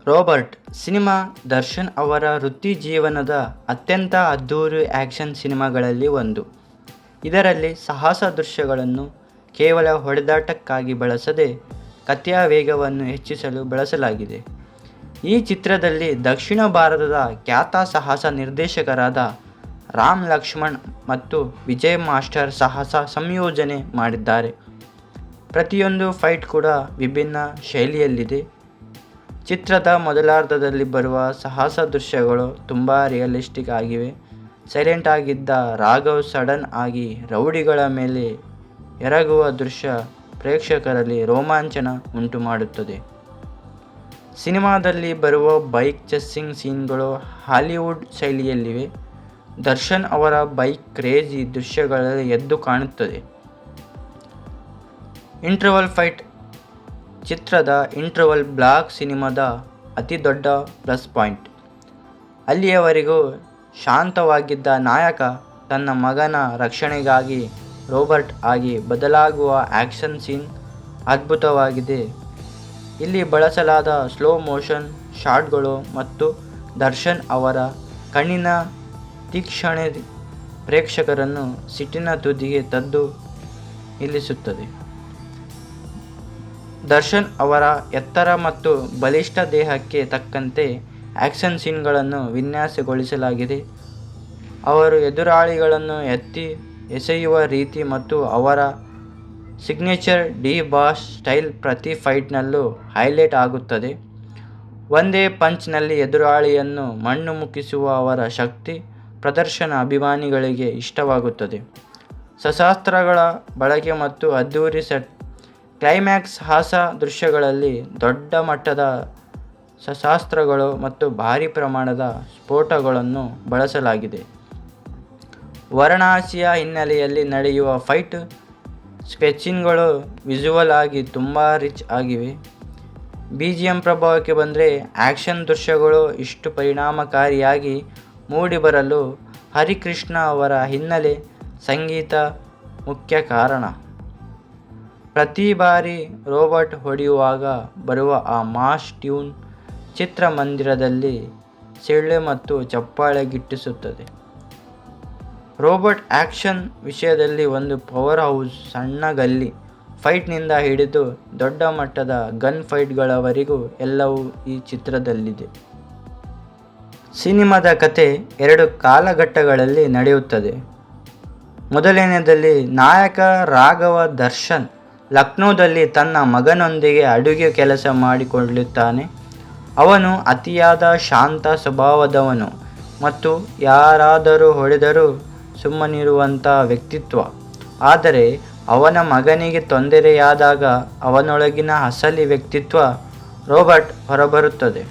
Robert cinema Darshan ಅವರ ವೃತ್ತಿ ಜೀವನದ ಅತ್ಯಂತ ಅದ್ಧೂರಿ ಆ್ಯಕ್ಷನ್ ಸಿನಿಮಾಗಳಲ್ಲಿ ಒಂದು. ಇದರಲ್ಲಿ ಸಾಹಸ ದೃಶ್ಯಗಳನ್ನು ಕೇವಲ ಹೊಡೆದಾಟಕ್ಕಾಗಿ ಬಳಸದೆ ಕಥೆಯ ವೇಗವನ್ನು ಹೆಚ್ಚಿಸಲು ಬಳಸಲಾಗಿದೆ. ಈ ಚಿತ್ರದಲ್ಲಿ ದಕ್ಷಿಣ ಭಾರತದ ಖ್ಯಾತ ಸಾಹಸ ನಿರ್ದೇಶಕರಾದ ರಾಮ್ ಲಕ್ಷ್ಮಣ್ ಮತ್ತು ವಿಜಯ್ ಮಾಸ್ಟರ್ ಸಾಹಸ ಸಂಯೋಜನೆ ಮಾಡಿದ್ದಾರೆ. ಪ್ರತಿಯೊಂದು ಫೈಟ್ ಕೂಡ ವಿಭಿನ್ನ ಶೈಲಿಯಲ್ಲಿದೆ. ಚಿತ್ರದ ಮೊದಲಾರ್ಧದಲ್ಲಿ ಬರುವ ಸಾಹಸ ದೃಶ್ಯಗಳು ತುಂಬ ರಿಯಲಿಸ್ಟಿಕ್ ಆಗಿವೆ. ಸೈಲೆಂಟ್ ಆಗಿದ್ದ ರಾಘವ್ ಸಡನ್ ಆಗಿ ರೌಡಿಗಳ ಮೇಲೆ ಎರಗುವ ದೃಶ್ಯ ಪ್ರೇಕ್ಷಕರಲ್ಲಿ ರೋಮಾಂಚನ ಉಂಟುಮಾಡುತ್ತದೆ. ಸಿನಿಮಾದಲ್ಲಿ ಬರುವ ಬೈಕ್ ಚೆಸ್ಸಿಂಗ್ ಸೀನ್ಗಳು ಹಾಲಿವುಡ್ ಶೈಲಿಯಲ್ಲಿವೆ. ದರ್ಶನ್ ಅವರ ಬೈಕ್ ಕ್ರೇಜಿ ದೃಶ್ಯಗಳಲ್ಲಿ ಎದ್ದು ಕಾಣುತ್ತದೆ. ಇಂಟರ್ವಲ್ ಫೈಟ್ ಚಿತ್ರದ ಇಂಟರ್ವಲ್ ಬ್ಲಾಕ್ ಸಿನಿಮಾದ ಅತಿ ದೊಡ್ಡ ಪ್ಲಸ್ ಪಾಯಿಂಟ್. ಅಲ್ಲಿಯವರೆಗೂ ಶಾಂತವಾಗಿದ್ದ ನಾಯಕ ತನ್ನ ಮಗನ ರಕ್ಷಣೆಗಾಗಿ ರೋಬರ್ಟ್ ಆಗಿ ಬದಲಾಗುವ ಆ್ಯಕ್ಷನ್ ಸೀನ್ ಅದ್ಭುತವಾಗಿದೆ. ಇಲ್ಲಿ ಬಳಸಲಾದ ಸ್ಲೋ ಮೋಷನ್ ಶಾಟ್ಗಳು ಮತ್ತು ದರ್ಶನ್ ಅವರ ಕಣ್ಣಿನ ತೀಕ್ಷ್ಣತೆ ಪ್ರೇಕ್ಷಕರನ್ನು ಸಿಟ್ಟಿನ ತುದಿಗೆ ತಂದು ನಿಲ್ಲಿಸುತ್ತದೆ. ದರ್ಶನ್ ಅವರ ಎತ್ತರ ಮತ್ತು ಬಲಿಷ್ಠ ದೇಹಕ್ಕೆ ತಕ್ಕಂತೆ ಆ್ಯಕ್ಷನ್ ಸೀನ್ಗಳನ್ನು ವಿನ್ಯಾಸಗೊಳಿಸಲಾಗಿದೆ. ಅವರು ಎದುರಾಳಿಗಳನ್ನು ಎತ್ತಿ ಎಸೆಯುವ ರೀತಿ ಮತ್ತು ಅವರ ಸಿಗ್ನೇಚರ್ ಡಿ ಬಾಸ್ ಸ್ಟೈಲ್ ಪ್ರತಿ ಫೈಟ್ನಲ್ಲೂ ಹೈಲೈಟ್ ಆಗುತ್ತದೆ. ಒಂದೇ ಪಂಚ್ನಲ್ಲಿ ಎದುರಾಳಿಯನ್ನು ಮಣ್ಣು ಮುಕ್ಕಿಸುವ ಅವರ ಶಕ್ತಿ ಪ್ರದರ್ಶನ ಅಭಿಮಾನಿಗಳಿಗೆ ಇಷ್ಟವಾಗುತ್ತದೆ. ಶಸ್ತ್ರಾಸ್ತ್ರಗಳ ಬಳಕೆ ಮತ್ತು ಅದ್ಧೂರಿ ಸೆಟ್ ಕ್ಲೈಮ್ಯಾಕ್ಸ್ ಸಾಹಸ ದೃಶ್ಯಗಳಲ್ಲಿ ದೊಡ್ಡ ಮಟ್ಟದ ಶಸ್ತ್ರಾಸ್ತ್ರಗಳು ಮತ್ತು ಭಾರೀ ಪ್ರಮಾಣದ ಸ್ಫೋಟಗಳನ್ನು ಬಳಸಲಾಗಿದೆ. ವಾರಣಾಸಿಯ ಹಿನ್ನೆಲೆಯಲ್ಲಿ ನಡೆಯುವ ಫೈಟ್ ಸ್ಕೆಚಿಂಗ್ಗಳು ವಿಜುವಲ್ ಆಗಿ ತುಂಬ ರಿಚ್ ಆಗಿವೆ. BGM ಪ್ರಭಾವಕ್ಕೆ ಬಂದರೆ ಆ್ಯಕ್ಷನ್ ದೃಶ್ಯಗಳು ಇಷ್ಟು ಪರಿಣಾಮಕಾರಿಯಾಗಿ ಮೂಡಿಬರಲು ಹರಿಕೃಷ್ಣ ಅವರ ಹಿನ್ನೆಲೆ ಸಂಗೀತ ಮುಖ್ಯ ಕಾರಣ. ಪ್ರತಿ ಬಾರಿ ರೋಬರ್ಟ್ ಹೊಡೆಯುವಾಗ ಬರುವ ಆ ಮಾಸ್ ಟ್ಯೂನ್ ಚಿತ್ರಮಂದಿರದಲ್ಲಿ ಸಿಳ್ಳೆ ಮತ್ತು ಚಪ್ಪಾಳೆ ಗಿಟ್ಟಿಸುತ್ತದೆ. ರೋಬರ್ಟ್ ಆ್ಯಕ್ಷನ್ ವಿಷಯದಲ್ಲಿ ಒಂದು ಪವರ್ ಹೌಸ್. ಸಣ್ಣ ಗಲ್ಲಿ ಫೈಟ್ನಿಂದ ಹಿಡಿದು ದೊಡ್ಡ ಮಟ್ಟದ ಗನ್ ಫೈಟ್ಗಳವರೆಗೂ ಎಲ್ಲವೂ ಈ ಚಿತ್ರದಲ್ಲಿದೆ. ಸಿನಿಮಾದ ಕತೆ 2 ಕಾಲಘಟ್ಟಗಳಲ್ಲಿ ನಡೆಯುತ್ತದೆ. ಮೊದಲನೆಯದಲ್ಲಿ ನಾಯಕ ರಾಘವ ದರ್ಶನ್ ಲಕ್ನೋದಲ್ಲಿ ತನ್ನ ಮಗನೊಂದಿಗೆ ಅಡುಗೆ ಕೆಲಸ ಮಾಡಿಕೊಳ್ಳುತ್ತಾನೆ. ಅವನು ಅತಿಯಾದ ಶಾಂತ ಸ್ವಭಾವದವನು ಮತ್ತು ಯಾರಾದರೂ ಹೊಡೆದರೂ ಸುಮ್ಮನಿರುವಂಥ ವ್ಯಕ್ತಿತ್ವ. ಆದರೆ ಅವನ ಮಗನಿಗೆ ತೊಂದರೆಯಾದಾಗ ಅವನೊಳಗಿನ ಅಸಲಿ ವ್ಯಕ್ತಿತ್ವ ರೋಬರ್ಟ್ ಹೊರಬರುತ್ತದೆ.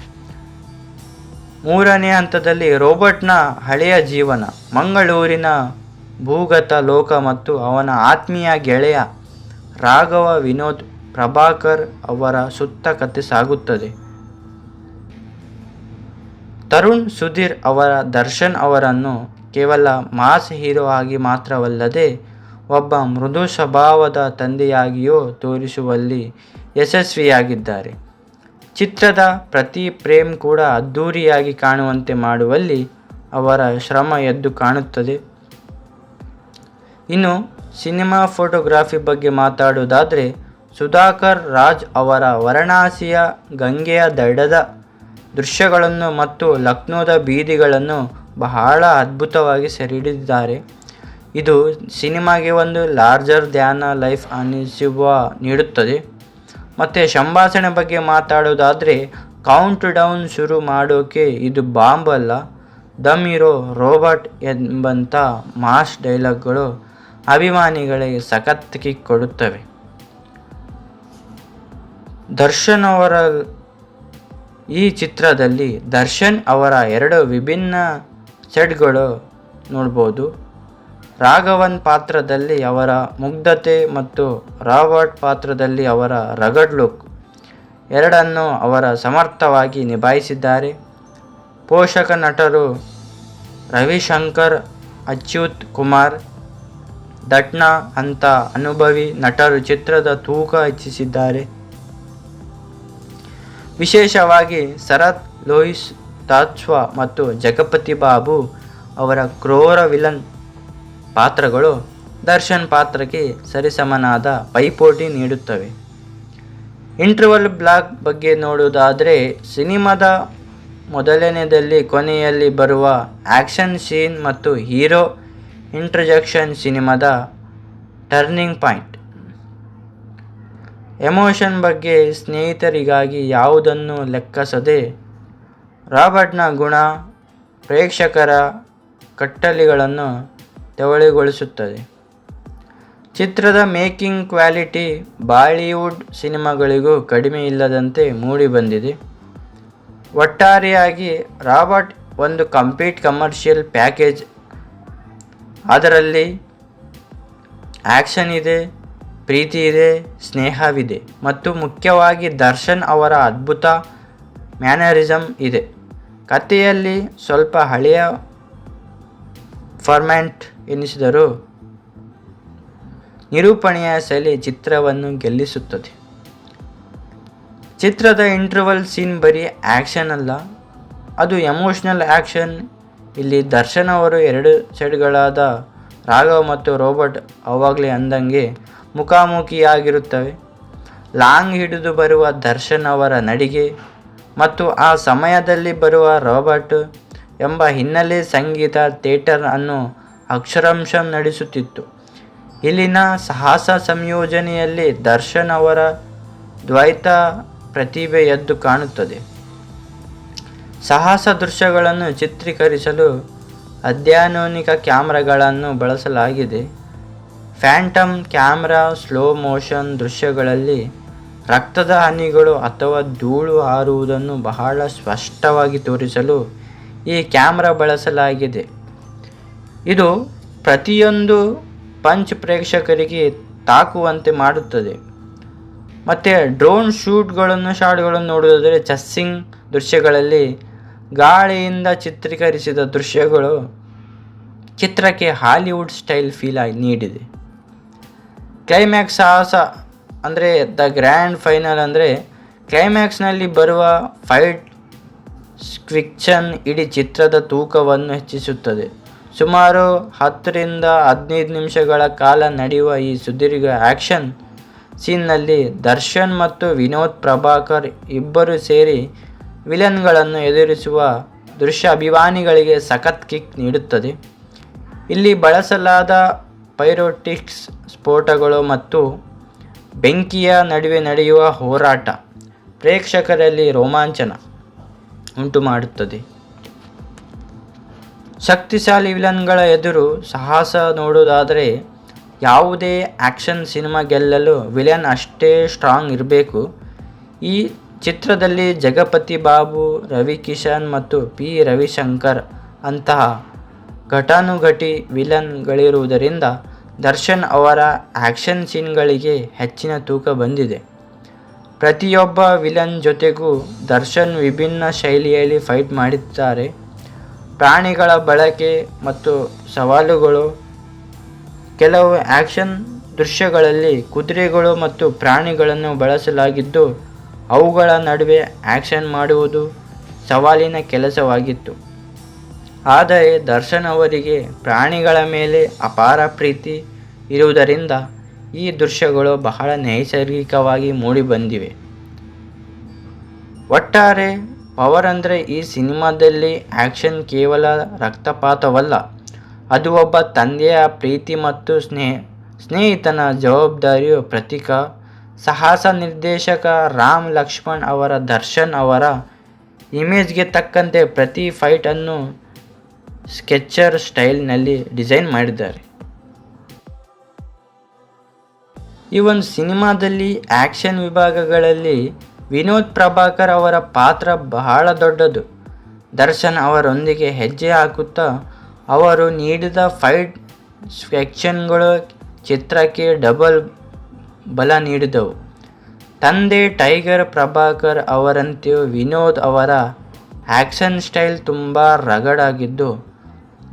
ಮೂರನೇ ಹಂತದಲ್ಲಿ ರೋಬರ್ಟ್ನ ಹಳೆಯ ಜೀವನ, ಮಂಗಳೂರಿನ ಭೂಗತ ಲೋಕ ಮತ್ತು ಅವನ ಆತ್ಮೀಯ ಗೆಳೆಯ ರಾಘವ ವಿನೋದ್ ಪ್ರಭಾಕರ್ ಅವರ ಸುತ್ತ ಕಥೆ ಸಾಗುತ್ತದೆ. ತರುಣ್ ಸುಧೀರ್ ಅವರ ದರ್ಶನ್ ಅವರನ್ನು ಕೇವಲ ಮಾಸ್ ಹೀರೋ ಆಗಿ ಮಾತ್ರವಲ್ಲದೆ ಒಬ್ಬ ಮೃದು ಸ್ವಭಾವದ ತಂದೆಯಾಗಿಯೂ ತೋರಿಸುವಲ್ಲಿ ಯಶಸ್ವಿಯಾಗಿದ್ದಾರೆ. ಚಿತ್ರದ ಪ್ರತಿ ಫ್ರೇಮ್ ಕೂಡ ಅದ್ಧೂರಿಯಾಗಿ ಕಾಣುವಂತೆ ಮಾಡುವಲ್ಲಿ ಅವರ ಶ್ರಮ ಎದ್ದು ಕಾಣುತ್ತದೆ. ಇನ್ನು ಸಿನಿಮಾ ಫೋಟೋಗ್ರಫಿ ಬಗ್ಗೆ ಮಾತಾಡುವುದಾದರೆ ಸುಧಾಕರ್ ರಾಜ್ ಅವರ ವಾರಣಾಸಿಯ ಗಂಗೆಯ ದಡದ ದೃಶ್ಯಗಳನ್ನು ಮತ್ತು ಲಕ್ನೋದ ಬೀದಿಗಳನ್ನು ಬಹಳ ಅದ್ಭುತವಾಗಿ ಸೆರೆಹಿಡಿದಿದ್ದಾರೆ. ಇದು ಸಿನಿಮಾಗೆ ಒಂದು ಲಾರ್ಜರ್ ದ್ಯಾನ್ ಲೈಫ್ ಅನಿಸುವ ನೀಡುತ್ತದೆ. ಮತ್ತು ಸಂಭಾಷಣೆ ಬಗ್ಗೆ ಮಾತಾಡೋದಾದರೆ ಕೌಂಟ್ ಡೌನ್ ಶುರು ಮಾಡೋಕೆ ಇದು ಬಾಂಬ್ ಅಲ್ಲ, ದಮ್ ಇರೋ ರೋಬಾಟ್ ಎಂಬಂಥ ಮಾಸ್ ಡೈಲಾಗ್ಗಳು ಅಭಿಮಾನಿಗಳಿಗೆ ಸಖತ್ ಕಿಕ್ ಕೊಡುತ್ತವೆ. ದರ್ಶನ್ ಅವರ ಈ ಚಿತ್ರದಲ್ಲಿ ದರ್ಶನ್ ಅವರ 2 ವಿಭಿನ್ನ ಸೆಟ್ಗಳು ನೋಡ್ಬೋದು. ರಾಘವನ್ ಪಾತ್ರದಲ್ಲಿ ಅವರ ಮುಗ್ಧತೆ ಮತ್ತು ರಾಬರ್ಟ್ ಪಾತ್ರದಲ್ಲಿ ಅವರ ರಗಡ್ ಲುಕ್ ಎರಡನ್ನೂ ಅವರು ಸಮರ್ಥವಾಗಿ ನಿಭಾಯಿಸಿದ್ದಾರೆ. ಪೋಷಕ ನಟರು ರವಿಶಂಕರ್, ಅಚ್ಯುತ್ ಕುಮಾರ್, ದಟ್ನಾ ಅಂತ ಅನುಭವಿ ನಟರು ಚಿತ್ರದ ತೂಕ ಹೆಚ್ಚಿಸಿದ್ದಾರೆ. ವಿಶೇಷವಾಗಿ ಶರತ್ ಲೋಹಿಸ್ ತಾತ್ಸ್ವ ಮತ್ತು ಜಗಪತಿ ಬಾಬು ಅವರ ಕ್ರೂರ ವಿಲನ್ ಪಾತ್ರಗಳು ದರ್ಶನ್ ಪಾತ್ರಕ್ಕೆ ಸರಿಸಮನಾದ ಪೈಪೋಟಿ ನೀಡುತ್ತವೆ. ಇಂಟರ್ವಲ್ ಬ್ಲಾಕ್ ಬಗ್ಗೆ ನೋಡುವುದಾದರೆ, ಸಿನಿಮಾದ ಮೊದಲನೇದಲ್ಲಿ ಕೊನೆಯಲ್ಲಿ ಬರುವ ಆ್ಯಕ್ಷನ್ ಸೀನ್ ಮತ್ತು ಹೀರೋ ಇಂಟ್ರಜೆಕ್ಷನ್ ಸಿನಿಮಾದ ಟರ್ನಿಂಗ್ ಪಾಯಿಂಟ್. ಎಮೋಷನ್ ಬಗ್ಗೆ ಸ್ನೇಹಿತರಿಗಾಗಿ ಯಾವುದನ್ನು ಲೆಕ್ಕಿಸದೆ ರಾಬರ್ಟ್ನ ಗುಣ ಪ್ರೇಕ್ಷಕರ ಕಟ್ಟಲೆಗಳನ್ನು ತೆವಳುಗೊಳಿಸುತ್ತದೆ. ಚಿತ್ರದ ಮೇಕಿಂಗ್ ಕ್ವಾಲಿಟಿ ಬಾಲಿವುಡ್ ಸಿನಿಮಾಗಳಿಗೂ ಕಡಿಮೆ ಇಲ್ಲದಂತೆ ಮೂಡಿಬಂದಿದೆ. ಒಟ್ಟಾರೆಯಾಗಿ ರಾಬರ್ಟ್ ಒಂದು ಕಂಪ್ಲೀಟ್ ಕಮರ್ಷಿಯಲ್ ಪ್ಯಾಕೇಜ್. ಅದರಲ್ಲಿ ಆ್ಯಕ್ಷನ್ ಇದೆ, ಪ್ರೀತಿ ಇದೆ, ಸ್ನೇಹವಿದೆ ಮತ್ತು ಮುಖ್ಯವಾಗಿ ದರ್ಶನ್ ಅವರ ಅದ್ಭುತ ಮ್ಯಾನರಿಸಮ್ ಇದೆ. ಕಥೆಯಲ್ಲಿ ಸ್ವಲ್ಪ ಹಳೆಯ ಫಾರ್ಮ್ಯಾಟ್ ಎನಿಸಿದರೂ ನಿರೂಪಣೆಯ ಶೈಲಿ ಚಿತ್ರವನ್ನು ಗೆಲ್ಲಿಸುತ್ತದೆ. ಚಿತ್ರದ ಇಂಟರ್ವಲ್ ಸೀನ್ ಬರೀ ಆ್ಯಕ್ಷನ್ ಅಲ್ಲ, ಅದು ಎಮೋಷ್ನಲ್ ಆ್ಯಕ್ಷನ್. ಇಲ್ಲಿ ದರ್ಶನ್ ಅವರು ಎರಡು ಸೈಡ್ಗಳಾದ ರಾಘವ್ ಮತ್ತು ರೋಬರ್ಟ್ ಆವಾಗಲೇ ಅಂದಂಗೆ ಮುಖಾಮುಖಿಯಾಗಿರುತ್ತವೆ. ಲಾಂಗ್ ಹಿಡಿದು ಬರುವ ದರ್ಶನ್ ಅವರ ನಡಿಗೆ ಮತ್ತು ಆ ಸಮಯದಲ್ಲಿ ಬರುವ ರಾಬರ್ಟ್ ಎಂಬ ಹಿನ್ನೆಲೆ ಸಂಗೀತ ಥಿಯೇಟರ್ ಅನ್ನು ಅಕ್ಷರಶಃ ನಡೆಸುತ್ತಿತ್ತು. ಇಲ್ಲಿನ ಸಾಹಸ ಸಂಯೋಜನೆಯಲ್ಲಿ ದರ್ಶನ್ ಅವರ ದ್ವೈತ ಪ್ರತಿಭೆ ಎದ್ದು ಕಾಣುತ್ತದೆ. ಸಾಹಸ ದೃಶ್ಯಗಳನ್ನು ಚಿತ್ರೀಕರಿಸಲು ಅತ್ಯಾಧುನಿಕ ಕ್ಯಾಮ್ರಾಗಳನ್ನು ಬಳಸಲಾಗಿದೆ. ಫ್ಯಾಂಟಮ್ ಕ್ಯಾಮ್ರಾ ಸ್ಲೋ ಮೋಷನ್ ದೃಶ್ಯಗಳಲ್ಲಿ ರಕ್ತದ ಹನಿಗಳು ಅಥವಾ ಧೂಳು ಹಾರುವುದನ್ನು ಬಹಳ ಸ್ಪಷ್ಟವಾಗಿ ತೋರಿಸಲು ಈ ಕ್ಯಾಮ್ರಾ ಬಳಸಲಾಗಿದೆ. ಇದು ಪ್ರತಿಯೊಂದು ಪಂಚ್ ಪ್ರೇಕ್ಷಕರಿಗೆ ತಾಕುವಂತೆ ಮಾಡುತ್ತದೆ. ಮತ್ತು ಡ್ರೋನ್ ಶಾಟ್ಗಳನ್ನು ನೋಡುವುದಾದರೆ ಚಸ್ಸಿಂಗ್ ದೃಶ್ಯಗಳಲ್ಲಿ ಗಾಳಿಯಿಂದ ಚಿತ್ರೀಕರಿಸಿದ ದೃಶ್ಯಗಳು ಚಿತ್ರಕ್ಕೆ ಹಾಲಿವುಡ್ ಸ್ಟೈಲ್ ಫೀಲ್ ನೀಡಿದೆ. ಕ್ಲೈಮ್ಯಾಕ್ಸ್ ಸಾಹಸ ಅಂದರೆ ದ ಗ್ರ್ಯಾಂಡ್ ಫೈನಲ್ ಅಂದರೆ ಕ್ಲೈಮ್ಯಾಕ್ಸ್ನಲ್ಲಿ ಬರುವ ಫೈಟ್ ಸ್ಕ್ವಿಕ್ಷನ್ ಇಡೀ ಚಿತ್ರದ ತೂಕವನ್ನು ಹೆಚ್ಚಿಸುತ್ತದೆ. ಸುಮಾರು 10ರಿಂದ 15 ನಿಮಿಷಗಳ ಕಾಲ ನಡೆಯುವ ಈ ಸುದೀರ್ಘ ಆ್ಯಕ್ಷನ್ ಸೀನ್ನಲ್ಲಿ ದರ್ಶನ್ ಮತ್ತು ವಿನೋದ್ ಪ್ರಭಾಕರ್ ಇಬ್ಬರು ಸೇರಿ ವಿಲನ್ಗಳನ್ನು ಎದುರಿಸುವ ದೃಶ್ಯ ಅಭಿಮಾನಿಗಳಿಗೆ ಸಖತ್ ಕಿಕ್ ನೀಡುತ್ತದೆ. ಇಲ್ಲಿ ಬಳಸಲಾದ ಪೈರೋಟಿಕ್ಸ್ ಸ್ಫೋಟಗಳು ಮತ್ತು ಬೆಂಕಿಯ ನಡುವೆ ನಡೆಯುವ ಹೋರಾಟ ಪ್ರೇಕ್ಷಕರಲ್ಲಿ ರೋಮಾಂಚನ ಉಂಟುಮಾಡುತ್ತದೆ. ಶಕ್ತಿಶಾಲಿ ವಿಲನ್ಗಳ ಎದುರು ಸಾಹಸ ನೋಡುವುದಾದರೆ ಯಾವುದೇ ಆ್ಯಕ್ಷನ್ ಸಿನಿಮಾ ಗೆಲ್ಲಲು ವಿಲನ್ ಅಷ್ಟೇ ಸ್ಟ್ರಾಂಗ್ ಇರಬೇಕು. ಈ ಚಿತ್ರದಲ್ಲಿ ಜಗಪತಿ ಬಾಬು, ರವಿ ಕಿಶನ್ ಮತ್ತು ಪಿ ರವಿಶಂಕರ್ ಅಂತಹ ಘಟಾನುಘಟಿ ವಿಲನ್ಗಳಿರುವುದರಿಂದ ದರ್ಶನ್ ಅವರ ಆ್ಯಕ್ಷನ್ ಸೀನ್ಗಳಿಗೆ ಹೆಚ್ಚಿನ ತೂಕ ಬಂದಿದೆ. ಪ್ರತಿಯೊಬ್ಬ ವಿಲನ್ ಜೊತೆಗೂ ದರ್ಶನ್ ವಿಭಿನ್ನ ಶೈಲಿಯಲ್ಲಿ ಫೈಟ್ ಮಾಡಿದ್ದಾರೆ. ಪ್ರಾಣಿಗಳ ಬಳಕೆ ಮತ್ತು ಸವಾಲುಗಳು. ಕೆಲವು ಆ್ಯಕ್ಷನ್ ದೃಶ್ಯಗಳಲ್ಲಿ ಕುದುರೆಗಳು ಮತ್ತು ಪ್ರಾಣಿಗಳನ್ನು ಬಳಸಲಾಗಿದ್ದು ಅವುಗಳ ನಡುವೆ ಆ್ಯಕ್ಷನ್ ಮಾಡುವುದು ಸವಾಲಿನ ಕೆಲಸವಾಗಿತ್ತು. ಆದರೆ ದರ್ಶನ್ ಅವರಿಗೆ ಪ್ರಾಣಿಗಳ ಮೇಲೆ ಅಪಾರ ಪ್ರೀತಿ ಇರುವುದರಿಂದ ಈ ದೃಶ್ಯಗಳು ಬಹಳ ನೈಸರ್ಗಿಕವಾಗಿ ಮೂಡಿಬಂದಿವೆ. ಒಟ್ಟಾರೆ ಪವರ್ ಅಂದರೆ ಈ ಸಿನಿಮಾದಲ್ಲಿ ಆ್ಯಕ್ಷನ್ ಕೇವಲ ರಕ್ತಪಾತವಲ್ಲ, ಅದು ಒಬ್ಬ ತಂದೆಯ ಪ್ರೀತಿ ಮತ್ತು ಸ್ನೇಹಿತನ ಜವಾಬ್ದಾರಿಯ ಪ್ರತೀಕ. ಸಾಹಸ ನಿರ್ದೇಶಕ ರಾಮ್ ಲಕ್ಷ್ಮಣ್ ಅವರ ದರ್ಶನ್ ಅವರ ಇಮೇಜ್ಗೆ ತಕ್ಕಂತೆ ಪ್ರತಿ ಫೈಟನ್ನು ಸ್ಕೆಚರ್ ಸ್ಟೈಲ್ನಲ್ಲಿ ಡಿಸೈನ್ ಮಾಡಿದ್ದಾರೆ. ಈ ಒಂದು ಸಿನಿಮಾದಲ್ಲಿ ಆ್ಯಕ್ಷನ್ ವಿಭಾಗಗಳಲ್ಲಿ ವಿನೋದ್ ಪ್ರಭಾಕರ್ ಅವರ ಪಾತ್ರ ಬಹಳ ದೊಡ್ಡದು. ದರ್ಶನ್ ಅವರೊಂದಿಗೆ ಹೆಜ್ಜೆ ಹಾಕುತ್ತಾ ಅವರು ನೀಡಿದ ಫೈಟ್ ಸೆಕ್ಷನ್ಗಳು ಚಿತ್ರಕ್ಕೆ ಡಬಲ್ ಬಲ ನೀಡಿದವು. ತಂದೆ ಟೈಗರ್ ಪ್ರಭಾಕರ್ ಅವರಂತೆಯೂ ವಿನೋದ್ ಅವರ ಆ್ಯಕ್ಷನ್ ಸ್ಟೈಲ್ ತುಂಬ ರಗಡ್ ಆಗಿದ್ದು,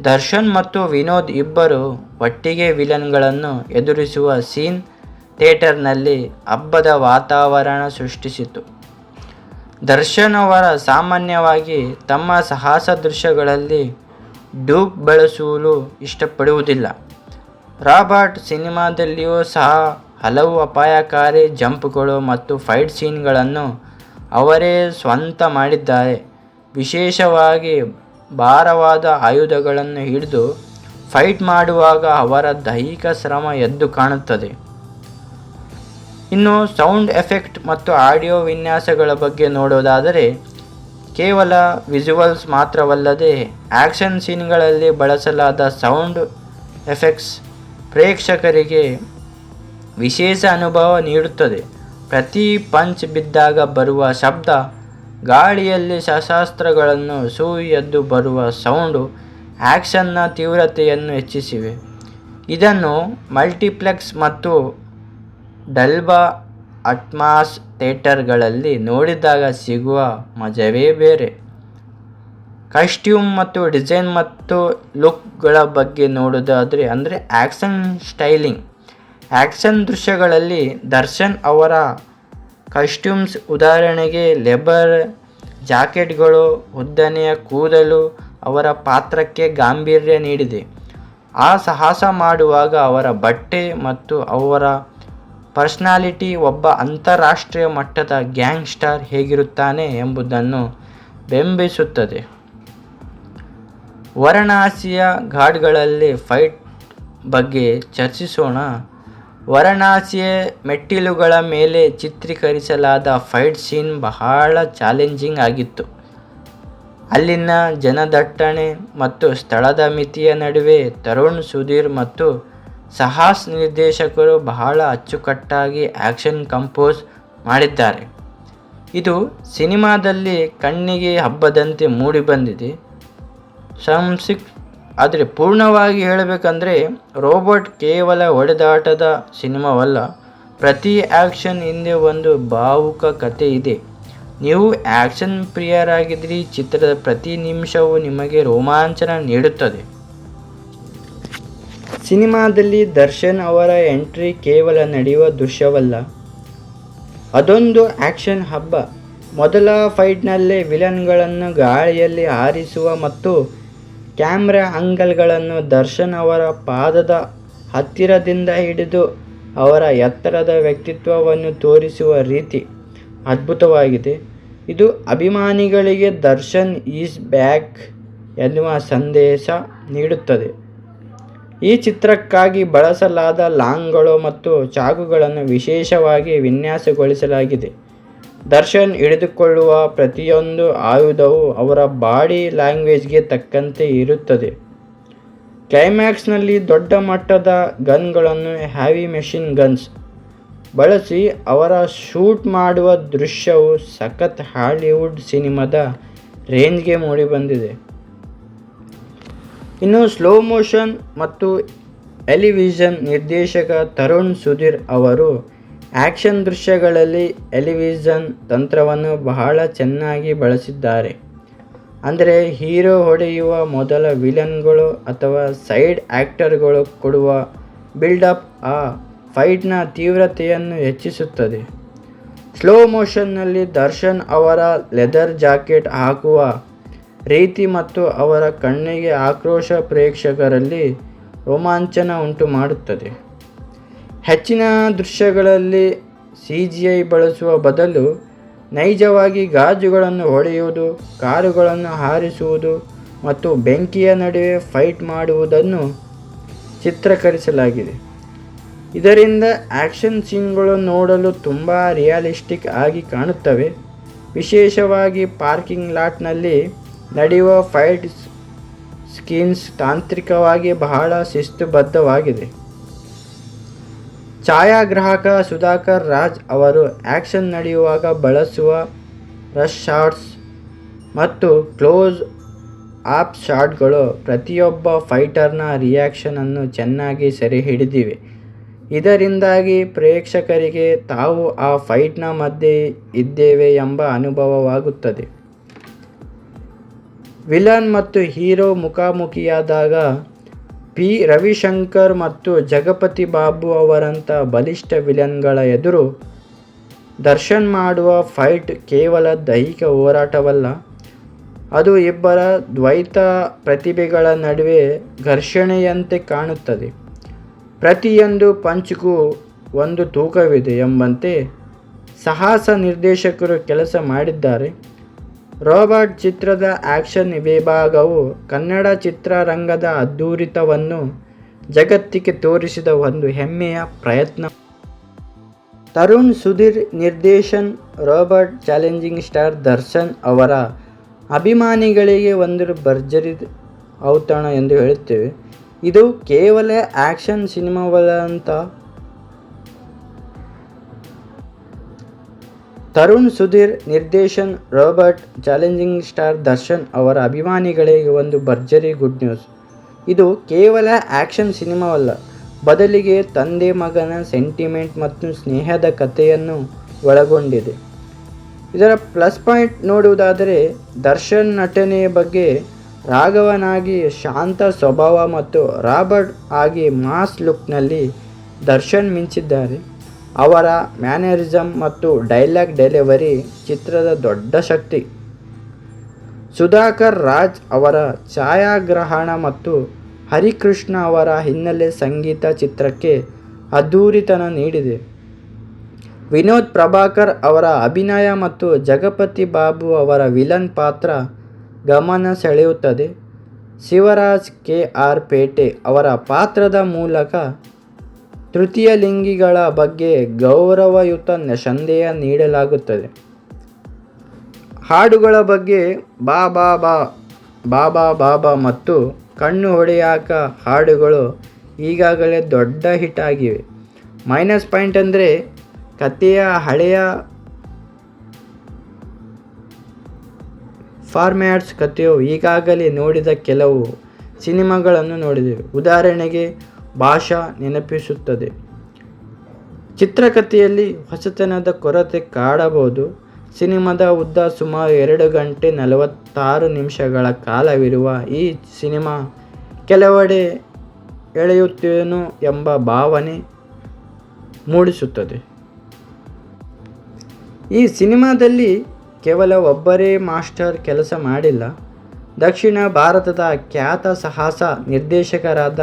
ದರ್ಶನ್ ಮತ್ತು ವಿನೋದ್ ಇಬ್ಬರು ಒಟ್ಟಿಗೆ ವಿಲನ್ಗಳನ್ನು ಎದುರಿಸುವ ಸೀನ್ ಥಿಯೇಟರ್ನಲ್ಲಿ ಹಬ್ಬದ ವಾತಾವರಣ ಸೃಷ್ಟಿಸಿತು. ದರ್ಶನ್ ಅವರ ಸಾಮಾನ್ಯವಾಗಿ ತಮ್ಮ ಸಾಹಸ ದೃಶ್ಯಗಳಲ್ಲಿ ಡೂಪ್ ಬಳಸಲು ಇಷ್ಟಪಡುವುದಿಲ್ಲ. ರಾಬರ್ಟ್ ಸಿನಿಮಾದಲ್ಲಿಯೂ ಸಹ ಹಲವು ಅಪಾಯಕಾರಿ ಜಂಪ್ಗಳು ಮತ್ತು ಫೈಟ್ ಸೀನ್ಗಳನ್ನು ಅವರೇ ಸ್ವಂತ ಮಾಡಿದ್ದಾರೆ. ವಿಶೇಷವಾಗಿ ಭಾರವಾದ ಆಯುಧಗಳನ್ನು ಹಿಡಿದು ಫೈಟ್ ಮಾಡುವಾಗ ಅವರ ದೈಹಿಕ ಶ್ರಮ ಎದ್ದು ಕಾಣುತ್ತದೆ. ಇನ್ನು ಸೌಂಡ್ ಎಫೆಕ್ಟ್ ಮತ್ತು ಆಡಿಯೋ ವಿನ್ಯಾಸಗಳ ಬಗ್ಗೆ ನೋಡೋದಾದರೆ, ಕೇವಲ ವಿಜುವಲ್ಸ್ ಮಾತ್ರವಲ್ಲದೆ ಆ್ಯಕ್ಷನ್ ಸೀನ್ಗಳಲ್ಲಿ ಬಳಸಲಾದ ಸೌಂಡ್ ಎಫೆಕ್ಟ್ಸ್ ಪ್ರೇಕ್ಷಕರಿಗೆ ವಿಶೇಷ ಅನುಭವ ನೀಡುತ್ತದೆ. ಪ್ರತಿ ಪಂಚ್ ಬಿದ್ದಾಗ ಬರುವ ಶಬ್ದ, ಗಾಳಿಯಲ್ಲಿ ಶಸ್ತ್ರಾಸ್ತ್ರಗಳನ್ನು ಎದ್ದು ಬರುವ ಸೌಂಡು ಆ್ಯಕ್ಷನ್ನ ತೀವ್ರತೆಯನ್ನು ಹೆಚ್ಚಿಸಿವೆ. ಇದನ್ನು ಮಲ್ಟಿಪ್ಲೆಕ್ಸ್ ಮತ್ತು ಡಲ್ಬಾ ಅಟ್ಮಾಸ್ ಥಿಯೇಟರ್ಗಳಲ್ಲಿ ನೋಡಿದಾಗ ಸಿಗುವ ಮಜವೇ ಬೇರೆ. ಕಾಸ್ಟ್ಯೂಮ್ ಮತ್ತು ಡಿಸೈನ್ ಮತ್ತು ಲುಕ್ಗಳ ಬಗ್ಗೆ ನೋಡೋದಾದರೆ ಆ್ಯಕ್ಷನ್ ಸ್ಟೈಲಿಂಗ್. ಆ್ಯಕ್ಷನ್ ದೃಶ್ಯಗಳಲ್ಲಿ ದರ್ಶನ್ ಅವರ ಕಾಸ್ಟ್ಯೂಮ್ಸ್, ಉದಾಹರಣೆಗೆ ಲೆದರ್ ಜಾಕೆಟ್ಗಳು, ಉದ್ದನೆಯ ಕೂದಲು ಅವರ ಪಾತ್ರಕ್ಕೆ ಗಾಂಭೀರ್ಯ ನೀಡಿದೆ. ಆ ಸಾಹಸ ಮಾಡುವಾಗ ಅವರ ಬಟ್ಟೆ ಮತ್ತು ಅವರ ಪರ್ಸನಾಲಿಟಿ ಒಬ್ಬ ಅಂತಾರಾಷ್ಟ್ರೀಯ ಮಟ್ಟದ ಗ್ಯಾಂಗ್ಸ್ಟರ್ ಹೇಗಿರುತ್ತಾನೆ ಎಂಬುದನ್ನು ಬಿಂಬಿಸುತ್ತದೆ. ವಾರಣಾಸಿಯ ಘಾಟ್ಗಳಲ್ಲಿ ಫೈಟ್ ಬಗ್ಗೆ ಚರ್ಚಿಸೋಣ. ವಾರಣಾಸಿಯ ಮೆಟ್ಟಿಲುಗಳ ಮೇಲೆ ಚಿತ್ರೀಕರಿಸಲಾದ ಫೈಟ್ ಸೀನ್ ಬಹಳ ಚಾಲೆಂಜಿಂಗ್ ಆಗಿತ್ತು. ಅಲ್ಲಿನ ಜನದಟ್ಟಣೆ ಮತ್ತು ಸ್ಥಳದ ಮಿತಿಯ ನಡುವೆ ತರುಣ್ ಸುಧೀರ್ ಮತ್ತು ಸಾಹಸ್ ನಿರ್ದೇಶಕರು ಬಹಳ ಅಚ್ಚುಕಟ್ಟಾಗಿ ಆ್ಯಕ್ಷನ್ ಕಂಪೋಸ್ ಮಾಡಿದ್ದಾರೆ. ಇದು ಸಿನಿಮಾದಲ್ಲಿ ಕಣ್ಣಿಗೆ ಹಬ್ಬದಂತೆ ಮೂಡಿಬಂದಿದೆ. ಆದರೆ ಪೂರ್ಣವಾಗಿ ಹೇಳಬೇಕಂದ್ರೆ ರೋಬೋಟ್ ಕೇವಲ ಹೊಡೆದಾಟದ ಸಿನಿಮಾವಲ್ಲ, ಪ್ರತಿ ಆ್ಯಕ್ಷನ್ ಹಿಂದೆ ಒಂದು ಭಾವುಕ ಕಥೆ ಇದೆ. ನೀವು ಆ್ಯಕ್ಷನ್ ಪ್ರಿಯರಾಗಿದ್ದರೆ ಚಿತ್ರದ ಪ್ರತಿ ನಿಮಿಷವೂ ನಿಮಗೆ ರೋಮಾಂಚನ ನೀಡುತ್ತದೆ. ಸಿನಿಮಾದಲ್ಲಿ ದರ್ಶನ್ ಅವರ ಎಂಟ್ರಿ ಕೇವಲ ನಡೆಯುವ ದೃಶ್ಯವಲ್ಲ, ಅದೊಂದು ಆ್ಯಕ್ಷನ್ ಹಬ್ಬ. ಮೊದಲ ಫೈಟ್ನಲ್ಲೇ ವಿಲನ್ಗಳನ್ನು ಗಾಳಿಯಲ್ಲಿ ಹಾರಿಸುವ ಮತ್ತು ಕ್ಯಾಮ್ರಾ ಆಂಗಲ್ಗಳನ್ನು ದರ್ಶನ್ ಅವರ ಪಾದದ ಹತ್ತಿರದಿಂದ ಹಿಡಿದು ಅವರ ಎತ್ತರದ ವ್ಯಕ್ತಿತ್ವವನ್ನು ತೋರಿಸುವ ರೀತಿ ಅದ್ಭುತವಾಗಿದೆ. ಇದು ಅಭಿಮಾನಿಗಳಿಗೆ ದರ್ಶನ್ ಈಸ್ ಬ್ಯಾಕ್ ಎನ್ನುವ ಸಂದೇಶ ನೀಡುತ್ತದೆ. ಈ ಚಿತ್ರಕ್ಕಾಗಿ ಬಳಸಲಾದ ಲಾಂಗ್ಗಳು ಮತ್ತು ಚಾಕುಗಳನ್ನು ವಿಶೇಷವಾಗಿ ವಿನ್ಯಾಸಗೊಳಿಸಲಾಗಿದೆ. ದರ್ಶನ್ ಹಿಡಿದುಕೊಳ್ಳುವ ಪ್ರತಿಯೊಂದು ಆಯುಧವು ಅವರ ಬಾಡಿ ಲ್ಯಾಂಗ್ವೇಜ್ಗೆ ತಕ್ಕಂತೆ ಇರುತ್ತದೆ. ಕ್ಲೈಮ್ಯಾಕ್ಸ್ನಲ್ಲಿ ದೊಡ್ಡ ಮಟ್ಟದ ಗನ್ಗಳನ್ನು, ಹೆವಿ ಮೆಷಿನ್ ಗನ್ಸ್ ಬಳಸಿ ಅವರ ಶೂಟ್ ಮಾಡುವ ದೃಶ್ಯವು ಸಖತ್ ಹಾಲಿವುಡ್ ಸಿನಿಮಾದ ರೇಂಜ್ಗೆ ಮೂಡಿಬಂದಿದೆ. ಇನ್ನು ಸ್ಲೋ ಮೋಷನ್ ಮತ್ತು ಎಲಿವಿಷನ್ ನಿರ್ದೇಶಕ ತರುಣ್ ಸುಧೀರ್ ಅವರು ಆ್ಯಕ್ಷನ್ ದೃಶ್ಯಗಳಲ್ಲಿ ಎಲಿವಿಷನ್ ತಂತ್ರವನ್ನು ಬಹಳ ಚೆನ್ನಾಗಿ ಬಳಸಿದ್ದಾರೆ. ಅಂದರೆ ಹೀರೋ ಹೊಡೆಯುವ ಮೊದಲ ವಿಲನ್ಗಳು ಅಥವಾ ಸೈಡ್ ಆ್ಯಕ್ಟರ್ಗಳು ಕೊಡುವ ಬಿಲ್ಡಪ್ ಆ ಫೈಟ್ನ ತೀವ್ರತೆಯನ್ನು ಹೆಚ್ಚಿಸುತ್ತದೆ. ಸ್ಲೋ ಮೋಷನ್ನಲ್ಲಿ ದರ್ಶನ್ ಅವರ ಲೆದರ್ ಜಾಕೆಟ್ ಹಾಕುವ ರೀತಿ ಮತ್ತು ಅವರ ಕಣ್ಣಿಗೆ ಆಕ್ರೋಶ ಪ್ರೇಕ್ಷಕರಲ್ಲಿ ರೋಮಾಂಚನ ಉಂಟು ಮಾಡುತ್ತದೆ. ಹೆಚ್ಚಿನ ದೃಶ್ಯಗಳಲ್ಲಿ CGI ಬಳಸುವ ಬದಲು ನೈಜವಾಗಿ ಗಾಜುಗಳನ್ನು ಹೊಡೆಯುವುದು, ಕಾರುಗಳನ್ನು ಹಾರಿಸುವುದು ಮತ್ತು ಬೆಂಕಿಯ ನಡುವೆ ಫೈಟ್ ಮಾಡುವುದನ್ನು ಚಿತ್ರೀಕರಿಸಲಾಗಿದೆ. ಇದರಿಂದ ಆ್ಯಕ್ಷನ್ ಸೀನ್ಗಳು ನೋಡಲು ತುಂಬ ರಿಯಲಿಸ್ಟಿಕ್ ಆಗಿ ಕಾಣುತ್ತವೆ. ವಿಶೇಷವಾಗಿ ಪಾರ್ಕಿಂಗ್ ಲಾಟ್ನಲ್ಲಿ ನಡೆಯುವ ಫೈಟ್ ಸೀನ್ಸ್ ತಾಂತ್ರಿಕವಾಗಿ ಬಹಳ ಶಿಸ್ತುಬದ್ಧವಾಗಿದೆ. ಛಾಯಾಗ್ರಾಹಕ ಸುಧಾಕರ್ ರಾಜ್ ಅವರು ಆ್ಯಕ್ಷನ್ ನಡೆಯುವಾಗ ಬಳಸುವ ರಶ್ ಶಾಟ್ಸ್ ಮತ್ತು ಕ್ಲೋಸ್ ಅಪ್ ಶಾಟ್ಗಳು ಪ್ರತಿಯೊಬ್ಬ ಫೈಟರ್ನ ರಿಯಾಕ್ಷನನ್ನು ಚೆನ್ನಾಗಿ ಸೆರೆಹಿಡಿದಿವೆ. ಇದರಿಂದಾಗಿ ಪ್ರೇಕ್ಷಕರಿಗೆ ತಾವು ಆ ಫೈಟ್ನ ಮಧ್ಯೆ ಇದ್ದೇವೆ ಎಂಬ ಅನುಭವವಾಗುತ್ತದೆ. ವಿಲನ್ ಮತ್ತು ಹೀರೋ ಮುಖಾಮುಖಿಯಾದಾಗ ಪಿ. ರವಿಶಂಕರ್ ಮತ್ತು ಜಗಪತಿ ಬಾಬು ಅವರಂಥ ಬಲಿಷ್ಠ ವಿಲನ್ಗಳ ಎದುರು ದರ್ಶನ್ ಮಾಡುವ ಫೈಟ್ ಕೇವಲ ದೈಹಿಕ ಹೋರಾಟವಲ್ಲ, ಅದು ಇಬ್ಬರ ದ್ವೈತ ಪ್ರತಿಭೆಗಳ ನಡುವೆ ಘರ್ಷಣೆಯಂತೆ ಕಾಣುತ್ತದೆ. ಪ್ರತಿಯೊಂದು ಪಂಚ್ಗೂ ಒಂದು ತೂಕವಿದೆ ಎಂಬಂತೆ ಸಾಹಸ ನಿರ್ದೇಶಕರು ಕೆಲಸ ಮಾಡಿದ್ದಾರೆ. ರೋಬಾಟ್ ಚಿತ್ರದ ಆ್ಯಕ್ಷನ್ ವಿಭಾಗವು ಕನ್ನಡ ಚಿತ್ರರಂಗದ ಅದ್ಧೂರಿತವನ್ನು ಜಗತ್ತಿಗೆ ತೋರಿಸಿದ ಒಂದು ಹೆಮ್ಮೆಯ ಪ್ರಯತ್ನ. ತರುಣ್ ಸುಧೀರ್ ನಿರ್ದೇಶನ್ ರೋಬಾಟ್ ಚಾಲೆಂಜಿಂಗ್ ಸ್ಟಾರ್ ದರ್ಶನ್ ಅವರ ಅಭಿಮಾನಿಗಳಿಗೆ ಒಂದು ಭರ್ಜರಿ ಔತಣ ಎಂದು ಹೇಳುತ್ತೇವೆ. ಇದು ಕೇವಲ ಆ್ಯಕ್ಷನ್ ಸಿನಿಮಾವಲ್ಲ. ತರುಣ್ ಸುಧೀರ್ ನಿರ್ದೇಶನ್ ರೋಬಾಟ್ ಚಾಲೆಂಜಿಂಗ್ ಸ್ಟಾರ್ ದರ್ಶನ್ ಅವರ ಅಭಿಮಾನಿಗಳಿಗೆ ಒಂದು ಭರ್ಜರಿ ಗುಡ್ ನ್ಯೂಸ್. ಇದು ಕೇವಲ ಆ್ಯಕ್ಷನ್ ಸಿನಿಮಾವಲ್ಲ, ಬದಲಿಗೆ ತಂದೆ ಮಗನ ಸೆಂಟಿಮೆಂಟ್ ಮತ್ತು ಸ್ನೇಹದ ಕಥೆಯನ್ನು ಒಳಗೊಂಡಿದೆ. ಇದರ ಪ್ಲಸ್ ಪಾಯಿಂಟ್ ನೋಡುವುದಾದರೆ, ದರ್ಶನ್ ನಟನೆಯ ಬಗ್ಗೆ ರಾಘವನಾಗಿ ಶಾಂತ ಸ್ವಭಾವ ಮತ್ತು ರಾಬರ್ಟ್ ಆಗಿ ಮಾಸ್ ಲುಕ್ನಲ್ಲಿ ದರ್ಶನ್ ಮಿಂಚಿದ್ದಾರೆ. ಅವರ ಮ್ಯಾನರಿಸಮ್ ಮತ್ತು ಡೈಲಾಗ್ ಡೆಲಿವರಿ ಚಿತ್ರದ ದೊಡ್ಡ ಶಕ್ತಿ. ಸುಧಾಕರ್ ರಾಜ್ ಅವರ ಛಾಯಾಗ್ರಹಣ ಮತ್ತು ಹರಿಕೃಷ್ಣ ಅವರ ಹಿನ್ನೆಲೆ ಸಂಗೀತ ಚಿತ್ರಕ್ಕೆ ಅದ್ಧೂರಿತನ ನೀಡಿದೆ. ವಿನೋದ್ ಪ್ರಭಾಕರ್ ಅವರ ಅಭಿನಯ ಮತ್ತು ಜಗಪತಿ ಬಾಬು ಅವರ ವಿಲನ್ ಪಾತ್ರ ಗಮನ ಸೆಳೆಯುತ್ತದೆ. ಶಿವರಾಜ್ ಕೆ.ಆರ್. ಪೇಟೆ ಅವರ ಪಾತ್ರದ ಮೂಲಕ ತೃತೀಯ ಲಿಂಗಿಗಳ ಬಗ್ಗೆ ಗೌರವಯುತ ಸಂದೇಶ ನೀಡಲಾಗುತ್ತದೆ. ಹಾಡುಗಳ ಬಗ್ಗೆ ಬಾಬಾ ಬಾಬಾ ಬಾಬಾ ಮತ್ತು ಕಣ್ಣು ಹೊಡೆಯಾಕ ಹಾಡುಗಳು ಈಗಾಗಲೇ ದೊಡ್ಡ ಹಿಟ್ ಆಗಿವೆ. ಮೈನಸ್ ಪಾಯಿಂಟ್ ಅಂದರೆ ಕಥೆಯ ಹಳೆಯ ಫಾರ್ಮ್ಯಾಟ್ಸ್. ಕಥೆಯು ಈಗಾಗಲೇ ನೋಡಿದ ಕೆಲವು ಸಿನಿಮಾಗಳನ್ನು ನೋಡಿದ್ದೇವೆ. ಉದಾಹರಣೆಗೆ ಭಾಷಾ ನೆನಪಿಸುತ್ತದೆ. ಚಿತ್ರಕಥೆಯಲ್ಲಿ ಹೊಸತನದ ಕೊರತೆ ಕಾಡಬಹುದು. ಸಿನಿಮಾದ ಉದ್ದ ಸುಮಾರು 2 ಗಂಟೆ 46 ನಿಮಿಷಗಳ ಕಾಲವಿರುವ ಈ ಸಿನಿಮಾ ಕೆಲವೆಡೆ ಎಳೆಯುತ್ತೇನೋ ಎಂಬ ಭಾವನೆ ಮೂಡಿಸುತ್ತದೆ. ಈ ಸಿನಿಮಾದಲ್ಲಿ ಕೇವಲ ಒಬ್ಬರೇ ಮಾಸ್ಟರ್ ಕೆಲಸ ಮಾಡಿಲ್ಲ. ದಕ್ಷಿಣ ಭಾರತದ ಖ್ಯಾತ ಸಾಹಸ ನಿರ್ದೇಶಕರಾದ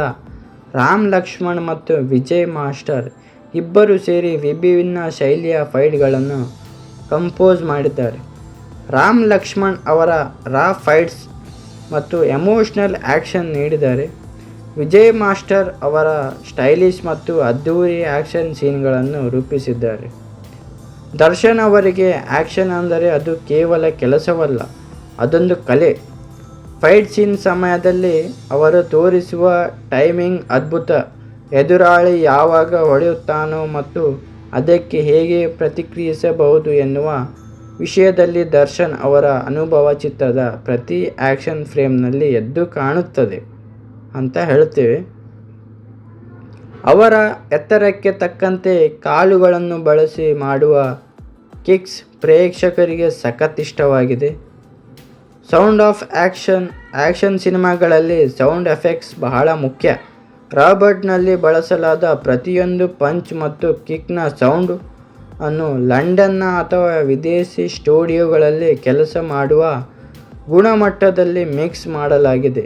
ರಾಮ್ ಲಕ್ಷ್ಮಣ್ ಮತ್ತು ವಿಜಯ್ ಮಾಸ್ಟರ್ ಇಬ್ಬರು ಸೇರಿ ವಿಭಿನ್ನ ಶೈಲಿಯ ಫೈಟ್ಗಳನ್ನು ಕಂಪೋಸ್ ಮಾಡಿದ್ದಾರೆ. ರಾಮ್ ಲಕ್ಷ್ಮಣ್ ಅವರ ರಾ ಫೈಟ್ಸ್ ಮತ್ತು ಎಮೋಷನಲ್ ಆ್ಯಕ್ಷನ್ ನೀಡಿದ್ದಾರೆ. ವಿಜಯ್ ಮಾಸ್ಟರ್ ಅವರ ಸ್ಟೈಲಿಶ್ ಮತ್ತು ಅದ್ಧೂರಿ ಆ್ಯಕ್ಷನ್ ಸೀನ್ಗಳನ್ನು ರೂಪಿಸಿದ್ದಾರೆ. ದರ್ಶನ್ ಅವರಿಗೆ ಆ್ಯಕ್ಷನ್ ಅಂದರೆ ಅದು ಕೇವಲ ಕೆಲಸವಲ್ಲ, ಅದೊಂದು ಕಲೆ. ಫೈಟ್ ಸೀನ್ ಸಮಯದಲ್ಲಿ ಅವರು ತೋರಿಸುವ ಟೈಮಿಂಗ್ ಅದ್ಭುತ. ಎದುರಾಳಿ ಯಾವಾಗ ಹೊಡೆಯುತ್ತಾನೋ ಮತ್ತು ಅದಕ್ಕೆ ಹೇಗೆ ಪ್ರತಿಕ್ರಿಯಿಸಬಹುದು ಎನ್ನುವ ವಿಷಯದಲ್ಲಿ ದರ್ಶನ್ ಅವರ ಅನುಭವ ಚಿತ್ರದ ಪ್ರತಿ ಆ್ಯಕ್ಷನ್ ಫ್ರೇಮ್ನಲ್ಲಿ ಎದ್ದು ಕಾಣುತ್ತದೆ ಅಂತ ಹೇಳ್ತೇವೆ. ಅವರ ಎತ್ತರಕ್ಕೆ ತಕ್ಕಂತೆ ಕಾಲುಗಳನ್ನು ಬಳಸಿ ಮಾಡುವ ಕಿಕ್ಸ್ ಪ್ರೇಕ್ಷಕರಿಗೆ ಸಖತ್ ಇಷ್ಟವಾಗಿದೆ. ಸೌಂಡ್ ಆಫ್ ಆ್ಯಕ್ಷನ್ ಸಿನಿಮಾಗಳಲ್ಲಿ ಸೌಂಡ್ ಎಫೆಕ್ಟ್ಸ್ ಬಹಳ ಮುಖ್ಯ. ರಾಬರ್ಟ್ನಲ್ಲಿ ಬಳಸಲಾದ ಪ್ರತಿಯೊಂದು ಪಂಚ್ ಮತ್ತು ಕಿಕ್ನ ಸೌಂಡ್ ಅನ್ನು ಲಂಡನ್ನ ಅಥವಾ ವಿದೇಶಿ ಸ್ಟುಡಿಯೋಗಳಲ್ಲಿ ಕೆಲಸ ಮಾಡುವ ಗುಣಮಟ್ಟದಲ್ಲಿ ಮಿಕ್ಸ್ ಮಾಡಲಾಗಿದೆ.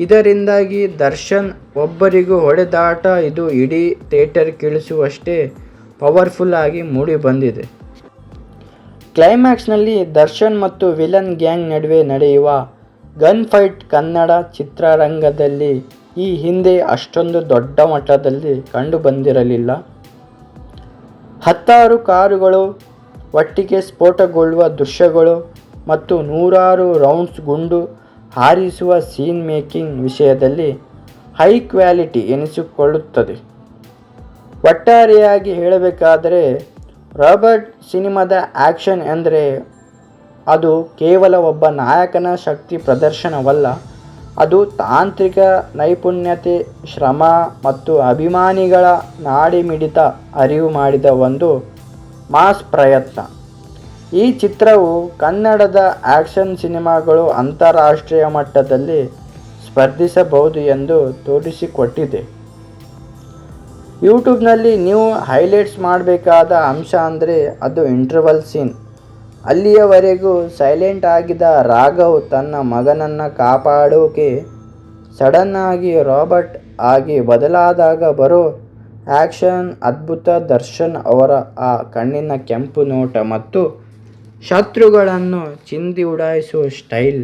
ಇದರಿಂದಾಗಿ ದರ್ಶನ್ ಒಬ್ಬರಿಗೂ ಹೊಡೆದಾಟ ಇದು ಇಡೀ ಥಿಯೇಟರ್ ಕೇಳಿಸುವಷ್ಟೇ ಪವರ್ಫುಲ್ ಆಗಿ ಮೂಡಿ ಬಂದಿದೆ. ಕ್ಲೈಮ್ಯಾಕ್ಸ್ನಲ್ಲಿ ದರ್ಶನ್ ಮತ್ತು ವಿಲನ್ ಗ್ಯಾಂಗ್ ನಡುವೆ ನಡೆಯುವ ಗನ್ ಫೈಟ್ ಕನ್ನಡ ಚಿತ್ರರಂಗದಲ್ಲಿ ಈ ಹಿಂದೆ ಅಷ್ಟೊಂದು ದೊಡ್ಡ ಮಟ್ಟದಲ್ಲಿ ಕಂಡುಬಂದಿರಲಿಲ್ಲ. 10 ಕಾರುಗಳು ಒಟ್ಟಿಗೆ ಸ್ಫೋಟಗೊಳ್ಳುವ ದೃಶ್ಯಗಳು ಮತ್ತು 100 ರೌಂಡ್ಸ್ ಗುಂಡು ಹಾರಿಸುವ ಸೀನ್ ಮೇಕಿಂಗ್ ವಿಷಯದಲ್ಲಿ ಹೈ ಕ್ವಾಲಿಟಿ ಎನಿಸಿಕೊಳ್ಳುತ್ತದೆ. ಒಟ್ಟಾರೆಯಾಗಿ ಹೇಳಬೇಕಾದರೆ ರಾಬರ್ಟ್ ಸಿನಿಮಾದ ಆ್ಯಕ್ಷನ್ ಎಂದರೆ ಅದು ಕೇವಲ ಒಬ್ಬ ನಾಯಕನ ಶಕ್ತಿ ಪ್ರದರ್ಶನವಲ್ಲ, ಅದು ತಾಂತ್ರಿಕ ನೈಪುಣ್ಯತೆ, ಶ್ರಮ ಮತ್ತು ಅಭಿಮಾನಿಗಳ ನಾಡಿಮಿಡಿತ ಅರಿವು ಮಾಡಿದ ಒಂದು ಮಾಸ್ ಪ್ರಯತ್ನ. ಈ ಚಿತ್ರವು ಕನ್ನಡದ ಆ್ಯಕ್ಷನ್ ಸಿನಿಮಾಗಳು ಅಂತಾರಾಷ್ಟ್ರೀಯ ಮಟ್ಟದಲ್ಲಿ ಸ್ಪರ್ಧಿಸಬಹುದು ಎಂದು ತೋರಿಸಿಕೊಟ್ಟಿದೆ. ಯೂಟ್ಯೂಬ್ನಲ್ಲಿ ನೀವು ಹೈಲೈಟ್ಸ್ ಮಾಡಬೇಕಾದ ಅಂಶ ಅಂದರೆ ಅದು ಇಂಟರ್ವಲ್ ಸೀನ್. ಅಲ್ಲಿಯವರೆಗೂ ಸೈಲೆಂಟ್ ಆಗಿದ್ದ ರಾಘವ್ ತನ್ನ ಮಗನನ್ನು ಕಾಪಾಡೋಕೆ ಸಡನ್ನಾಗಿ ರಾಬರ್ಟ್ ಆಗಿ ಬದಲಾದಾಗ ಬರೋ ಆ್ಯಕ್ಷನ್ ಅದ್ಭುತ. ದರ್ಶನ್ ಅವರ ಆ ಕಣ್ಣಿನ ಕೆಂಪು ನೋಟ ಮತ್ತು ಶತ್ರುಗಳನ್ನು ಚಿಂದಿ ಉಡಾಯಿಸುವ ಸ್ಟೈಲ್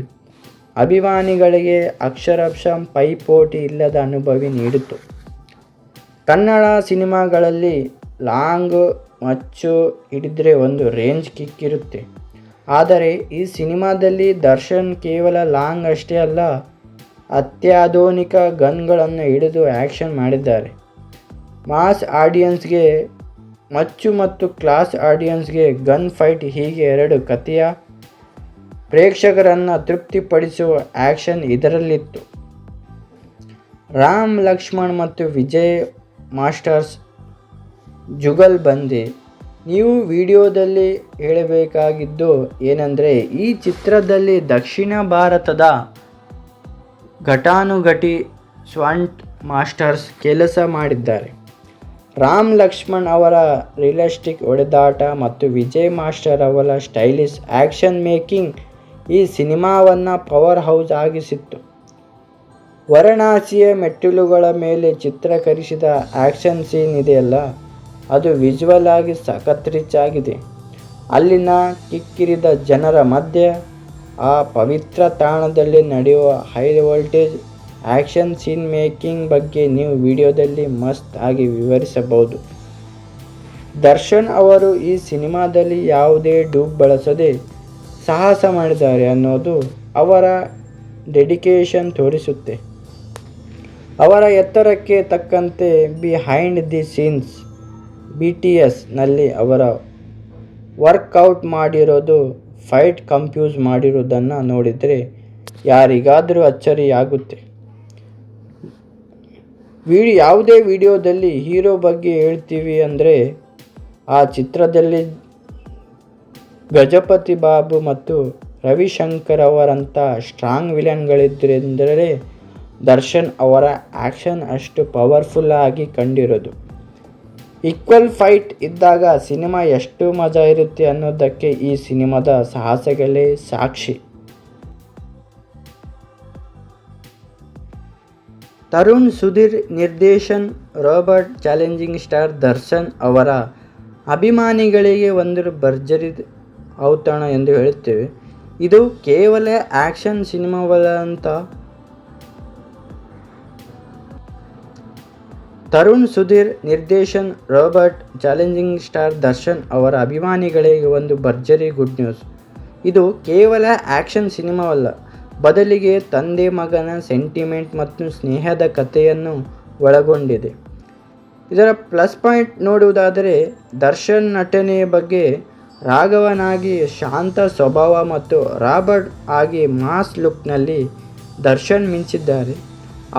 ಅಭಿಮಾನಿಗಳಿಗೆ ಅಕ್ಷರಶಃ ಪೈಪೋಟಿ ಇಲ್ಲದ ಅನುಭವ ನೀಡಿತು. ಕನ್ನಡ ಸಿನಿಮಾಗಳಲ್ಲಿ ಲಾಂಗ್ ಮಚ್ಚು ಹಿಡಿದ್ರೆ ಒಂದು ರೇಂಜ್ ಕಿಕ್ ಇರುತ್ತೆ. ಆದರೆ ಈ ಸಿನಿಮಾದಲ್ಲಿ ದರ್ಶನ್ ಕೇವಲ ಲಾಂಗ್ ಅಷ್ಟೇ ಅಲ್ಲ, ಅತ್ಯಾಧುನಿಕ ಗನ್ಗಳನ್ನು ಹಿಡಿದು ಆ್ಯಕ್ಷನ್ ಮಾಡಿದ್ದಾರೆ. ಮಾಸ್ ಆಡಿಯನ್ಸ್ಗೆ ಮಚ್ಚು ಮತ್ತು ಕ್ಲಾಸ್ ಆಡಿಯನ್ಸ್ಗೆ ಗನ್ ಫೈಟ್, ಹೀಗೆ ಎರಡು ಕಥೆಯ ಪ್ರೇಕ್ಷಕರನ್ನು ತೃಪ್ತಿಪಡಿಸುವ ಆ್ಯಕ್ಷನ್ ಇದರಲ್ಲಿತ್ತು. ರಾಮ್ ಲಕ್ಷ್ಮಣ್ ಮತ್ತು ವಿಜಯ್ ಮಾಸ್ಟರ್ಸ್ ಜುಗಲ್ಬಂದಿ. ನೀವು ವಿಡಿಯೋದಲ್ಲಿ ಹೇಳಬೇಕಾಗಿದ್ದು ಏನೆಂದರೆ, ಈ ಚಿತ್ರದಲ್ಲಿ ದಕ್ಷಿಣ ಭಾರತದ ಘಟಾನುಘಟಿ ಸ್ವಂಟ್ ಮಾಸ್ಟರ್ಸ್ ಕೆಲಸ ಮಾಡಿದ್ದಾರೆ. ರಾಮ್ ಲಕ್ಷ್ಮಣ್ ಅವರ ರಿಯಲಿಸ್ಟಿಕ್ ಹೊಡೆದಾಟ ಮತ್ತು ವಿಜಯ್ ಮಾಸ್ಟರ್ ಅವರ ಸ್ಟೈಲಿಶ್ ಆ್ಯಕ್ಷನ್ ಮೇಕಿಂಗ್ ಈ ಸಿನಿಮಾವನ್ನು ಪವರ್ ಹೌಸ್ ಆಗಿಸಿತ್ತು. ವಾರಣಾಸಿಯ ಮೆಟ್ಟಿಲುಗಳ ಮೇಲೆ ಚಿತ್ರೀಕರಿಸಿದ ಆ್ಯಕ್ಷನ್ ಸೀನ್ ಇದೆಯಲ್ಲ, ಅದು ವಿಜುವಲ್ ಆಗಿ ಸಖತ್ ರಿಚ್ ಆಗಿದೆ. ಅಲ್ಲಿನ ಕಿಕ್ಕಿರಿದ ಜನರ ಮಧ್ಯೆ ಆ ಪವಿತ್ರ ತಾಣದಲ್ಲಿ ನಡೆಯುವ high voltage action scene making ಬಗ್ಗೆ ನೀವು ವಿಡಿಯೋದಲ್ಲಿ ಮಸ್ತ್ ಆಗಿ ವಿವರಿಸಬಹುದು. ದರ್ಶನ್ ಅವರು ಈ ಸಿನಿಮಾದಲ್ಲಿ ಯಾವುದೇ ಡೂಬ್ ಬಳಸದೆ ಸಾಹಸ ಮಾಡಿದ್ದಾರೆ ಅನ್ನೋದು ಅವರ ಡೆಡಿಕೇಶನ್ ತೋರಿಸುತ್ತೆ. ಅವರ ಎತ್ತರಕ್ಕೆ ತಕ್ಕಂತೆ ಬಿಹೈಂಡ್ ದಿ ಸೀನ್ಸ್ BTS ನಲ್ಲಿ ಅವರ ವರ್ಕೌಟ್ ಮಾಡಿರೋದು, ಫೈಟ್ ಕಂಪ್ಯೂಸ್ ಮಾಡಿರೋದನ್ನು ನೋಡಿದರೆ ಯಾರಿಗಾದರೂ ಅಚ್ಚರಿಯಾಗುತ್ತೆ. ಯಾವುದೇ ವಿಡಿಯೋದಲ್ಲಿ ಹೀರೋ ಬಗ್ಗೆ ಹೇಳ್ತೀವಿ ಅಂದರೆ ಆ ಚಿತ್ರದಲ್ಲಿ ಗಜಪತಿ ಬಾಬು ಮತ್ತು ರವಿಶಂಕರ್ ಅವರಂಥ ಸ್ಟ್ರಾಂಗ್ ವಿಲನ್ಗಳಿದ್ದರೆಂದರೆ ದರ್ಶನ್ ಅವರ ಆ್ಯಕ್ಷನ್ ಅಷ್ಟು ಪವರ್ಫುಲ್ ಆಗಿ ಕಂಡಿರೋದು. ಈಕ್ವಲ್ ಫೈಟ್ ಇದ್ದಾಗ ಸಿನಿಮಾ ಎಷ್ಟು ಮಜಾ ಇರುತ್ತೆ ಅನ್ನೋದಕ್ಕೆ ಈ ಸಿನಿಮಾದ ಸಾಹಸಗಳೇ ಸಾಕ್ಷಿ. ತರುಣ್ ಸುಧೀರ್ ನಿರ್ದೇಶನ್, ರಾಬರ್ಟ್ ಚಾಲೆಂಜಿಂಗ್ ಸ್ಟಾರ್ ದರ್ಶನ್ ಅವರ ಅಭಿಮಾನಿಗಳಿಗೆ ಒಂದು ಭರ್ಜರಿ ಔತಣ ಎಂದು ಹೇಳುತ್ತೇವೆ. ಇದು ಕೇವಲ ಆ್ಯಕ್ಷನ್ ಸಿನಿಮಾವಲ್ಲ ಅಂತ. ತರುಣ್ ಸುಧೀರ್ ನಿರ್ದೇಶನ್, ರಾಬರ್ಟ್ ಚಾಲೆಂಜಿಂಗ್ ಸ್ಟಾರ್ ದರ್ಶನ್ ಅವರ ಅಭಿಮಾನಿಗಳಿಗೆ ಒಂದು ಭರ್ಜರಿ ಗುಡ್ ನ್ಯೂಸ್. ಇದು ಕೇವಲ ಆ್ಯಕ್ಷನ್ ಸಿನಿಮಾವಲ್ಲ, ಬದಲಿಗೆ ತಂದೆ ಮಗನ ಸೆಂಟಿಮೆಂಟ್ ಮತ್ತು ಸ್ನೇಹದ ಕಥೆಯನ್ನು ಒಳಗೊಂಡಿದೆ. ಇದರ ಪ್ಲಸ್ ಪಾಯಿಂಟ್ ನೋಡುವುದಾದರೆ, ದರ್ಶನ್ ನಟನೆಯ ಬಗ್ಗೆ ರಾಘವನಾಗಿ ಶಾಂತ ಸ್ವಭಾವ ಮತ್ತು ರಾಬರ್ಟ್ ಆಗಿ ಮಾಸ್ ಲುಕ್ನಲ್ಲಿ ದರ್ಶನ್ ಮಿಂಚಿದ್ದಾರೆ.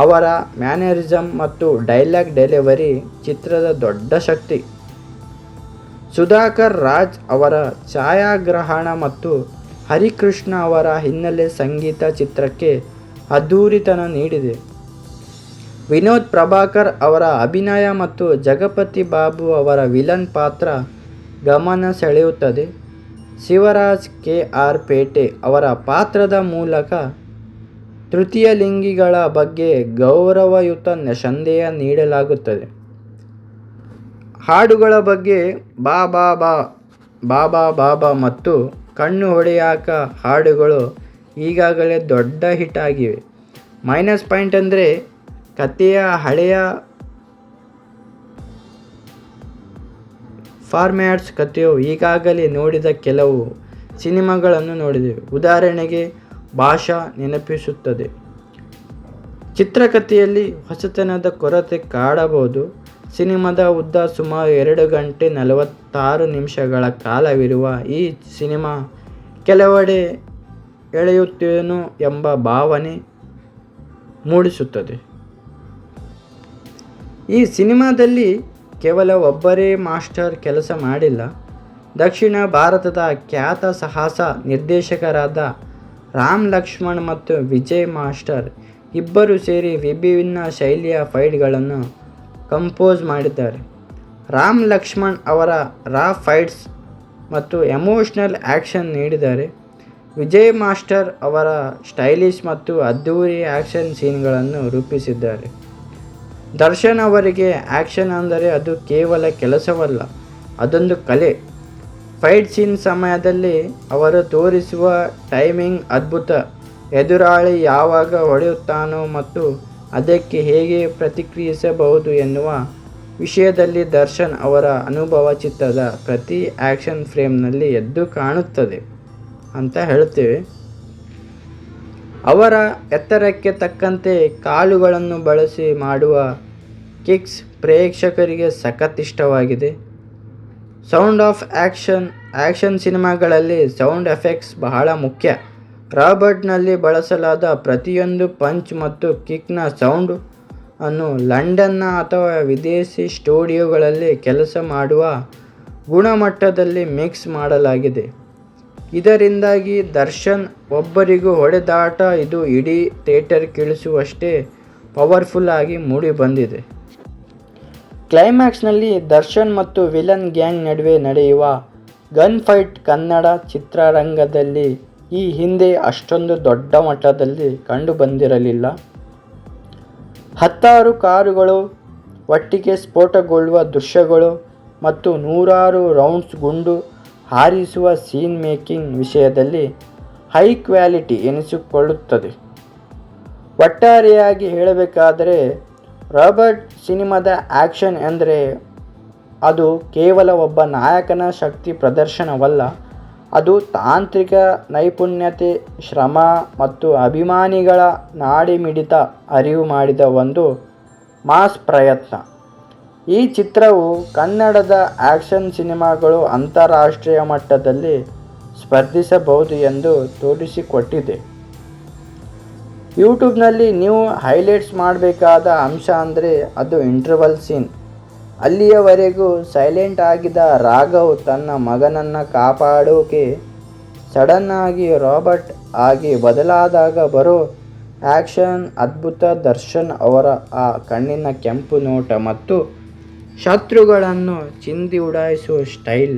ಅವರ ಮ್ಯಾನರಿಸಮ್ ಮತ್ತು ಡೈಲಾಗ್ ಡೆಲಿವರಿ ಚಿತ್ರದ ದೊಡ್ಡ ಶಕ್ತಿ. ಸುಧಾಕರ್ ರಾಜ್ ಅವರ ಛಾಯಾಗ್ರಹಣ ಮತ್ತು ಹರಿಕೃಷ್ಣ ಅವರ ಹಿನ್ನೆಲೆ ಸಂಗೀತ ಚಿತ್ರಕ್ಕೆ ಅದ್ಧೂರಿತನ ನೀಡಿದೆ. ವಿನೋದ್ ಪ್ರಭಾಕರ್ ಅವರ ಅಭಿನಯ ಮತ್ತು ಜಗಪತಿ ಬಾಬು ಅವರ ವಿಲನ್ ಪಾತ್ರ ಗಮನ ಸೆಳೆಯುತ್ತದೆ. ಶಿವರಾಜ್ KR ಪೇಟೆ ಅವರ ಪಾತ್ರದ ಮೂಲಕ ತೃತೀಯ ಲಿಂಗಿಗಳ ಬಗ್ಗೆ ಗೌರವಯುತ ಸಂದೇಶ ನೀಡಲಾಗುತ್ತದೆ. ಹಾಡುಗಳ ಬಗ್ಗೆ ಬಾಬಾ ಬಾಬಾ ಬಾಬಾ ಮತ್ತು ಕಣ್ಣು ಹೊಡೆಯಾಕ ಹಾಡುಗಳು ಈಗಾಗಲೇ ದೊಡ್ಡ ಹಿಟ್ ಆಗಿವೆ. ಮೈನಸ್ ಪಾಯಿಂಟ್ ಅಂದರೆ ಕಥೆಯ ಹಳೆಯ ಫಾರ್ಮ್ಯಾಟ್ಸ್. ಕಥೆಯು ಈಗಾಗಲೇ ನೋಡಿದ ಕೆಲವು ಸಿನಿಮಾಗಳನ್ನು ನೋಡಿದ್ದೇವೆ. ಉದಾಹರಣೆಗೆ ಭಾಷಾ ನೆನಪಿಸುತ್ತದೆ. ಚಿತ್ರಕಥೆಯಲ್ಲಿ ಹೊಸತನದ ಕೊರತೆ ಕಾಡಬಹುದು. ಸಿನಿಮಾದ ಉದ್ದ ಸುಮಾರು 2 ಗಂಟೆ 46 ನಿಮಿಷಗಳ ಕಾಲವಿರುವ ಈ ಸಿನಿಮಾ ಕೆಲವೆಡೆ ಎಳೆಯುತ್ತೇನೋ ಎಂಬ ಭಾವನೆ ಮೂಡಿಸುತ್ತದೆ. ಈ ಸಿನಿಮಾದಲ್ಲಿ ಕೇವಲ ಒಬ್ಬರೇ ಮಾಸ್ಟರ್ ಕೆಲಸ ಮಾಡಿಲ್ಲ. ದಕ್ಷಿಣ ಭಾರತದ ಖ್ಯಾತ ಸಾಹಸ ನಿರ್ದೇಶಕರಾದ ರಾಮ್ ಲಕ್ಷ್ಮಣ್ ಮತ್ತು ವಿಜಯ್ ಮಾಸ್ಟರ್ ಇಬ್ಬರು ಸೇರಿ ವಿಭಿನ್ನ ಶೈಲಿಯ ಫೈಟ್ಗಳನ್ನು ಕಂಪೋಸ್ ಮಾಡಿದ್ದಾರೆ. ರಾಮ್ ಲಕ್ಷ್ಮಣ್ ಅವರ ರಾ ಫೈಟ್ಸ್ ಮತ್ತು ಎಮೋಷ್ನಲ್ ಆ್ಯಕ್ಷನ್ ನೀಡಿದ್ದಾರೆ. ವಿಜಯ್ ಮಾಸ್ಟರ್ ಅವರ ಸ್ಟೈಲಿಶ್ ಮತ್ತು ಅದ್ಧೂರಿ ಆ್ಯಕ್ಷನ್ ಸೀನ್ಗಳನ್ನು ರೂಪಿಸಿದ್ದಾರೆ. ದರ್ಶನ್ ಅವರಿಗೆ ಆ್ಯಕ್ಷನ್ ಅಂದರೆ ಅದು ಕೇವಲ ಕೆಲಸವಲ್ಲ, ಅದೊಂದು ಕಲೆ. ಫೈಟ್ ಸೀನ್ ಸಮಯದಲ್ಲಿ ಅವರು ತೋರಿಸುವ ಟೈಮಿಂಗ್ ಅದ್ಭುತ. ಎದುರಾಳಿ ಯಾವಾಗ ಹೊಡೆಯುತ್ತಾನೋ ಮತ್ತು ಅದಕ್ಕೆ ಹೇಗೆ ಪ್ರತಿಕ್ರಿಯಿಸಬಹುದು ಎನ್ನುವ ವಿಷಯದಲ್ಲಿ ದರ್ಶನ್ ಅವರ ಅನುಭವ ಚಿತ್ರದ ಪ್ರತಿ ಆ್ಯಕ್ಷನ್ ಫ್ರೇಮ್ನಲ್ಲಿ ಎದ್ದು ಕಾಣುತ್ತದೆ ಅಂತ ಹೇಳ್ತೇವೆ. ಅವರ ಎತ್ತರಕ್ಕೆ ತಕ್ಕಂತೆ ಕಾಲುಗಳನ್ನು ಬಳಸಿ ಮಾಡುವ ಕಿಕ್ಸ್ ಪ್ರೇಕ್ಷಕರಿಗೆ ಸಖತ್ ಇಷ್ಟವಾಗಿದೆ. ಸೌಂಡ್ ಆಫ್ ಆ್ಯಕ್ಷನ್ ಸಿನಿಮಾಗಳಲ್ಲಿ ಸೌಂಡ್ ಎಫೆಕ್ಟ್ಸ್ ಬಹಳ ಮುಖ್ಯ. ರಾಬರ್ಟ್ನಲ್ಲಿ ಬಳಸಲಾದ ಪ್ರತಿಯೊಂದು ಪಂಚ್ ಮತ್ತು ಕಿಕ್ನ ಸೌಂಡ್ ಅನ್ನು ಲಂಡನ್ನ ಅಥವಾ ವಿದೇಶಿ ಸ್ಟುಡಿಯೋಗಳಲ್ಲಿ ಕೆಲಸ ಮಾಡುವ ಗುಣಮಟ್ಟದಲ್ಲಿ ಮಿಕ್ಸ್ ಮಾಡಲಾಗಿದೆ. ಇದರಿಂದಾಗಿ ದರ್ಶನ್ ಒಬ್ಬರಿಗೂ ಹೊಡೆದಾಟ ಇದು ಇಡೀ ಥಿಯೇಟರ್ ಕೇಳಿಸುವಷ್ಟೇ ಪವರ್ಫುಲ್ ಆಗಿ ಮೂಡಿಬಂದಿದೆ. ಕ್ಲೈಮ್ಯಾಕ್ಸ್ನಲ್ಲಿ ದರ್ಶನ್ ಮತ್ತು ವಿಲನ್ ಗ್ಯಾಂಗ್ ನಡುವೆ ನಡೆಯುವ ಗನ್ ಫೈಟ್ ಕನ್ನಡ ಚಿತ್ರರಂಗದಲ್ಲಿ ಈ ಹಿಂದೆ ಅಷ್ಟೊಂದು ದೊಡ್ಡ ಮಟ್ಟದಲ್ಲಿ ಕಂಡುಬಂದಿರಲಿಲ್ಲ. 10 ಕಾರುಗಳು ಒಟ್ಟಿಗೆ ಸ್ಫೋಟಗೊಳ್ಳುವ ದೃಶ್ಯಗಳು ಮತ್ತು 100 ರೌಂಡ್ಸ್ ಗುಂಡು ಹಾರಿಸುವ ಸೀನ್ ಮೇಕಿಂಗ್ ವಿಷಯದಲ್ಲಿ ಹೈ ಕ್ವಾಲಿಟಿ ಎನಿಸಿಕೊಳ್ಳುತ್ತದೆ. ಒಟ್ಟಾರೆಯಾಗಿ ಹೇಳಬೇಕಾದರೆ ರಾಬರ್ಟ್ ಸಿನಿಮಾದ ಆ್ಯಕ್ಷನ್ ಎಂದರೆ ಅದು ಕೇವಲ ಒಬ್ಬ ನಾಯಕನ ಶಕ್ತಿ ಪ್ರದರ್ಶನವಲ್ಲ, ಅದು ತಾಂತ್ರಿಕ ನೈಪುಣ್ಯತೆ, ಶ್ರಮ ಮತ್ತು ಅಭಿಮಾನಿಗಳ ನಾಡಿಮಿಡಿತ ಅರಿವು ಮಾಡಿದ ಒಂದು ಮಾಸ್ ಪ್ರಯತ್ನ. ಈ ಚಿತ್ರವು ಕನ್ನಡದ ಆ್ಯಕ್ಷನ್ ಸಿನಿಮಾಗಳು ಅಂತಾರಾಷ್ಟ್ರೀಯ ಮಟ್ಟದಲ್ಲಿ ಸ್ಪರ್ಧಿಸಬಹುದು ಎಂದು ತೋರಿಸಿಕೊಟ್ಟಿದೆ. ಯೂಟ್ಯೂಬ್ನಲ್ಲಿ ನೀವು ಹೈಲೈಟ್ಸ್ ಮಾಡಬೇಕಾದ ಅಂಶ ಅಂದರೆ ಅದು ಇಂಟರ್ವಲ್ ಸೀನ್. ಅಲ್ಲಿಯವರೆಗೂ ಸೈಲೆಂಟ್ ಆಗಿದ್ದ ರಾಘವ್ ತನ್ನ ಮಗನನ್ನು ಕಾಪಾಡೋಕೆ ಸಡನ್ನಾಗಿ ರಾಬರ್ಟ್ ಆಗಿ ಬದಲಾದಾಗ ಬರೋ ಆ್ಯಕ್ಷನ್ ಅದ್ಭುತ. ದರ್ಶನ್ ಅವರ ಆ ಕಣ್ಣಿನ ಕೆಂಪು ನೋಟ ಮತ್ತು ಶತ್ರುಗಳನ್ನು ಚಿಂದಿ ಉಡಾಯಿಸುವ ಸ್ಟೈಲ್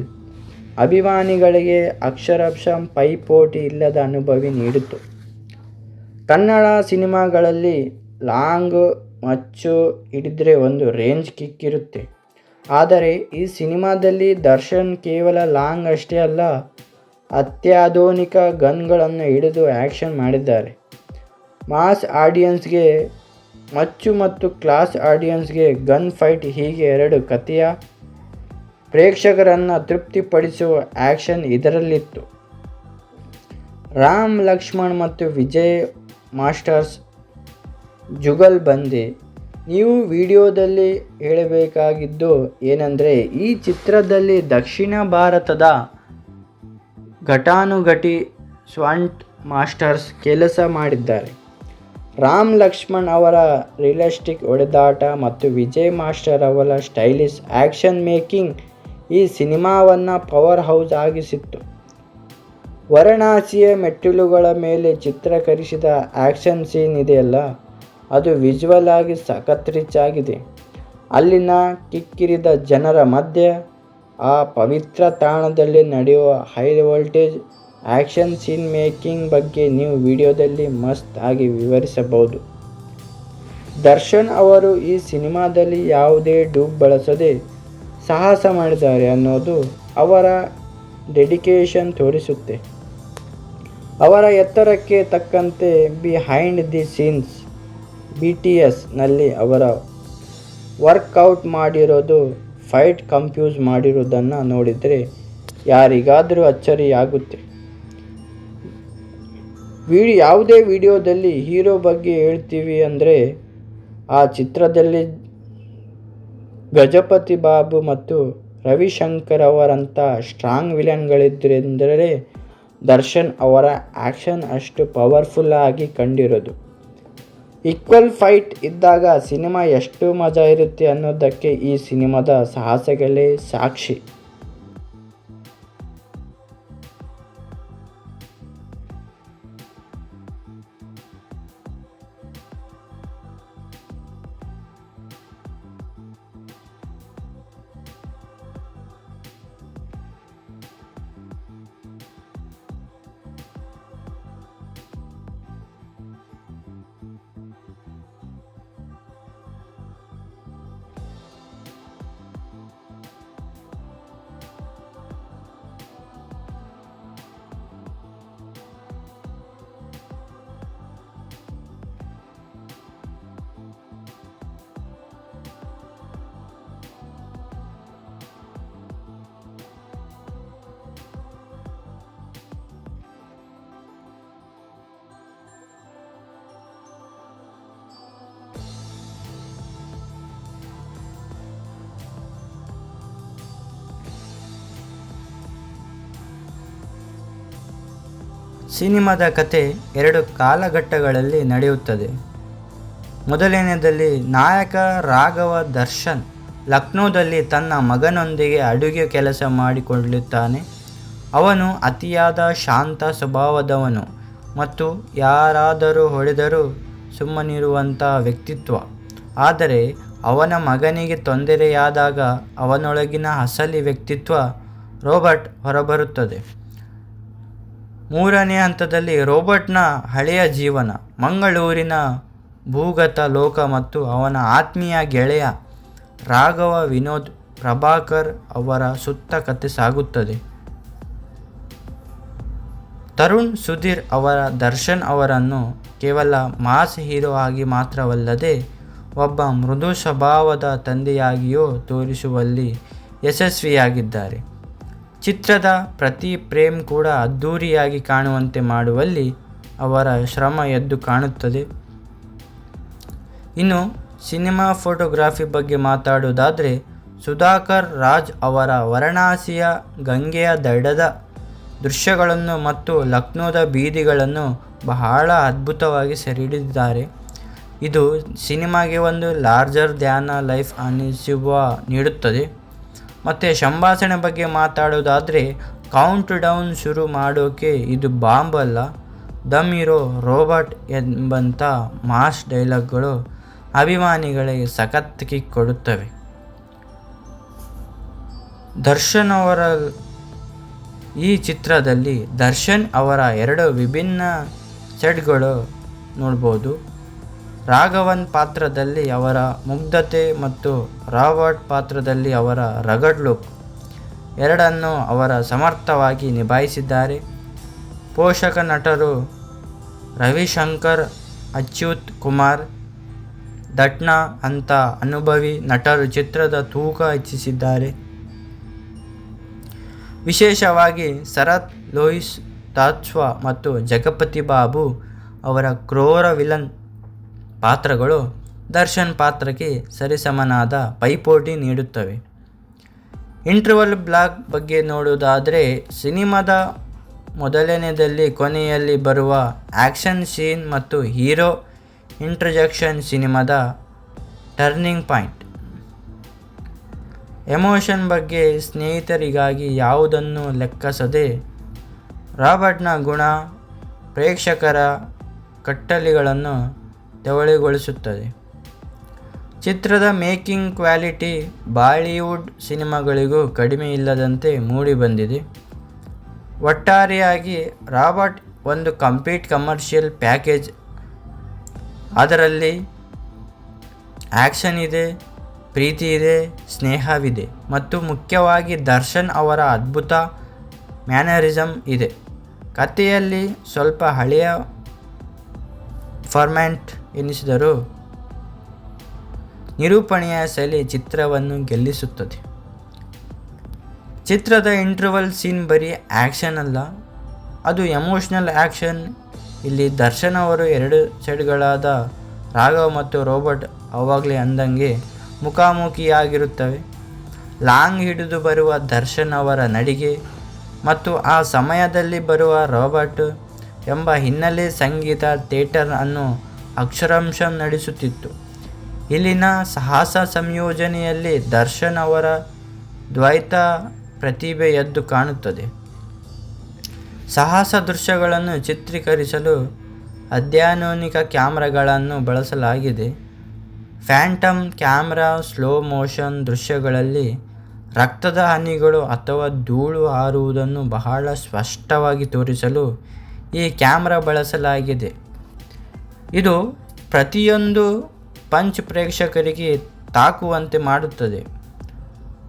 ಅಭಿಮಾನಿಗಳಿಗೆ ಅಕ್ಷರಶಃ ಪೈಪೋಟಿ ಇಲ್ಲದ ಅನುಭವ ನೀಡಿತು. ಕನ್ನಡ ಸಿನಿಮಾಗಳಲ್ಲಿ ಲಾಂಗ್ ಮಚ್ಚು ಹಿಡಿದ್ರೆ ಒಂದು ರೇಂಜ್ ಕಿಕ್ ಇರುತ್ತೆ. ಆದರೆ ಈ ಸಿನಿಮಾದಲ್ಲಿ ದರ್ಶನ್ ಕೇವಲ ಲಾಂಗ್ ಅಷ್ಟೇ ಅಲ್ಲ, ಅತ್ಯಾಧುನಿಕ ಗನ್ಗಳನ್ನು ಹಿಡಿದು ಆ್ಯಕ್ಷನ್ ಮಾಡಿದ್ದಾರೆ. ಮಾಸ್ ಆಡಿಯನ್ಸ್ಗೆ ಮಚ್ಚು ಮತ್ತು ಕ್ಲಾಸ್ ಆಡಿಯನ್ಸ್ಗೆ ಗನ್ ಫೈಟ್, ಹೀಗೆ ಎರಡು ಕಥೆಯ ಪ್ರೇಕ್ಷಕರನ್ನು ತೃಪ್ತಿಪಡಿಸುವ ಆ್ಯಕ್ಷನ್ ಇದರಲ್ಲಿತ್ತು. ರಾಮ್ ಲಕ್ಷ್ಮಣ್ ಮತ್ತು ವಿಜಯ್ ಮಾಸ್ಟರ್ಸ್ ಜುಗಲ್ಬಂದಿ. ನೀವು ವಿಡಿಯೋದಲ್ಲಿ ಹೇಳಬೇಕಾಗಿದ್ದು ಏನೆಂದರೆ, ಈ ಚಿತ್ರದಲ್ಲಿ ದಕ್ಷಿಣ ಭಾರತದ ಘಟಾನುಘಟಿ ಸ್ಟಂಟ್ ಮಾಸ್ಟರ್ಸ್ ಕೆಲಸ ಮಾಡಿದ್ದಾರೆ. ರಾಮ್ ಲಕ್ಷ್ಮಣ್ ಅವರ ರಿಯಲಿಸ್ಟಿಕ್ ಹೊಡೆದಾಟ ಮತ್ತು ವಿಜಯ್ ಮಾಸ್ಟರ್ ಅವರ ಸ್ಟೈಲಿಶ್ ಆ್ಯಕ್ಷನ್ ಮೇಕಿಂಗ್ ಈ ಸಿನಿಮಾವನ್ನು ಪವರ್ ಹೌಸ್ ಆಗಿಸಿತ್ತು. ವಾರಣಾಸಿಯ ಮೆಟ್ಟಿಲುಗಳ ಮೇಲೆ ಚಿತ್ರೀಕರಿಸಿದ ಆ್ಯಕ್ಷನ್ ಸೀನ್ ಇದೆಯಲ್ಲ, ಅದು ವಿಜುವಲ್ ಆಗಿ ಸಖತ್ ರಿಚ್ ಆಗಿದೆ. ಅಲ್ಲಿನ ಕಿಕ್ಕಿರಿದ ಜನರ ಮಧ್ಯೆ ಆ ಪವಿತ್ರ ತಾಣದಲ್ಲಿ ನಡೆಯುವ high voltage action scene making ಬಗ್ಗೆ ನೀವು ವಿಡಿಯೋದಲ್ಲಿ ಮಸ್ತ್ ಆಗಿ ವಿವರಿಸಬಹುದು. ದರ್ಶನ್ ಅವರು ಈ ಸಿನಿಮಾದಲ್ಲಿ ಯಾವುದೇ ಡೂಬ್ ಬಳಸದೆ ಸಾಹಸ ಮಾಡಿದ್ದಾರೆ ಅನ್ನೋದು ಅವರ ಡೆಡಿಕೇಶನ್ ತೋರಿಸುತ್ತೆ. ಅವರ ಎತ್ತರಕ್ಕೆ ತಕ್ಕಂತೆ ಬಿಹೈಂಡ್ ದಿ ಸೀನ್ಸ್ BTS ನಲ್ಲಿ ಅವರ ವರ್ಕೌಟ್ ಮಾಡಿರೋದು, ಫೈಟ್ ಕಂಪ್ಯೂಸ್ ಮಾಡಿರೋದನ್ನು ನೋಡಿದರೆ ಯಾರಿಗಾದರೂ ಅಚ್ಚರಿಯಾಗುತ್ತೆ. ಯಾವುದೇ ವಿಡಿಯೋದಲ್ಲಿ ಹೀರೋ ಬಗ್ಗೆ ಹೇಳ್ತೀವಿ ಅಂದರೆ ಆ ಚಿತ್ರದಲ್ಲಿ ಗಜಪತಿ ಬಾಬು ಮತ್ತು ರವಿಶಂಕರ್ ಅವರಂಥ ಸ್ಟ್ರಾಂಗ್ ವಿಲನ್ಗಳಿದ್ದರೆಂದರೆ ದರ್ಶನ್ ಅವರ ಆ್ಯಕ್ಷನ್ ಅಷ್ಟು ಪವರ್ಫುಲ್ ಆಗಿ ಕಂಡಿರೋದು. ಈಕ್ವಲ್ ಫೈಟ್ ಇದ್ದಾಗ ಸಿನಿಮಾ ಎಷ್ಟು ಮಜಾ ಇರುತ್ತೆ ಅನ್ನೋದಕ್ಕೆ ಈ ಸಿನಿಮಾದ ಸಾಹಸಗಳೇ ಸಾಕ್ಷಿ. ಸಿನಿಮಾದ ಕತೆ 2 ಕಾಲಘಟ್ಟಗಳಲ್ಲಿ ನಡೆಯುತ್ತದೆ. ಮೊದಲನೆಯದಲ್ಲಿ ನಾಯಕ ರಾಘವ ದರ್ಶನ್ ಲಕ್ನೋದಲ್ಲಿ ತನ್ನ ಮಗನೊಂದಿಗೆ ಅಡುಗೆ ಕೆಲಸ ಮಾಡಿಕೊಳ್ಳುತ್ತಾನೆ. ಅವನು ಅತಿಯಾದ ಶಾಂತ ಸ್ವಭಾವದವನು ಮತ್ತು ಯಾರಾದರೂ ಹೊಡೆದರೂ ಸುಮ್ಮನಿರುವಂಥ ವ್ಯಕ್ತಿತ್ವ. ಆದರೆ ಅವನ ಮಗನಿಗೆ ತೊಂದರೆಯಾದಾಗ ಅವನೊಳಗಿನ ಅಸಲಿ ವ್ಯಕ್ತಿತ್ವ ರೋಬರ್ಟ್ ಹೊರಬರುತ್ತದೆ. ಮೂರನೇ ಹಂತದಲ್ಲಿ ರೋಬರ್ಟ್ನ ಹಳೆಯ ಜೀವನ, ಮಂಗಳೂರಿನ ಭೂಗತ ಲೋಕ ಮತ್ತು ಅವನ ಆತ್ಮೀಯ ಗೆಳೆಯ ರಾಘವ ವಿನೋದ್ ಪ್ರಭಾಕರ್ ಅವರ ಸುತ್ತ ಕಥೆ ಸಾಗುತ್ತದೆ. ತರುಣ್ ಸುಧೀರ್ ಅವರ ದರ್ಶನ್ ಅವರನ್ನು ಕೇವಲ ಮಾಸ್ ಹೀರೋ ಆಗಿ ಮಾತ್ರವಲ್ಲದೆ ಒಬ್ಬ ಮೃದು ಸ್ವಭಾವದ ತಂದೆಯಾಗಿಯೂ ತೋರಿಸುವಲ್ಲಿ ಯಶಸ್ವಿಯಾಗಿದ್ದಾರೆ. ಚಿತ್ರದ ಪ್ರತಿ ಫ್ರೇಮ್ ಕೂಡ ಅದ್ಧೂರಿಯಾಗಿ ಕಾಣುವಂತೆ ಮಾಡುವಲ್ಲಿ ಅವರ ಶ್ರಮ ಎದ್ದು ಕಾಣುತ್ತದೆ. ಇನ್ನು ಸಿನಿಮಾ ಫೋಟೋಗ್ರಫಿ ಬಗ್ಗೆ ಮಾತಾಡುವುದಾದರೆ, ಸುಧಾಕರ್ ರಾಜ್ ಅವರ ವಾರಣಾಸಿಯ ಗಂಗೆಯ ದಡದ ದೃಶ್ಯಗಳನ್ನು ಮತ್ತು ಲಕ್ನೋದ ಬೀದಿಗಳನ್ನು ಬಹಳ ಅದ್ಭುತವಾಗಿ ಸೆರೆಹಿಡಿದಿದ್ದಾರೆ. ಇದು ಸಿನಿಮಾಗೆ ಒಂದು ಲಾರ್ಜರ್ ದ್ಯಾನ್ ಲೈಫ್ ಅನಿಸುವ ನೀಡುತ್ತದೆ. ಮತ್ತು ಸಂಭಾಷಣೆ ಬಗ್ಗೆ ಮಾತಾಡೋದಾದರೆ, ಕೌಂಟ್ ಡೌನ್ ಶುರು ಮಾಡೋಕೆ ಇದು ಬಾಂಬ್ ಅಲ್ಲ, ದಮ್ ಇರೋ ರೋಬಾಟ್ ಎಂಬಂಥ ಮಾಸ್ ಡೈಲಾಗ್ಗಳು ಅಭಿಮಾನಿಗಳಿಗೆ ಸಖತ್ ಕಿಕ್ ಕೊಡುತ್ತವೆ. ದರ್ಶನ್ ಅವರ ಈ ಚಿತ್ರದಲ್ಲಿ ದರ್ಶನ್ ಅವರ 2 ವಿಭಿನ್ನ ಸೆಟ್ಗಳು ನೋಡ್ಬೋದು. ರಾಘವನ್ ಪಾತ್ರದಲ್ಲಿ ಅವರ ಮುಗ್ಧತೆ ಮತ್ತು ರಾಬರ್ಟ್ ಪಾತ್ರದಲ್ಲಿ ಅವರ ರಗಡ್ ಲುಕ್ ಎರಡನ್ನೂ ಅವರು ಸಮರ್ಥವಾಗಿ ನಿಭಾಯಿಸಿದ್ದಾರೆ. ಪೋಷಕ ನಟರು ರವಿಶಂಕರ್, ಅಚ್ಯುತ್ ಕುಮಾರ್, ದಟ್ನಾ ಅಂತ ಅನುಭವಿ ನಟರು ಚಿತ್ರದ ತೂಕ ಹೆಚ್ಚಿಸಿದ್ದಾರೆ. ವಿಶೇಷವಾಗಿ ಶರತ್ ಲೋಹಿಸ್ ತಾತ್ಸ್ವ ಮತ್ತು ಜಗಪತಿ ಬಾಬು ಅವರ ಕ್ರೂರ ವಿಲನ್ ಪಾತ್ರಗಳು ದರ್ಶನ್ ಪಾತ್ರಕ್ಕೆ ಸರಿಸಮನಾದ ಪೈಪೋಟಿ ನೀಡುತ್ತವೆ. ಇಂಟರ್ವಲ್ ಬ್ಲಾಕ್ ಬಗ್ಗೆ ನೋಡುವುದಾದರೆ, ಸಿನಿಮಾದ ಮೊದಲನೆಯದಲ್ಲಿ ಕೊನೆಯಲ್ಲಿ ಬರುವ ಆ್ಯಕ್ಷನ್ ಸೀನ್ ಮತ್ತು ಹೀರೋ ಇಂಟ್ರಜೆಕ್ಷನ್ ಸಿನಿಮಾದ ಟರ್ನಿಂಗ್ ಪಾಯಿಂಟ್. ಎಮೋಷನ್ ಬಗ್ಗೆ ಸ್ನೇಹಿತರಿಗಾಗಿ ಯಾವುದನ್ನು ಲೆಕ್ಕಿಸದೆ ರಾಬರ್ಟ್ನ ಗುಣ ಪ್ರೇಕ್ಷಕರ ಕಟ್ಟಲೆಗಳನ್ನು ತೆವಳುಗೊಳಿಸುತ್ತದೆ. ಚಿತ್ರದ ಮೇಕಿಂಗ್ ಕ್ವಾಲಿಟಿ ಬಾಲಿವುಡ್ ಸಿನಿಮಾಗಳಿಗೂ ಕಡಿಮೆ ಇಲ್ಲದಂತೆ ಮೂಡಿಬಂದಿದೆ. ಒಟ್ಟಾರೆಯಾಗಿ ರಾಬರ್ಟ್ ಒಂದು ಕಂಪ್ಲೀಟ್ ಕಮರ್ಷಿಯಲ್ ಪ್ಯಾಕೇಜ್. ಅದರಲ್ಲಿ ಆ್ಯಕ್ಷನ್ ಇದೆ, ಪ್ರೀತಿ ಇದೆ, ಸ್ನೇಹವಿದೆ ಮತ್ತು ಮುಖ್ಯವಾಗಿ ದರ್ಶನ್ ಅವರ ಅದ್ಭುತ ಮ್ಯಾನರಿಸಮ್ ಇದೆ. ಕಥೆಯಲ್ಲಿ ಸ್ವಲ್ಪ ಹಳೆಯ ಫಾರ್ಮ್ಯಾಟ್ ಎನಿಸಿದರೂ ನಿರೂಪಣೆಯ ಶೈಲಿ ಚಿತ್ರವನ್ನು ಗೆಲ್ಲಿಸುತ್ತದೆ. ಚಿತ್ರದ ಇಂಟರ್ವಲ್ ಸೀನ್ ಬರೀ ಆ್ಯಕ್ಷನ್ ಅಲ್ಲ, ಅದು ಎಮೋಷ್ನಲ್ ಆ್ಯಕ್ಷನ್. ಇಲ್ಲಿ ದರ್ಶನ್ ಅವರು 2 ಸೆಟ್ಗಳಾದ ರಾಘವ್ ಮತ್ತು ರೋಬರ್ಟ್ ಆವಾಗಲೇ ಅಂದಂಗೆ ಮುಖಾಮುಖಿಯಾಗಿರುತ್ತವೆ. ಲಾಂಗ್ ಹಿಡಿದು ಬರುವ ದರ್ಶನ್ ಅವರ ನಡಿಗೆ ಮತ್ತು ಆ ಸಮಯದಲ್ಲಿ ಬರುವ ರಾಬರ್ಟ್ ಎಂಬ ಹಿನ್ನೆಲೆ ಸಂಗೀತ ಥಿಯೇಟರ್ ಅನ್ನು ಅಕ್ಷರಶಃ ನಡೆಸುತ್ತಿತ್ತು. ಇಲ್ಲಿನ ಸಾಹಸ ಸಂಯೋಜನೆಯಲ್ಲಿ ದರ್ಶನ್ ಅವರ ದ್ವೈತ ಪ್ರತಿಭೆ ಎದ್ದು ಕಾಣುತ್ತದೆ. ಸಾಹಸ ದೃಶ್ಯಗಳನ್ನು ಚಿತ್ರೀಕರಿಸಲು ಅತ್ಯಾಧುನಿಕ ಕ್ಯಾಮ್ರಾಗಳನ್ನು ಬಳಸಲಾಗಿದೆ. ಫ್ಯಾಂಟಮ್ ಕ್ಯಾಮ್ರಾ ಸ್ಲೋ ಮೋಷನ್ ದೃಶ್ಯಗಳಲ್ಲಿ ರಕ್ತದ ಹನಿಗಳು ಅಥವಾ ಧೂಳು ಹಾರುವುದನ್ನು ಬಹಳ ಸ್ಪಷ್ಟವಾಗಿ ತೋರಿಸಲು ಈ ಕ್ಯಾಮ್ರಾ ಬಳಸಲಾಗಿದೆ. ಇದು ಪ್ರತಿಯೊಂದು ಪಂಚ್ ಪ್ರೇಕ್ಷಕರಿಗೆ ತಾಕುವಂತೆ ಮಾಡುತ್ತದೆ.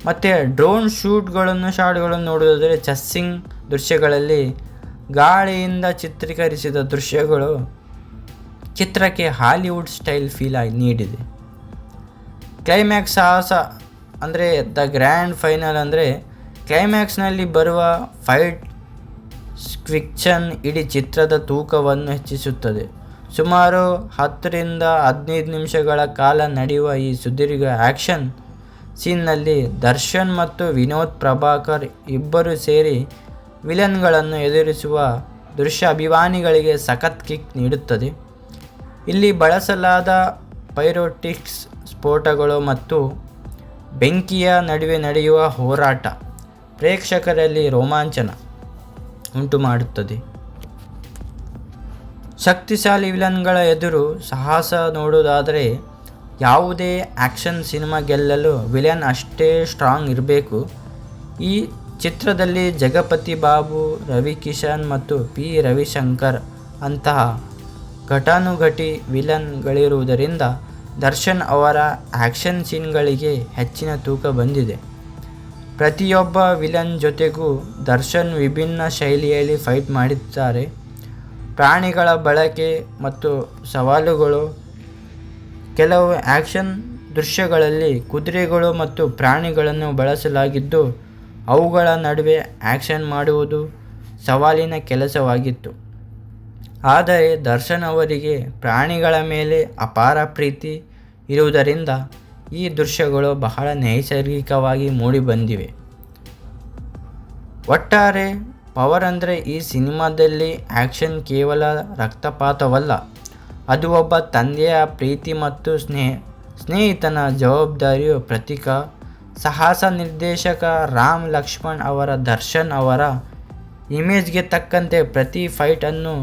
ಮತ್ತು ಡ್ರೋನ್ ಶಾಟ್ಗಳನ್ನು ನೋಡುವುದಾದರೆ, ಚಸ್ಸಿಂಗ್ ದೃಶ್ಯಗಳಲ್ಲಿ ಗಾಳಿಯಿಂದ ಚಿತ್ರೀಕರಿಸಿದ ದೃಶ್ಯಗಳು ಚಿತ್ರಕ್ಕೆ ಹಾಲಿವುಡ್ ಸ್ಟೈಲ್ ಫೀಲ್ ನೀಡಿದೆ. ಕ್ಲೈಮ್ಯಾಕ್ಸ್ ಸಾಹಸ ಅಂದರೆ ದ ಗ್ರ್ಯಾಂಡ್ ಫೈನಲ್ ಅಂದರೆ ಕ್ಲೈಮ್ಯಾಕ್ಸ್ನಲ್ಲಿ ಬರುವ ಫೈಟ್ ಸ್ಕ್ವಿಕ್ಷನ್ ಇಡೀ ಚಿತ್ರದ ತೂಕವನ್ನು ಹೆಚ್ಚಿಸುತ್ತದೆ. ಸುಮಾರು 10ರಿಂದ 15 ನಿಮಿಷಗಳ ಕಾಲ ನಡೆಯುವ ಈ ಸುದೀರ್ಘ ಆ್ಯಕ್ಷನ್ ಸೀನ್ನಲ್ಲಿ ದರ್ಶನ್ ಮತ್ತು ವಿನೋದ್ ಪ್ರಭಾಕರ್ ಇಬ್ಬರು ಸೇರಿ ವಿಲನ್ಗಳನ್ನು ಎದುರಿಸುವ ದೃಶ್ಯ ಅಭಿಮಾನಿಗಳಿಗೆ ಸಖತ್ ಕಿಕ್ ನೀಡುತ್ತದೆ. ಇಲ್ಲಿ ಬಳಸಲಾದ ಪೈರೋಟಿಕ್ಸ್ ಸ್ಫೋಟಗಳು ಮತ್ತು ಬೆಂಕಿಯ ನಡುವೆ ನಡೆಯುವ ಹೋರಾಟ ಪ್ರೇಕ್ಷಕರಲ್ಲಿ ರೋಮಾಂಚನ ಉಂಟುಮಾಡುತ್ತದೆ. ಶಕ್ತಿಶಾಲಿ ವಿಲನ್ಗಳ ಎದುರು ಸಾಹಸ ನೋಡುವುದಾದರೆ ಯಾವುದೇ ಆ್ಯಕ್ಷನ್ ಸಿನಿಮಾ ಗೆಲ್ಲಲು ವಿಲನ್ ಅಷ್ಟೇ ಸ್ಟ್ರಾಂಗ್ ಇರಬೇಕು. ಈ ಚಿತ್ರದಲ್ಲಿ ಜಗಪತಿ ಬಾಬು, ರವಿ ಕಿಶನ್ ಮತ್ತು ಪಿ ರವಿಶಂಕರ್ ಅಂತಹ ಘಟಾನುಘಟಿ ವಿಲನ್ಗಳಿರುವುದರಿಂದ ದರ್ಶನ್ ಅವರ ಆ್ಯಕ್ಷನ್ ಸೀನ್ಗಳಿಗೆ ಹೆಚ್ಚಿನ ತೂಕ ಬಂದಿದೆ. ಪ್ರತಿಯೊಬ್ಬ ವಿಲನ್ ಜೊತೆಗೂ ದರ್ಶನ್ ವಿಭಿನ್ನ ಶೈಲಿಯಲ್ಲಿ ಫೈಟ್ ಮಾಡಿದ್ದಾರೆ. ಪ್ರಾಣಿಗಳ ಬಳಕೆ ಮತ್ತು ಸವಾಲುಗಳು. ಕೆಲವು ಆ್ಯಕ್ಷನ್ ದೃಶ್ಯಗಳಲ್ಲಿ ಕುದುರೆಗಳು ಮತ್ತು ಪ್ರಾಣಿಗಳನ್ನು ಬಳಸಲಾಗಿದ್ದು ಅವುಗಳ ನಡುವೆ ಆ್ಯಕ್ಷನ್ ಮಾಡುವುದು ಸವಾಲಿನ ಕೆಲಸವಾಗಿತ್ತು. ಆದರೆ ದರ್ಶನ್ ಅವರಿಗೆ ಪ್ರಾಣಿಗಳ ಮೇಲೆ ಅಪಾರ ಪ್ರೀತಿ ಇರುವುದರಿಂದ ಈ ದೃಶ್ಯಗಳು ಬಹಳ ನೈಸರ್ಗಿಕವಾಗಿ ಮೂಡಿಬಂದಿವೆ. ಒಟ್ಟಾರೆ ಪವರ್ ಅಂದರೆ ಈ ಸಿನಿಮಾದಲ್ಲಿ ಆ್ಯಕ್ಷನ್ ಕೇವಲ ರಕ್ತಪಾತವಲ್ಲ, ಅದು ಒಬ್ಬ ತಂದೆಯ ಪ್ರೀತಿ ಮತ್ತು ಸ್ನೇಹಿತನ ಜವಾಬ್ದಾರಿಯ ಪ್ರತೀಕ. ಸಾಹಸ ನಿರ್ದೇಶಕ ರಾಮ್ ಲಕ್ಷ್ಮಣ್ ಅವರ ದರ್ಶನ್ ಅವರ ಇಮೇಜ್ಗೆ ತಕ್ಕಂತೆ ಪ್ರತಿ ಫೈಟನ್ನು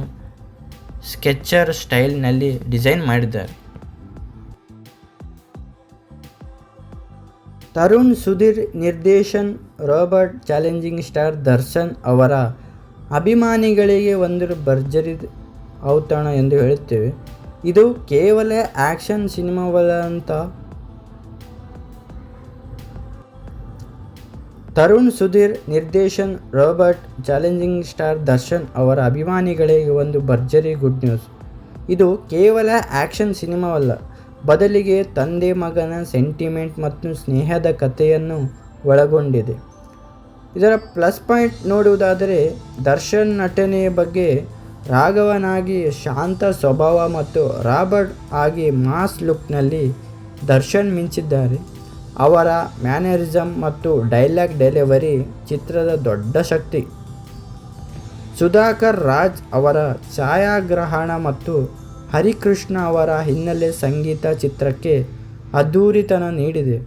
ಸ್ಕೆಚರ್ ಸ್ಟೈಲ್ನಲ್ಲಿ ಡಿಸೈನ್ ಮಾಡಿದ್ದಾರೆ. ತರುಣ್ ಸುಧೀರ್ ನಿರ್ದೇಶನ್, ರಾಬರ್ಟ್ ಚಾಲೆಂಜಿಂಗ್ ಸ್ಟಾರ್ ದರ್ಶನ್ ಅವರ ಅಭಿಮಾನಿಗಳಿಗೆ ಒಂದು ಭರ್ಜರಿ ಔತಣ ಎಂದು ಹೇಳುತ್ತೇವೆ. ಇದು ಕೇವಲ ಆ್ಯಕ್ಷನ್ ಸಿನಿಮಾವಲ್ಲ ಅಂತ ತರುಣ್ ಸುಧೀರ್ ನಿರ್ದೇಶನ್, ರಾಬರ್ಟ್ ಚಾಲೆಂಜಿಂಗ್ ಸ್ಟಾರ್ ದರ್ಶನ್ ಅವರ ಅಭಿಮಾನಿಗಳಿಗೆ ಒಂದು ಭರ್ಜರಿ ಗುಡ್ ನ್ಯೂಸ್. ಇದು ಕೇವಲ ಆ್ಯಕ್ಷನ್ ಸಿನಿಮಾವಲ್ಲ, ಬದಲಿಗೆ ತಂದೆ ಮಗನ ಸೆಂಟಿಮೆಂಟ್ ಮತ್ತು ಸ್ನೇಹದ ಕಥೆಯನ್ನು ಒಳಗೊಂಡಿದೆ. ಇದರ ಪ್ಲಸ್ ಪಾಯಿಂಟ್ ನೋಡುವುದಾದರೆ ದರ್ಶನ್ ನಟನೆಯ ಬಗ್ಗೆ ರಾಘವನಾಗಿ ಶಾಂತ ಸ್ವಭಾವ ಮತ್ತು ರಾಬರ್ಟ್ ಆಗಿ ಮಾಸ್ ಲುಕ್ನಲ್ಲಿ ದರ್ಶನ್ ಮಿಂಚಿದ್ದಾರೆ. ಅವರ ಮ್ಯಾನರಿಸಮ್ ಮತ್ತು ಡೈಲಾಗ್ ಡೆಲಿವರಿ ಚಿತ್ರದ ದೊಡ್ಡ ಶಕ್ತಿ. ಸುಧಾಕರ್ ರಾಜ್ ಅವರ ಛಾಯಾಗ್ರಹಣ ಮತ್ತು ಹರಿಕೃಷ್ಣ ಅವರ ಹಿನ್ನೆಲೆ ಸಂಗೀತ ಚಿತ್ರಕ್ಕೆ ಅದ್ಧೂರಿತನ ನೀಡಿದೆ.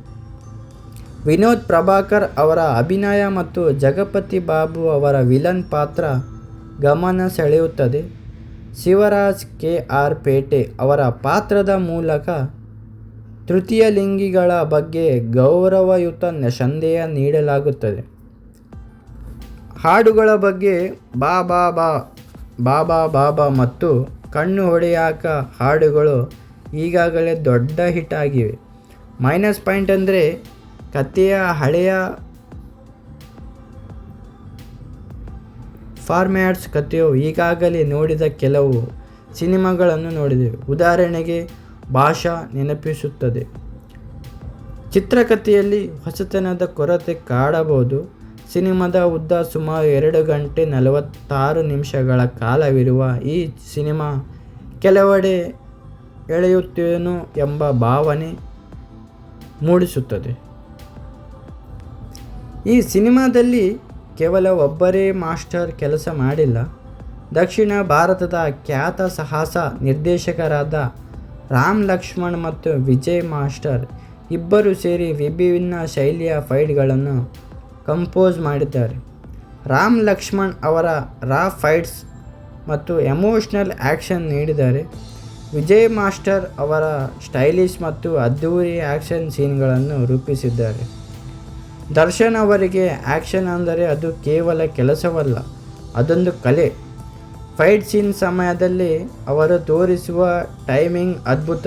ವಿನೋದ್ ಪ್ರಭಾಕರ್ ಅವರ ಅಭಿನಯ ಮತ್ತು ಜಗಪತಿ ಬಾಬು ಅವರ ವಿಲನ್ ಪಾತ್ರ ಗಮನ ಸೆಳೆಯುತ್ತದೆ. ಶಿವರಾಜ್ ಕೆ.ಆರ್. ಪೇಟೆ ಅವರ ಪಾತ್ರದ ಮೂಲಕ ತೃತೀಯ ಲಿಂಗಿಗಳ ಬಗ್ಗೆ ಗೌರವಯುತ ಸಂದೇಶ ನೀಡಲಾಗುತ್ತದೆ. ಹಾಡುಗಳ ಬಗ್ಗೆ ಬಾಬಾ ಬಾಬಾ ಬಾಬಾ ಮತ್ತು ಕಣ್ಣು ಹೊಡೆಯಾಕ ಹಾಡುಗಳು ಈಗಾಗಲೇ ದೊಡ್ಡ ಹಿಟ್ ಆಗಿವೆ. ಮೈನಸ್ ಪಾಯಿಂಟ್ ಅಂದರೆ ಕಥೆಯ ಹಳೆಯ ಫಾರ್ಮ್ಯಾಟ್ಸ್. ಕಥೆಯು ಈಗಾಗಲೇ ನೋಡಿದ ಕೆಲವು ಸಿನಿಮಾಗಳನ್ನು ನೋಡಿದೆ. ಉದಾಹರಣೆಗೆ ಭಾಷಾ ನೆನಪಿಸುತ್ತದೆ. ಚಿತ್ರಕಥೆಯಲ್ಲಿ ಹೊಸತನದ ಕೊರತೆ ಕಾಡಬಹುದು. ಸಿನಿಮಾದ ಉದ್ದ ಸುಮಾರು 2 ಗಂಟೆ 46 ನಿಮಿಷಗಳ ಕಾಲವಿರುವ ಈ ಸಿನಿಮಾ ಕೆಲವೆಡೆ ಎಳೆಯುತ್ತೇನೋ ಎಂಬ ಭಾವನೆ ಮೂಡಿಸುತ್ತದೆ. ಈ ಸಿನಿಮಾದಲ್ಲಿ ಕೇವಲ ಒಬ್ಬರೇ ಮಾಸ್ಟರ್ ಕೆಲಸ ಮಾಡಿಲ್ಲ. ದಕ್ಷಿಣ ಭಾರತದ ಖ್ಯಾತ ಸಾಹಸ ನಿರ್ದೇಶಕರಾದ ರಾಮ್ ಲಕ್ಷ್ಮಣ್ ಮತ್ತು ವಿಜಯ್ ಮಾಸ್ಟರ್ ಇಬ್ಬರು ಸೇರಿ ವಿಭಿನ್ನ ಶೈಲಿಯ ಫೈಟ್ಗಳನ್ನು ಕಂಪೋಸ್ ಮಾಡಿದ್ದಾರೆ. ರಾಮ್ ಲಕ್ಷ್ಮಣ್ ಅವರ ರಾ ಫೈಟ್ಸ್ ಮತ್ತು ಎಮೋಷ್ನಲ್ ಆ್ಯಕ್ಷನ್ ನೀಡಿದ್ದಾರೆ. ವಿಜಯ್ ಮಾಸ್ಟರ್ ಅವರ ಸ್ಟೈಲಿಶ್ ಮತ್ತು ಅದ್ಧೂರಿ ಆ್ಯಕ್ಷನ್ ಸೀನ್ಗಳನ್ನು ರೂಪಿಸಿದ್ದಾರೆ. ದರ್ಶನ್ ಅವರಿಗೆ ಆ್ಯಕ್ಷನ್ ಅಂದರೆ ಅದು ಕೇವಲ ಕೆಲಸವಲ್ಲ, ಅದೊಂದು ಕಲೆ. ಫೈಟ್ ಸೀನ್ ಸಮಯದಲ್ಲಿ ಅವರು ತೋರಿಸುವ ಟೈಮಿಂಗ್ ಅದ್ಭುತ.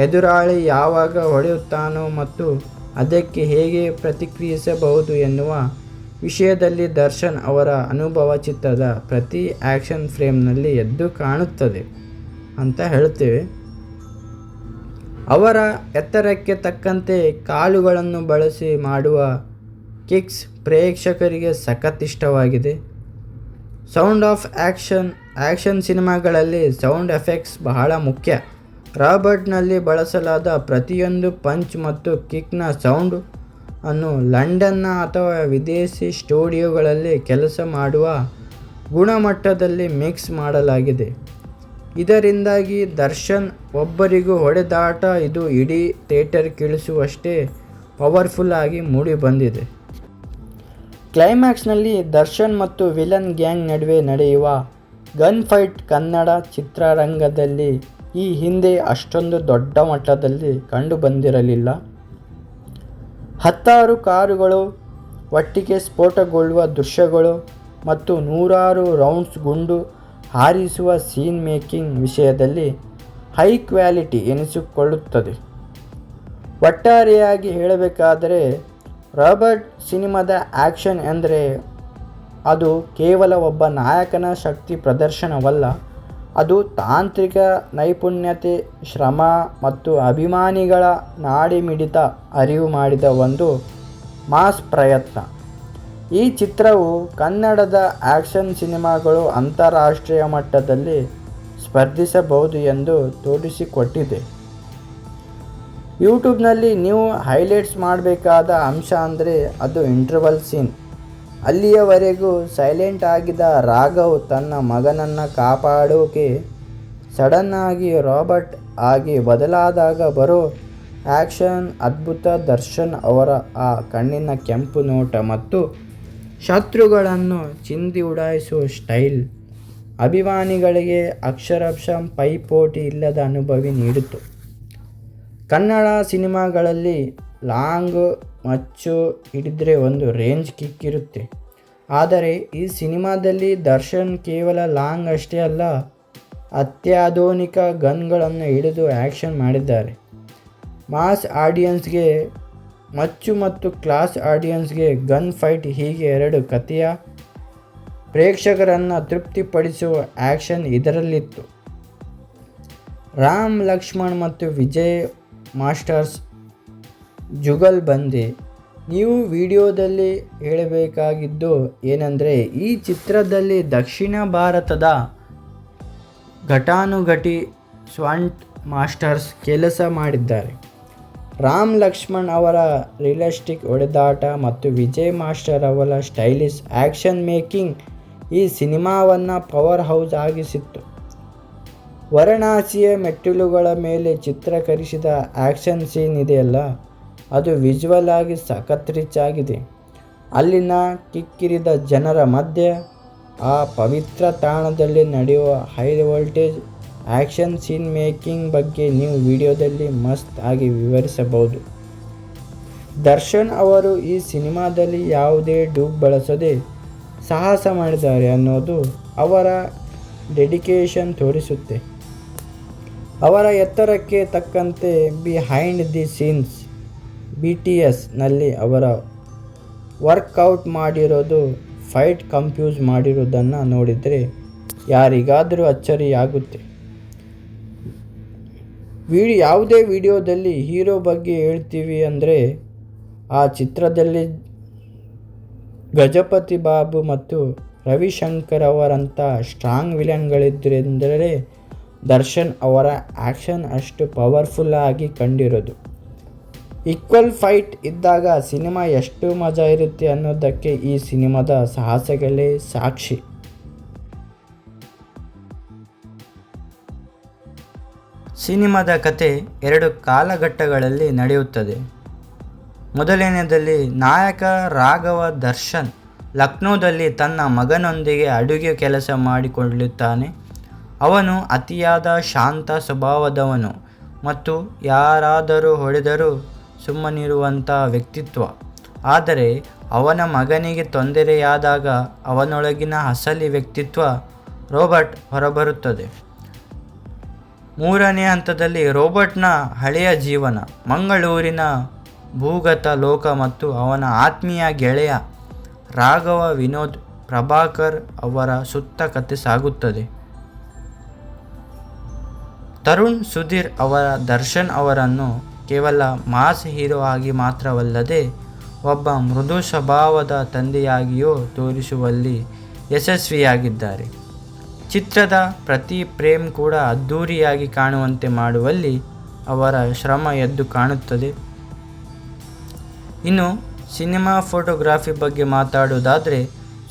ಎದುರಾಳಿ ಯಾವಾಗ ಹೊಡೆಯುತ್ತಾನೋ ಮತ್ತು ಅದಕ್ಕೆ ಹೇಗೆ ಪ್ರತಿಕ್ರಿಯಿಸಬಹುದು ಎನ್ನುವ ವಿಷಯದಲ್ಲಿ ದರ್ಶನ್ ಅವರ ಅನುಭವ ಚಿತ್ರದ ಪ್ರತಿ ಆ್ಯಕ್ಷನ್ ಫ್ರೇಮ್ನಲ್ಲಿ ಎದ್ದು ಕಾಣುತ್ತದೆ ಅಂತ ಹೇಳ್ತೇವೆ. ಅವರ ಎತ್ತರಕ್ಕೆ ತಕ್ಕಂತೆ ಕಾಲುಗಳನ್ನು ಬಳಸಿ ಮಾಡುವ ಕಿಕ್ಸ್ ಪ್ರೇಕ್ಷಕರಿಗೆ ಸಖತ್ ಇಷ್ಟವಾಗಿದೆ. ಸೌಂಡ್ ಆಫ್ ಆ್ಯಕ್ಷನ್ ಸಿನಿಮಾಗಳಲ್ಲಿ ಸೌಂಡ್ ಎಫೆಕ್ಟ್ಸ್ ಬಹಳ ಮುಖ್ಯ. ರಾಬರ್ಟ್ನಲ್ಲಿ ಬಳಸಲಾದ ಪ್ರತಿಯೊಂದು ಪಂಚ್ ಮತ್ತು ಕಿಕ್ನ ಸೌಂಡ್ ಅನ್ನು ಲಂಡನ್ನ ಅಥವಾ ವಿದೇಶಿ ಸ್ಟುಡಿಯೋಗಳಲ್ಲಿ ಕೆಲಸ ಮಾಡುವ ಗುಣಮಟ್ಟದಲ್ಲಿ ಮಿಕ್ಸ್ ಮಾಡಲಾಗಿದೆ. ಇದರಿಂದಾಗಿ ದರ್ಶನ್ ಒಬ್ಬರಿಗೂ ಹೊಡೆದಾಟ ಇದು ಇಡೀ ಥಿಯೇಟರ್ ಕೇಳಿಸುವಷ್ಟೇ ಪವರ್ಫುಲ್ ಆಗಿ ಮೂಡಿ ಬಂದಿದೆ. ಕ್ಲೈಮ್ಯಾಕ್ಸ್ನಲ್ಲಿ ದರ್ಶನ್ ಮತ್ತು ವಿಲನ್ ಗ್ಯಾಂಗ್ ನಡುವೆ ನಡೆಯುವ ಗನ್ ಫೈಟ್ ಕನ್ನಡ ಚಿತ್ರರಂಗದಲ್ಲಿ ಈ ಹಿಂದೆ ಅಷ್ಟೊಂದು ದೊಡ್ಡ ಮಟ್ಟದಲ್ಲಿ ಕಂಡುಬಂದಿರಲಿಲ್ಲ. 10 ಕಾರುಗಳು ಒಟ್ಟಿಗೆ ಸ್ಫೋಟಗೊಳ್ಳುವ ದೃಶ್ಯಗಳು ಮತ್ತು ನೂರಾರು ರೌಂಡ್ಸ್ ಗುಂಡು ಹಾರಿಸುವ ಸೀನ್ ಮೇಕಿಂಗ್ ವಿಷಯದಲ್ಲಿ ಹೈ ಕ್ವಾಲಿಟಿ ಎನಿಸಿಕೊಳ್ಳುತ್ತದೆ. ಒಟ್ಟಾರೆಯಾಗಿ ಹೇಳಬೇಕಾದರೆ ರಾಬರ್ಟ್ ಸಿನಿಮಾದ ಆ್ಯಕ್ಷನ್ ಎಂದರೆ ಅದು ಕೇವಲ ಒಬ್ಬ ನಾಯಕನ ಶಕ್ತಿ ಪ್ರದರ್ಶನವಲ್ಲ, ಅದು ತಾಂತ್ರಿಕ ನೈಪುಣ್ಯತೆ, ಶ್ರಮ ಮತ್ತು ಅಭಿಮಾನಿಗಳ ನಾಡಿಮಿಡಿತ ಅರಿವು ಮಾಡಿದ ಒಂದು ಮಾಸ್ ಪ್ರಯತ್ನ. ಈ ಚಿತ್ರವು ಕನ್ನಡದ ಆ್ಯಕ್ಷನ್ ಸಿನಿಮಾಗಳು ಅಂತಾರಾಷ್ಟ್ರೀಯ ಮಟ್ಟದಲ್ಲಿ ಸ್ಪರ್ಧಿಸಬಹುದು ಎಂದು ತೋರಿಸಿಕೊಟ್ಟಿದೆ. ಯೂಟ್ಯೂಬ್ನಲ್ಲಿ ನೀವು ಹೈಲೈಟ್ಸ್ ಮಾಡಬೇಕಾದ ಅಂಶ ಅಂದರೆ ಅದು ಇಂಟರ್ವಲ್ ಸೀನ್. ಅಲ್ಲಿಯವರೆಗೂ ಸೈಲೆಂಟ್ ಆಗಿದ್ದ ರಾಘವ್ ತನ್ನ ಮಗನನ್ನು ಕಾಪಾಡೋಕೆ ಸಡನ್ನಾಗಿ ರಾಬರ್ಟ್ ಆಗಿ ಬದಲಾದಾಗ ಬರೋ ಆ್ಯಕ್ಷನ್ ಅದ್ಭುತ. ದರ್ಶನ್ ಅವರ ಆ ಕಣ್ಣಿನ ಕೆಂಪು ನೋಟ ಮತ್ತು ಶತ್ರುಗಳನ್ನು ಚಿಂದಿ ಉಡಾಯಿಸುವ ಸ್ಟೈಲ್ ಅಭಿಮಾನಿಗಳಿಗೆ ಅಕ್ಷರಶಃ ಪೈಪೋಟಿ ಇಲ್ಲದ ಅನುಭವ ನೀಡಿತು. ಕನ್ನಡ ಸಿನಿಮಾಗಳಲ್ಲಿ ಲಾಂಗ್ ಮಚ್ಚು ಹಿಡಿದ್ರೆ ಒಂದು ರೇಂಜ್ ಕಿಕ್ ಇರುತ್ತೆ, ಆದರೆ ಈ ಸಿನಿಮಾದಲ್ಲಿ ದರ್ಶನ್ ಕೇವಲ ಲಾಂಗ್ ಅಷ್ಟೇ ಅಲ್ಲ, ಅತ್ಯಾಧುನಿಕ ಗನ್ಗಳನ್ನು ಹಿಡಿದು ಆ್ಯಕ್ಷನ್ ಮಾಡಿದ್ದಾರೆ. ಮಾಸ್ ಆಡಿಯನ್ಸ್ಗೆ ಮಚ್ಚು ಮತ್ತು ಕ್ಲಾಸ್ ಆಡಿಯನ್ಸ್ಗೆ ಗನ್ ಫೈಟ್, ಹೀಗೆ ಎರಡು ಕಥೆಯ ಪ್ರೇಕ್ಷಕರನ್ನು ತೃಪ್ತಿಪಡಿಸುವ ಆ್ಯಕ್ಷನ್ ಇದರಲ್ಲಿತ್ತು. ರಾಮ್ ಲಕ್ಷ್ಮಣ್ ಮತ್ತು ವಿಜಯ್ ಮಾಸ್ಟರ್ಸ್ ಜುಗಲ್ಬಂದಿ. ನೀವು ವಿಡಿಯೋದಲ್ಲಿ ಹೇಳಬೇಕಾಗಿದ್ದು ಏನೆಂದರೆ, ಈ ಚಿತ್ರದಲ್ಲಿ ದಕ್ಷಿಣ ಭಾರತದ ಘಟಾನುಘಟಿ ಸ್ಟಂಟ್ ಮಾಸ್ಟರ್ಸ್ ಕೆಲಸ ಮಾಡಿದ್ದಾರೆ. ರಾಮ್ ಲಕ್ಷ್ಮಣ್ ಅವರ ರಿಯಲಿಸ್ಟಿಕ್ ಹೊಡೆದಾಟ ಮತ್ತು ವಿಜಯ್ ಮಾಸ್ಟರ್ ಅವರ ಸ್ಟೈಲಿಶ್ ಆ್ಯಕ್ಷನ್ ಮೇಕಿಂಗ್ ಈ ಸಿನಿಮಾವನ್ನು ಪವರ್ ಹೌಸ್ ಆಗಿಸಿತ್ತು. ವಾರಣಾಸಿಯ ಮೆಟ್ಟಿಲುಗಳ ಮೇಲೆ ಚಿತ್ರೀಕರಿಸಿದ ಆ್ಯಕ್ಷನ್ ಸೀನ್ ಇದೆಯಲ್ಲ, ಅದು ವಿಜುವಲ್ ಆಗಿ ಸಖತ್ ರಿಚ್ ಆಗಿದೆ. ಅಲ್ಲಿನ ಕಿಕ್ಕಿರಿದ ಜನರ ಮಧ್ಯೆ ಆ ಪವಿತ್ರ ತಾಣದಲ್ಲಿ ನಡೆಯುವ high voltage action scene making ಬಗ್ಗೆ ನೀವು ವಿಡಿಯೋದಲ್ಲಿ ಮಸ್ತ್ ಆಗಿ ವಿವರಿಸಬಹುದು. ದರ್ಶನ್ ಅವರು ಈ ಸಿನಿಮಾದಲ್ಲಿ ಯಾವುದೇ ಡೂಬ್ ಬಳಸದೆ ಸಾಹಸ ಮಾಡಿದ್ದಾರೆ ಅನ್ನೋದು ಅವರ ಡೆಡಿಕೇಶನ್ ತೋರಿಸುತ್ತೆ. ಅವರ ಎತ್ತರಕ್ಕೆ ತಕ್ಕಂತೆ ಬಿಹೈಂಡ್ ದಿ ಸೀನ್ಸ್ BTS ನಲ್ಲಿ ಅವರ ವರ್ಕೌಟ್ ಮಾಡಿರೋದು, ಫೈಟ್ ಕಂಪ್ಯೂಸ್ ಮಾಡಿರೋದನ್ನು ನೋಡಿದರೆ ಯಾರಿಗಾದರೂ ಅಚ್ಚರಿಯಾಗುತ್ತೆ. ಯಾವುದೇ ವಿಡಿಯೋದಲ್ಲಿ ಹೀರೋ ಬಗ್ಗೆ ಹೇಳ್ತೀವಿ ಅಂದರೆ ಆ ಚಿತ್ರದಲ್ಲಿ ಗಜಪತಿ ಬಾಬು ಮತ್ತು ರವಿಶಂಕರ್ ಅವರಂಥ ಸ್ಟ್ರಾಂಗ್ ವಿಲನ್ಗಳಿದ್ದರೆಂದರೆ ದರ್ಶನ್ ಅವರ ಆ್ಯಕ್ಷನ್ ಅಷ್ಟು ಪವರ್ಫುಲ್ ಆಗಿ ಕಂಡಿರೋದು. ಈಕ್ವಲ್ ಫೈಟ್ ಇದ್ದಾಗ ಸಿನಿಮಾ ಎಷ್ಟು ಮಜಾ ಇರುತ್ತೆ ಅನ್ನೋದಕ್ಕೆ ಈ ಸಿನಿಮಾದ ಸಾಹಸಗಳೇ ಸಾಕ್ಷಿ. ಸಿನಿಮಾದ ಕತೆ 2 ಕಾಲಘಟ್ಟಗಳಲ್ಲಿ ನಡೆಯುತ್ತದೆ. ಮೊದಲನೆಯದಲ್ಲಿ ನಾಯಕ ರಾಘವ ದರ್ಶನ್ ಲಕ್ನೋದಲ್ಲಿ ತನ್ನ ಮಗನೊಂದಿಗೆ ಅಡುಗೆ ಕೆಲಸ ಮಾಡಿಕೊಳ್ಳುತ್ತಾನೆ. ಅವನು ಅತಿಯಾದ ಶಾಂತ ಸ್ವಭಾವದವನು ಮತ್ತು ಯಾರಾದರೂ ಹೊಡೆದರೂ ಸುಮ್ಮನಿರುವಂಥ ವ್ಯಕ್ತಿತ್ವ. ಆದರೆ ಅವನ ಮಗನಿಗೆ ತೊಂದರೆಯಾದಾಗ ಅವನೊಳಗಿನ ಅಸಲಿ ವ್ಯಕ್ತಿತ್ವ ರಾಬರ್ಟ್ ಹೊರಬರುತ್ತದೆ. ಮೂರನೇ ಹಂತದಲ್ಲಿ ರಾಬರ್ಟ್ನ ಹಳೆಯ ಜೀವನ, ಮಂಗಳೂರಿನ ಭೂಗತ ಲೋಕ ಮತ್ತು ಅವನ ಆತ್ಮೀಯ ಗೆಳೆಯ ರಾಘವ ವಿನೋದ್ ಪ್ರಭಾಕರ್ ಅವರ ಸುತ್ತ ಕಥೆ ಸಾಗುತ್ತದೆ. ತರುಣ್ ಸುಧೀರ್ ಅವರ ದರ್ಶನ್ ಅವರನ್ನು ಕೇವಲ ಮಾಸ್ ಹೀರೋ ಆಗಿ ಮಾತ್ರವಲ್ಲದೆ ಒಬ್ಬ ಮೃದು ಸ್ವಭಾವದ ತಂದೆಯಾಗಿಯೂ ತೋರಿಸುವಲ್ಲಿ ಯಶಸ್ವಿಯಾಗಿದ್ದಾರೆ. ಚಿತ್ರದ ಪ್ರತಿ ಫ್ರೇಮ್ ಕೂಡ ಅದ್ಧೂರಿಯಾಗಿ ಕಾಣುವಂತೆ ಮಾಡುವಲ್ಲಿ ಅವರ ಶ್ರಮ ಎದ್ದು ಕಾಣುತ್ತದೆ. ಇನ್ನು ಸಿನಿಮಾ ಫೋಟೋಗ್ರಫಿ ಬಗ್ಗೆ ಮಾತಾಡೋದಾದರೆ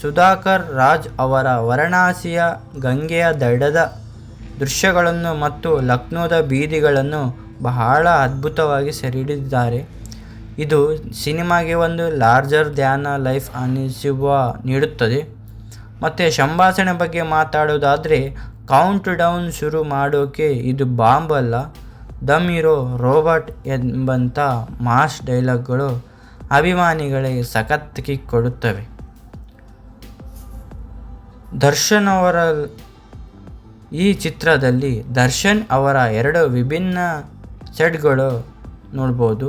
ಸುಧಾಕರ್ ರಾಜ್ ಅವರ ವಾರಣಾಸಿಯ ಗಂಗೆಯ ದಡದ ದೃಶ್ಯಗಳನ್ನು ಮತ್ತು ಲಕ್ನೋದ ಬೀದಿಗಳನ್ನು ಬಹಳ ಅದ್ಭುತವಾಗಿ ಸೆರೆಹಿಡಿದಿದ್ದಾರೆ. ಇದು ಸಿನಿಮಾಗೆ ಒಂದು ಲಾರ್ಜರ್ ದ್ಯಾನ್ ಲೈಫ್ ಅನಿಸುವ ನೀಡುತ್ತದೆ. ಮತ್ತು ಸಂಭಾಷಣೆ ಬಗ್ಗೆ ಮಾತಾಡೋದಾದರೆ, ಕೌಂಟ್ ಡೌನ್ ಶುರು ಮಾಡೋಕೆ ಇದು ಬಾಂಬ್ ಅಲ್ಲ, ದಮ್ ಇರೋ ರೋಬೋಟ್ ಎಂಬಂಥ ಮಾಸ್ ಡೈಲಾಗ್ಗಳು ಅಭಿಮಾನಿಗಳಿಗೆ ಸಖತ್ ಕಿಕ್ ಕೊಡುತ್ತವೆ. ದರ್ಶನ್ ಅವರ ಈ ಚಿತ್ರದಲ್ಲಿ ದರ್ಶನ್ ಅವರ 2 ವಿಭಿನ್ನ ಸೆಟ್ಗಳು ನೋಡ್ಬೋದು.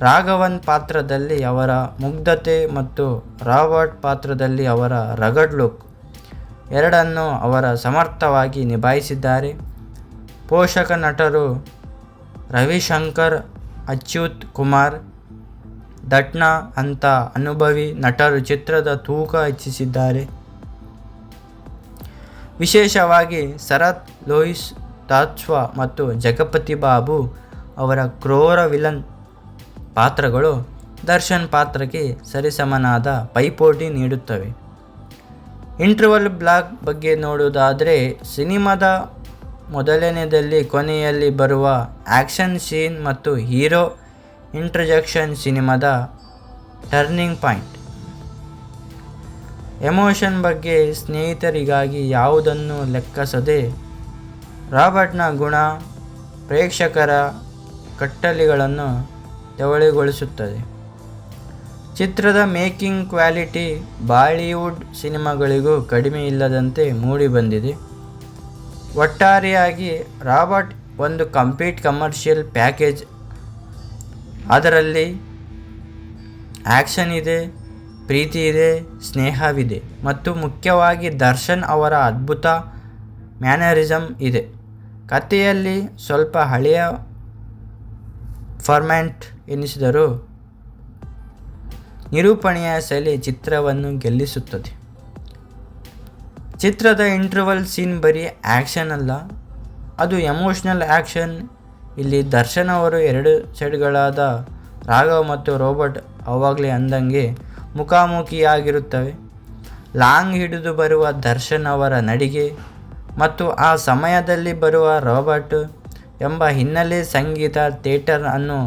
ರಾಘವನ್ ಪಾತ್ರದಲ್ಲಿ ಅವರ ಮುಗ್ಧತೆ ಮತ್ತು ರಾಬರ್ಟ್ ಪಾತ್ರದಲ್ಲಿ ಅವರ ರಗಡ್ ಲುಕ್ ಎರಡನ್ನೂ ಅವರು ಸಮರ್ಥವಾಗಿ ನಿಭಾಯಿಸಿದ್ದಾರೆ. ಪೋಷಕ ನಟರು ರವಿಶಂಕರ್, ಅಚ್ಯುತ್ ಕುಮಾರ್, ದಟ್ನಾ ಅಂತ ಅನುಭವಿ ನಟರು ಚಿತ್ರದ ತೂಕ ಹೆಚ್ಚಿಸಿದ್ದಾರೆ. ವಿಶೇಷವಾಗಿ ಶರತ್ ಲೋಹಿತ್ ತಾತ್ಸ್ವ ಮತ್ತು ಜಗಪತಿ ಬಾಬು ಅವರ ಕ್ರೂರ ವಿಲನ್ ಪಾತ್ರಗಳು ದರ್ಶನ್ ಪಾತ್ರಕ್ಕೆ ಸರಿಸಮನಾದ ಪೈಪೋಟಿ ನೀಡುತ್ತವೆ. ಇಂಟರ್ವಲ್ ಬ್ಲಾಕ್ ಬಗ್ಗೆ ನೋಡುವುದಾದರೆ, ಸಿನಿಮಾದ ಮೊದಲನೇದಲ್ಲಿ ಕೊನೆಯಲ್ಲಿ ಬರುವ ಆ್ಯಕ್ಷನ್ ಸೀನ್ ಮತ್ತು ಹೀರೋ ಇಂಟ್ರಜೆಕ್ಷನ್ ಸಿನಿಮಾದ ಟರ್ನಿಂಗ್ ಪಾಯಿಂಟ್. ಎಮೋಷನ್ ಬಗ್ಗೆ ಸ್ನೇಹಿತರಿಗಾಗಿ ಯಾವುದನ್ನು ಲೆಕ್ಕಿಸದೆ ರಾಬರ್ಟ್ನ ಗುಣ ಪ್ರೇಕ್ಷಕರ ಕಟ್ಟಲೆಗಳನ್ನು ತೆವಳುಗೊಳಿಸುತ್ತದೆ. ಚಿತ್ರದ ಮೇಕಿಂಗ್ ಕ್ವಾಲಿಟಿ ಬಾಲಿವುಡ್ ಸಿನಿಮಾಗಳಿಗೂ ಕಡಿಮೆ ಇಲ್ಲದಂತೆ ಮೂಡಿಬಂದಿದೆ. ಒಟ್ಟಾರೆಯಾಗಿ ರಾಬರ್ಟ್ ಒಂದು ಕಂಪ್ಲೀಟ್ ಕಮರ್ಷಿಯಲ್ ಪ್ಯಾಕೇಜ್. ಅದರಲ್ಲಿ ಆ್ಯಕ್ಷನ್ ಇದೆ, ಪ್ರೀತಿ ಇದೆ, ಸ್ನೇಹವಿದೆ ಮತ್ತು ಮುಖ್ಯವಾಗಿ ದರ್ಶನ್ ಅವರ ಅದ್ಭುತ ಮ್ಯಾನರಿಸಮ್ ಇದೆ. ಕಥೆಯಲ್ಲಿ ಸ್ವಲ್ಪ ಹಳೆಯ ಫಾರ್ಮ್ಯಾಟ್ ಎನಿಸಿದರೂ ನಿರೂಪಣೆಯ ಶೈಲಿ ಚಿತ್ರವನ್ನು ಗೆಲ್ಲಿಸುತ್ತದೆ. ಚಿತ್ರದ ಇಂಟರ್ವಲ್ ಸೀನ್ ಬರೀ ಆ್ಯಕ್ಷನ್ ಅಲ್ಲ, ಅದು ಎಮೋಷ್ನಲ್ ಆ್ಯಕ್ಷನ್. ಇಲ್ಲಿ ದರ್ಶನ್ ಅವರು 2 ಸೆಟ್ಗಳಾದ ರಾಘವ್ ಮತ್ತು ರೋಬೋಟ್ ಆವಾಗಲೇ ಅಂದಂಗೆ ಮುಖಾಮುಖಿಯಾಗಿರುತ್ತವೆ. ಲಾಂಗ್ ಹಿಡಿದು ಬರುವ ದರ್ಶನ್ ಅವರ ನಡಿಗೆ ಮತ್ತು ಆ ಸಮಯದಲ್ಲಿ ಬರುವ ರೋಬೋಟ್ ಎಂಬ ಹಿನ್ನೆಲೆ ಸಂಗೀತ ಥಿಯೇಟರ್ ಅನ್ನು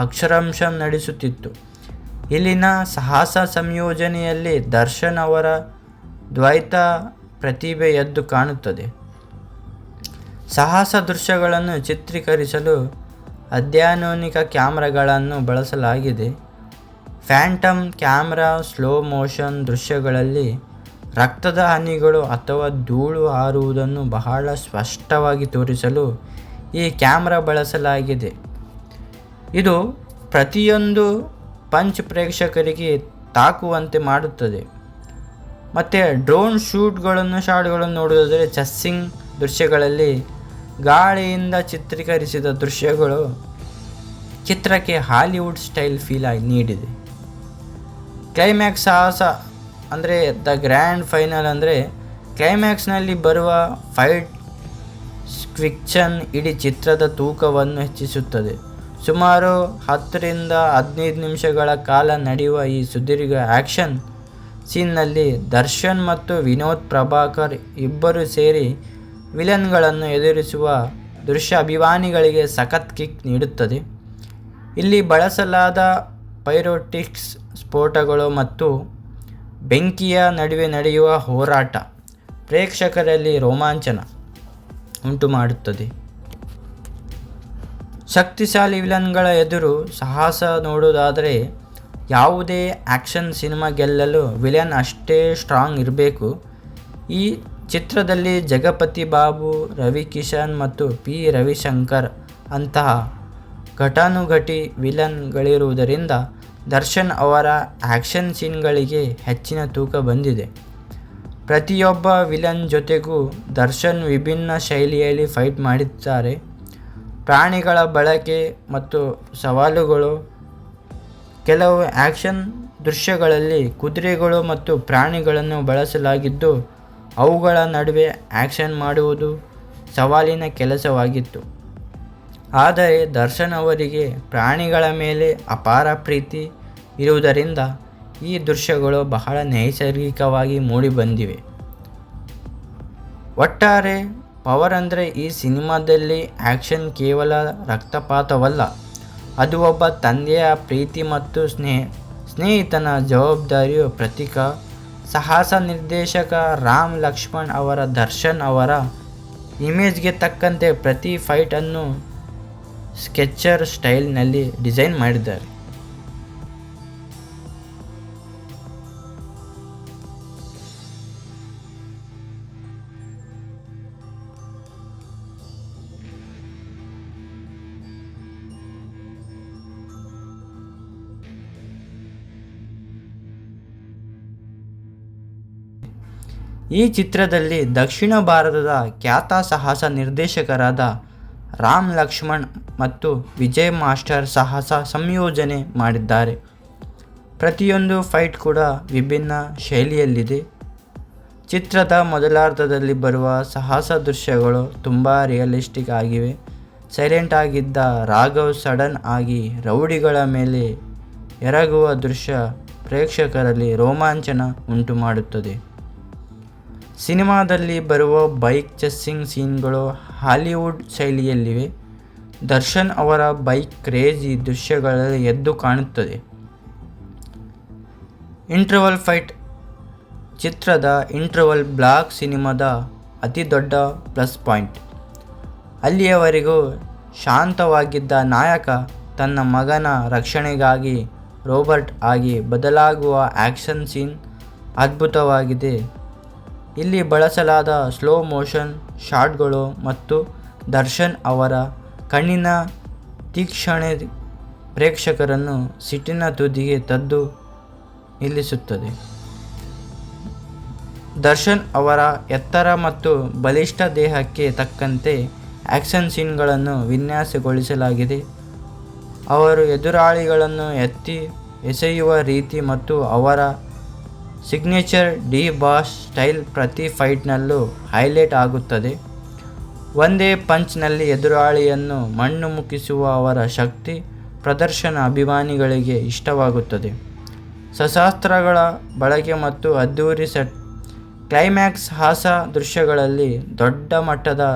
ಅಕ್ಷರಶಃ ನಡೆಸುತ್ತಿತ್ತು. ಇಲ್ಲಿನ ಸಾಹಸ ಸಂಯೋಜನೆಯಲ್ಲಿ ದರ್ಶನ್ ಅವರ ದ್ವೈತ ಪ್ರತಿಭೆ ಎದ್ದು ಕಾಣುತ್ತದೆ. ಸಾಹಸ ದೃಶ್ಯಗಳನ್ನು ಚಿತ್ರೀಕರಿಸಲು ಅತ್ಯಾಧುನಿಕ ಕ್ಯಾಮ್ರಾಗಳನ್ನು ಬಳಸಲಾಗಿದೆ. ಫ್ಯಾಂಟಮ್ ಕ್ಯಾಮ್ರಾ ಸ್ಲೋ ಮೋಷನ್ ದೃಶ್ಯಗಳಲ್ಲಿ ರಕ್ತದ ಹನಿಗಳು ಅಥವಾ ಧೂಳು ಹಾರುವುದನ್ನು ಬಹಳ ಸ್ಪಷ್ಟವಾಗಿ ತೋರಿಸಲು ಈ ಕ್ಯಾಮ್ರಾ ಬಳಸಲಾಗಿದೆ. ಇದು ಪ್ರತಿಯೊಂದು ಪಂಚ್ ಪ್ರೇಕ್ಷಕರಿಗೆ ತಾಕುವಂತೆ ಮಾಡುತ್ತದೆ. ಮತ್ತು ಡ್ರೋನ್ ಶಾಟ್ಗಳನ್ನು ನೋಡುವುದಾದರೆ, ಚಸ್ಸಿಂಗ್ ದೃಶ್ಯಗಳಲ್ಲಿ ಗಾಳಿಯಿಂದ ಚಿತ್ರೀಕರಿಸಿದ ದೃಶ್ಯಗಳು ಚಿತ್ರಕ್ಕೆ ಹಾಲಿವುಡ್ ಸ್ಟೈಲ್ ಫೀಲ್ ನೀಡಿದೆ. ಕ್ಲೈಮ್ಯಾಕ್ಸ್ ಸಾಹಸ ಅಂದರೆ ದ ಗ್ರ್ಯಾಂಡ್ ಫೈನಲ್ ಅಂದರೆ ಕ್ಲೈಮ್ಯಾಕ್ಸ್ನಲ್ಲಿ ಬರುವ ಫೈಟ್ ಸ್ಕ್ವಿಕ್ಷನ್ ಇಡೀ ಚಿತ್ರದ ತೂಕವನ್ನು ಹೆಚ್ಚಿಸುತ್ತದೆ. ಸುಮಾರು 10ರಿಂದ 15 ನಿಮಿಷಗಳ ಕಾಲ ನಡೆಯುವ ಈ ಸುದೀರ್ಘ ಆ್ಯಕ್ಷನ್ ಸೀನ್ನಲ್ಲಿ ದರ್ಶನ್ ಮತ್ತು ವಿನೋದ್ ಪ್ರಭಾಕರ್ ಇಬ್ಬರು ಸೇರಿ ವಿಲನ್ಗಳನ್ನು ಎದುರಿಸುವ ದೃಶ್ಯ ಅಭಿಮಾನಿಗಳಿಗೆ ಸಖತ್ ಕಿಕ್ ನೀಡುತ್ತದೆ. ಇಲ್ಲಿ ಬಳಸಲಾದ ಪೈರೋಟಿಕ್ಸ್ ಸ್ಫೋಟಗಳು ಮತ್ತು ಬೆಂಕಿಯ ನಡುವೆ ನಡೆಯುವ ಹೋರಾಟ ಪ್ರೇಕ್ಷಕರಲ್ಲಿ ರೋಮಾಂಚನ ಉಂಟುಮಾಡುತ್ತದೆ. ಶಕ್ತಿಶಾಲಿ ವಿಲನ್ಗಳ ಎದುರು ಸಾಹಸ ನೋಡೋದಾದರೆ, ಯಾವುದೇ ಆ್ಯಕ್ಷನ್ ಸಿನಿಮಾ ಗೆಲ್ಲಲು ವಿಲನ್ ಅಷ್ಟೇ ಸ್ಟ್ರಾಂಗ್ ಇರಬೇಕು. ಈ ಚಿತ್ರದಲ್ಲಿ ಜಗಪತಿ ಬಾಬು, ರವಿ ಕಿಶನ್ ಮತ್ತು ಪಿ ರವಿಶಂಕರ್ ಅಂತಹ ಘಟಾನುಘಟಿ ವಿಲನ್ಗಳಿರುವುದರಿಂದ ದರ್ಶನ್ ಅವರ ಆ್ಯಕ್ಷನ್ ಸೀನ್ಗಳಿಗೆ ಹೆಚ್ಚಿನ ತೂಕ ಬಂದಿದೆ. ಪ್ರತಿಯೊಬ್ಬ ವಿಲನ್ ಜೊತೆಗೂ ದರ್ಶನ್ ವಿಭಿನ್ನ ಶೈಲಿಯಲ್ಲಿ ಫೈಟ್ ಮಾಡಿದ್ದಾರೆ. ಪ್ರಾಣಿಗಳ ಬಳಕೆ ಮತ್ತು ಸವಾಲುಗಳು. ಕೆಲವು ಆ್ಯಕ್ಷನ್ ದೃಶ್ಯಗಳಲ್ಲಿ ಕುದುರೆಗಳು ಮತ್ತು ಪ್ರಾಣಿಗಳನ್ನು ಬಳಸಲಾಗಿದ್ದು, ಅವುಗಳ ನಡುವೆ ಆ್ಯಕ್ಷನ್ ಮಾಡುವುದು ಸವಾಲಿನ ಕೆಲಸವಾಗಿತ್ತು. ಆದರೆ ದರ್ಶನ್ ಅವರಿಗೆ ಪ್ರಾಣಿಗಳ ಮೇಲೆ ಅಪಾರ ಪ್ರೀತಿ ಇರುವುದರಿಂದ ಈ ದೃಶ್ಯಗಳು ಬಹಳ ನೈಸರ್ಗಿಕವಾಗಿ ಮೂಡಿಬಂದಿವೆ. ಒಟ್ಟಾರೆ ಪವರ್ ಅಂದರೆ ಈ ಸಿನಿಮಾದಲ್ಲಿ ಆ್ಯಕ್ಷನ್ ಕೇವಲ ರಕ್ತಪಾತವಲ್ಲ, ಅದು ಒಬ್ಬ ತಂದೆಯ ಪ್ರೀತಿ ಮತ್ತು ಸ್ನೇಹಿತನ ಜವಾಬ್ದಾರಿಯ ಪ್ರತೀಕ. ಸಾಹಸ ನಿರ್ದೇಶಕ ರಾಮ್ ಲಕ್ಷ್ಮಣ್ ಅವರ ದರ್ಶನ್ ಅವರ ಇಮೇಜ್ಗೆ ತಕ್ಕಂತೆ ಪ್ರತಿ ಫೈಟನ್ನು ಸ್ಕೆಚರ್ ಸ್ಟೈಲ್ನಲ್ಲಿ ಡಿಸೈನ್ ಮಾಡಿದ್ದಾರೆ. ಈ ಚಿತ್ರದಲ್ಲಿ ದಕ್ಷಿಣ ಭಾರತದ ಖ್ಯಾತ ಸಾಹಸ ನಿರ್ದೇಶಕರಾದ ರಾಮ್ ಲಕ್ಷ್ಮಣ್ ಮತ್ತು ವಿಜಯ್ ಮಾಸ್ಟರ್ ಸಾಹಸ ಸಂಯೋಜನೆ ಮಾಡಿದ್ದಾರೆ. ಪ್ರತಿಯೊಂದು ಫೈಟ್ ಕೂಡ ವಿಭಿನ್ನ ಶೈಲಿಯಲ್ಲಿದೆ. ಚಿತ್ರದ ಮೊದಲಾರ್ಧದಲ್ಲಿ ಬರುವ ಸಾಹಸ ದೃಶ್ಯಗಳು ತುಂಬ ರಿಯಲಿಸ್ಟಿಕ್ ಆಗಿವೆ. ಸೈಲೆಂಟ್ ಆಗಿದ್ದ ರಾಘವ್ ಸಡನ್ ಆಗಿ ರೌಡಿಗಳ ಮೇಲೆ ಎರಗುವ ದೃಶ್ಯ ಪ್ರೇಕ್ಷಕರಲ್ಲಿ ರೋಮಾಂಚನ ಉಂಟು ಮಾಡುತ್ತದೆ. ಸಿನಿಮಾದಲ್ಲಿ ಬರುವ ಬೈಕ್ ಚೆಸ್ಸಿಂಗ್ ಸೀನ್ಗಳು ಹಾಲಿವುಡ್ ಶೈಲಿಯಲ್ಲಿವೆ. ದರ್ಶನ್ ಅವರ ಬೈಕ್ ಕ್ರೇಜ್ ಈ ದೃಶ್ಯಗಳಲ್ಲಿ ಎದ್ದು ಕಾಣುತ್ತದೆ. ಇಂಟರ್ವಲ್ ಫೈಟ್ ಚಿತ್ರದ ಇಂಟರ್ವಲ್ ಬ್ಲಾಕ್ ಸಿನಿಮಾದ ಅತಿ ದೊಡ್ಡ ಪ್ಲಸ್ ಪಾಯಿಂಟ್. ಅಲ್ಲಿಯವರೆಗೂ ಶಾಂತವಾಗಿದ್ದ ನಾಯಕ ತನ್ನ ಮಗನ ರಕ್ಷಣೆಗಾಗಿ ರೋಬೋಟ್ ಆಗಿ ಬದಲಾಗುವ ಆ್ಯಕ್ಷನ್ ಸೀನ್ ಅದ್ಭುತವಾಗಿದೆ. ಇಲ್ಲಿ ಬಳಸಲಾದ ಸ್ಲೋ ಮೋಷನ್ ಶಾಟ್ಗಳು ಮತ್ತು ದರ್ಶನ್ ಅವರ ಕಣ್ಣಿನ ತೀಕ್ಷ್ಣತೆ ಪ್ರೇಕ್ಷಕರನ್ನು ಸಿಟ್ಟಿನ ತುದಿಗೆ ತಂದು ನಿಲ್ಲಿಸುತ್ತದೆ. ದರ್ಶನ್ ಅವರ ಎತ್ತರ ಮತ್ತು ಬಲಿಷ್ಠ ದೇಹಕ್ಕೆ ತಕ್ಕಂತೆ ಆ್ಯಕ್ಷನ್ ಸೀನ್ಗಳನ್ನು ವಿನ್ಯಾಸಗೊಳಿಸಲಾಗಿದೆ. ಅವರು ಎದುರಾಳಿಗಳನ್ನು ಎತ್ತಿ ಎಸೆಯುವ ರೀತಿ ಮತ್ತು ಅವರ ಸಿಗ್ನೇಚರ್ ಡಿ ಬಾಸ್ ಸ್ಟೈಲ್ ಪ್ರತಿ ಫೈಟ್ನಲ್ಲೂ ಹೈಲೈಟ್ ಆಗುತ್ತದೆ. ಒಂದೇ ಪಂಚ್ನಲ್ಲಿ ಎದುರಾಳಿಯನ್ನು ಮಣ್ಣು ಮುಕ್ಕಿಸುವ ಅವರ ಶಕ್ತಿ ಪ್ರದರ್ಶನ ಅಭಿಮಾನಿಗಳಿಗೆ ಇಷ್ಟವಾಗುತ್ತದೆ. ಶಸ್ತ್ರಾಸ್ತ್ರಗಳ ಬಳಕೆ ಮತ್ತು ಅದ್ಧೂರಿ ಸೆಟ್ ಕ್ಲೈಮ್ಯಾಕ್ಸ್ ಸಾಹಸ ದೃಶ್ಯಗಳಲ್ಲಿ ದೊಡ್ಡ ಮಟ್ಟದ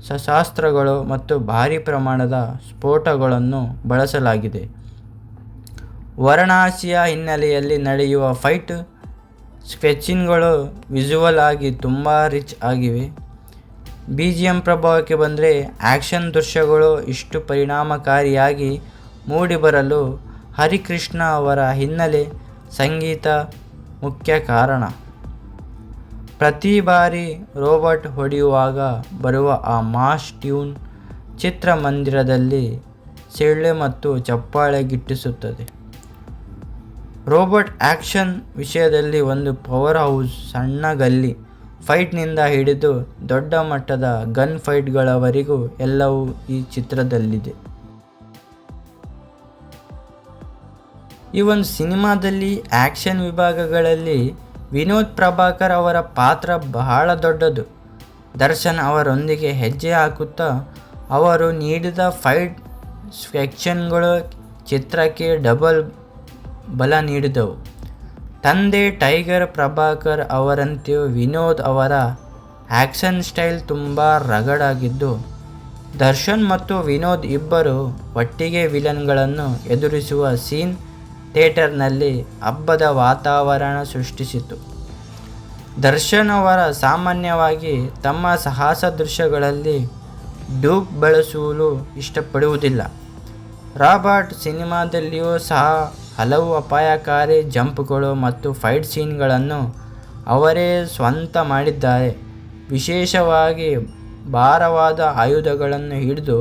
ಶಸ್ತ್ರಾಸ್ತ್ರಗಳು ಮತ್ತು ಭಾರೀ ಪ್ರಮಾಣದ ಸ್ಫೋಟಗಳನ್ನು ಬಳಸಲಾಗಿದೆ. ವಾರಣಾಸಿಯ ಹಿನ್ನೆಲೆಯಲ್ಲಿ ನಡೆಯುವ ಫೈಟ್ ಸ್ಕೆಚಿಂಗ್ಗಳು ವಿಜುವಲ್ ಆಗಿ ತುಂಬ ರಿಚ್ ಆಗಿವೆ. BGM ಪ್ರಭಾವಕ್ಕೆ ಬಂದರೆ ಆ್ಯಕ್ಷನ್ ದೃಶ್ಯಗಳು ಇಷ್ಟು ಪರಿಣಾಮಕಾರಿಯಾಗಿ ಮೂಡಿಬರಲು ಹರಿಕೃಷ್ಣ ಅವರ ಹಿನ್ನೆಲೆ ಸಂಗೀತ ಮುಖ್ಯ ಕಾರಣ. ಪ್ರತಿ ಬಾರಿ ರೋಬೋಟ್ ಹೊಡೆಯುವಾಗ ಬರುವ ಆ ಮಾಸ್ ಟ್ಯೂನ್ ಚಿತ್ರಮಂದಿರದಲ್ಲಿ ಸಿಳ್ಳೆ ಮತ್ತು ಚಪ್ಪಾಳೆ ಗಿಟ್ಟಿಸುತ್ತದೆ. ರೋಬೋಟ್ ಆ್ಯಕ್ಷನ್ ವಿಷಯದಲ್ಲಿ ಒಂದು ಪವರ್ ಹೌಸ್. ಸಣ್ಣ ಗಲ್ಲಿ ಫೈಟ್ನಿಂದ ಹಿಡಿದು ದೊಡ್ಡ ಮಟ್ಟದ ಗನ್ ಫೈಟ್ಗಳವರೆಗೂ ಎಲ್ಲವೂ ಈ ಚಿತ್ರದಲ್ಲಿದೆ. ಈ ಒಂದು ಸಿನಿಮಾದಲ್ಲಿ ಆ್ಯಕ್ಷನ್ ವಿಭಾಗಗಳಲ್ಲಿ ವಿನೋದ್ ಪ್ರಭಾಕರ್ ಅವರ ಪಾತ್ರ ಬಹಳ ದೊಡ್ಡದು. ದರ್ಶನ್ ಅವರೊಂದಿಗೆ ಹೆಜ್ಜೆ ಹಾಕುತ್ತಾ ಅವರು ನೀಡಿದ ಫೈಟ್ ಸೆಕ್ಷನ್ಗಳು ಚಿತ್ರಕ್ಕೆ ಡಬಲ್ ಬಲ ನೀಡಿದವು. ತಂದೆ ಟೈಗರ್ ಪ್ರಭಾಕರ್ ಅವರಂತೆಯೂ ವಿನೋದ್ ಅವರ ಆ್ಯಕ್ಷನ್ ಸ್ಟೈಲ್ ತುಂಬ ರಗಡ್ ಆಗಿದ್ದು, ದರ್ಶನ್ ಮತ್ತು ವಿನೋದ್ ಇಬ್ಬರು ಒಟ್ಟಿಗೆ ವಿಲನ್ಗಳನ್ನು ಎದುರಿಸುವ ಸೀನ್ ಥಿಯೇಟರ್ನಲ್ಲಿ ಹಬ್ಬದ ವಾತಾವರಣ ಸೃಷ್ಟಿಸಿತು. ದರ್ಶನ್ ಅವರ ಸಾಮಾನ್ಯವಾಗಿ ತಮ್ಮ ಸಾಹಸ ದೃಶ್ಯಗಳಲ್ಲಿ ಡೂಪ್ ಬಳಸಲು ಇಷ್ಟಪಡುವುದಿಲ್ಲ. ರಾಬರ್ಟ್ ಸಿನಿಮಾದಲ್ಲಿಯೂ ಸಹ ಹಲವು ಅಪಾಯಕಾರಿ ಜಂಪ್ಗಳು ಮತ್ತು ಫೈಟ್ ಸೀನ್ಗಳನ್ನು ಅವರೇ ಸ್ವಂತ ಮಾಡಿದ್ದಾರೆ. ವಿಶೇಷವಾಗಿ ಭಾರವಾದ ಆಯುಧಗಳನ್ನು ಹಿಡಿದು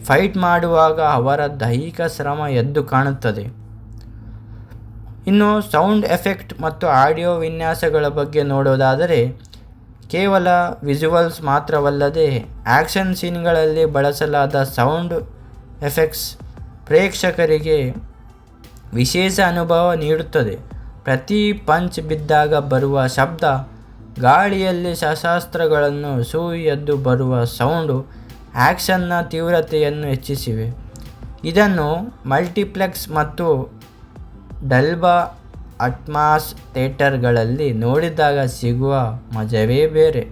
ಫೈಟ್ ಮಾಡುವಾಗ ಅವರ ದೈಹಿಕ ಶ್ರಮ ಎದ್ದು ಕಾಣುತ್ತದೆ. ಇನ್ನು ಸೌಂಡ್ ಎಫೆಕ್ಟ್ ಮತ್ತು ಆಡಿಯೋ ವಿನ್ಯಾಸಗಳ ಬಗ್ಗೆ ನೋಡೋದಾದರೆ, ಕೇವಲ ವಿಜುವಲ್ಸ್ ಮಾತ್ರವಲ್ಲದೆ ಆ್ಯಕ್ಷನ್ ಸೀನ್ಗಳಲ್ಲಿ ಬಳಸಲಾದ ಸೌಂಡ್ ಎಫೆಕ್ಟ್ಸ್ ಪ್ರೇಕ್ಷಕರಿಗೆ ವಿಶೇಷ ಅನುಭವ ನೀಡುತ್ತದೆ. ಪ್ರತಿ ಪಂಚ್ ಬಿದ್ದಾಗ ಬರುವ ಶಬ್ದ, ಗಾಳಿಯಲ್ಲಿ ಶಸ್ತ್ರಾಸ್ತ್ರಗಳನ್ನು ಎದ್ದು ಬರುವ ಸೌಂಡು ಆ್ಯಕ್ಷನ್ನ ತೀವ್ರತೆಯನ್ನು ಹೆಚ್ಚಿಸಿವೆ. ಇದನ್ನು ಮಲ್ಟಿಪ್ಲೆಕ್ಸ್ ಮತ್ತು ಡಲ್ಬಾ ಅಟ್ಮಾಸ್ ಥಿಯೇಟರ್ಗಳಲ್ಲಿ ನೋಡಿದಾಗ ಸಿಗುವ ಮಜವೇ ಬೇರೆ.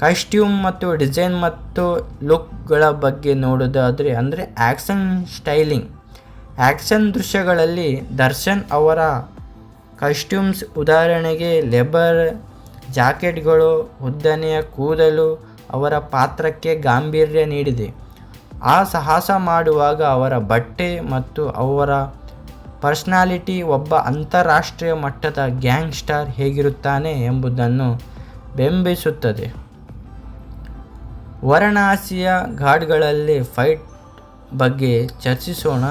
ಕಾಸ್ಟ್ಯೂಮ್ ಮತ್ತು ಡಿಸೈನ್ ಮತ್ತು ಲುಕ್ಗಳ ಬಗ್ಗೆ ನೋಡೋದಾದರೆ ಅಂದರೆ ಆ್ಯಕ್ಷನ್ ಸ್ಟೈಲಿಂಗ್. ಆ್ಯಕ್ಷನ್ ದೃಶ್ಯಗಳಲ್ಲಿ ದರ್ಶನ್ ಅವರ ಕಾಸ್ಟ್ಯೂಮ್ಸ್ ಉದಾಹರಣೆಗೆ ಲೆದರ್ ಜಾಕೆಟ್ಗಳು, ಉದ್ದನೆಯ ಕೂದಲು ಅವರ ಪಾತ್ರಕ್ಕೆ ಗಾಂಭೀರ್ಯ ನೀಡಿದೆ. ಆ ಸಾಹಸ ಮಾಡುವಾಗ ಅವರ ಬಟ್ಟೆ ಮತ್ತು ಅವರ ಪರ್ಸನಾಲಿಟಿ ಒಬ್ಬ ಅಂತಾರಾಷ್ಟ್ರೀಯ ಮಟ್ಟದ ಗ್ಯಾಂಗ್ಸ್ಟರ್ ಹೇಗಿರುತ್ತಾನೆ ಎಂಬುದನ್ನು ಬಿಂಬಿಸುತ್ತದೆ. ವಾರಣಾಸಿಯ ಘಾಟ್ಗಳಲ್ಲಿ ಫೈಟ್ ಬಗ್ಗೆ ಚರ್ಚಿಸೋಣ.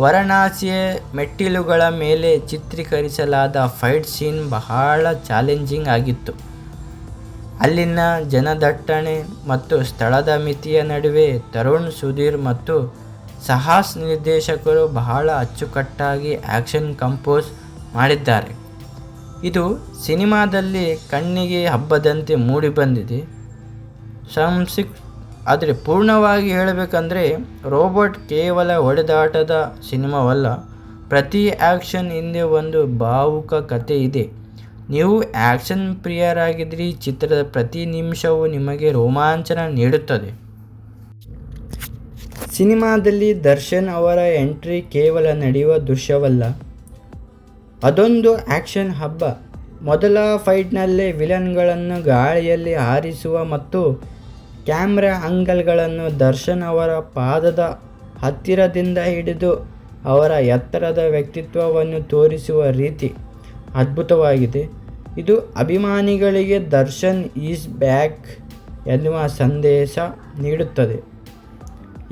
ವಾರಣಾಸಿಯ ಮೆಟ್ಟಿಲುಗಳ ಮೇಲೆ ಚಿತ್ರೀಕರಿಸಲಾದ ಫೈಟ್ ಸೀನ್ ಬಹಳ ಚಾಲೆಂಜಿಂಗ್ ಆಗಿತ್ತು. ಅಲ್ಲಿನ ಜನದಟ್ಟಣೆ ಮತ್ತು ಸ್ಥಳದ ಮಿತಿಯ ನಡುವೆ ತರುಣ್ ಸುಧೀರ್ ಮತ್ತು ಸಾಹಸ್ ನಿರ್ದೇಶಕರು ಬಹಳ ಅಚ್ಚುಕಟ್ಟಾಗಿ ಆ್ಯಕ್ಷನ್ ಕಂಪೋಸ್ ಮಾಡಿದ್ದಾರೆ. ಇದು ಸಿನಿಮಾದಲ್ಲಿ ಕಣ್ಣಿಗೆ ಹಬ್ಬದಂತೆ ಮೂಡಿಬಂದಿದೆ. ಆದರೆ ಪೂರ್ಣವಾಗಿ ಹೇಳಬೇಕಂದ್ರೆ ರೋಬೋಟ್ ಕೇವಲ ಹೊಡೆದಾಟದ ಸಿನಿಮಾವಲ್ಲ, ಪ್ರತಿ ಆ್ಯಕ್ಷನ್ ಹಿಂದೆ ಒಂದು ಭಾವುಕ ಕಥೆ ಇದೆ. ನೀವು ಆ್ಯಕ್ಷನ್ ಪ್ರಿಯರಾಗಿದ್ದರೆ ಈ ಚಿತ್ರದ ಪ್ರತಿ ನಿಮಿಷವೂ ನಿಮಗೆ ರೋಮಾಂಚನ ನೀಡುತ್ತದೆ. ಸಿನಿಮಾದಲ್ಲಿ ದರ್ಶನ್ ಅವರ ಎಂಟ್ರಿ ಕೇವಲ ನಡೆಯುವ ದೃಶ್ಯವಲ್ಲ, ಅದೊಂದು ಆ್ಯಕ್ಷನ್ ಹಬ್ಬ. ಮೊದಲ ಫೈಟ್ನಲ್ಲೇ ವಿಲನ್ಗಳನ್ನು ಗಾಳಿಯಲ್ಲಿ ಹಾರಿಸುವ ಮತ್ತು ಕ್ಯಾಮ್ರಾ ಆಂಗಲ್ಗಳನ್ನು ದರ್ಶನ್ ಅವರ ಪಾದದ ಹತ್ತಿರದಿಂದ ಹಿಡಿದು ಅವರ ಎತ್ತರದ ವ್ಯಕ್ತಿತ್ವವನ್ನು ತೋರಿಸುವ ರೀತಿ ಅದ್ಭುತವಾಗಿದೆ. ಇದು ಅಭಿಮಾನಿಗಳಿಗೆ ದರ್ಶನ್ ಈಸ್ ಬ್ಯಾಕ್ ಎನ್ನುವ ಸಂದೇಶ ನೀಡುತ್ತದೆ.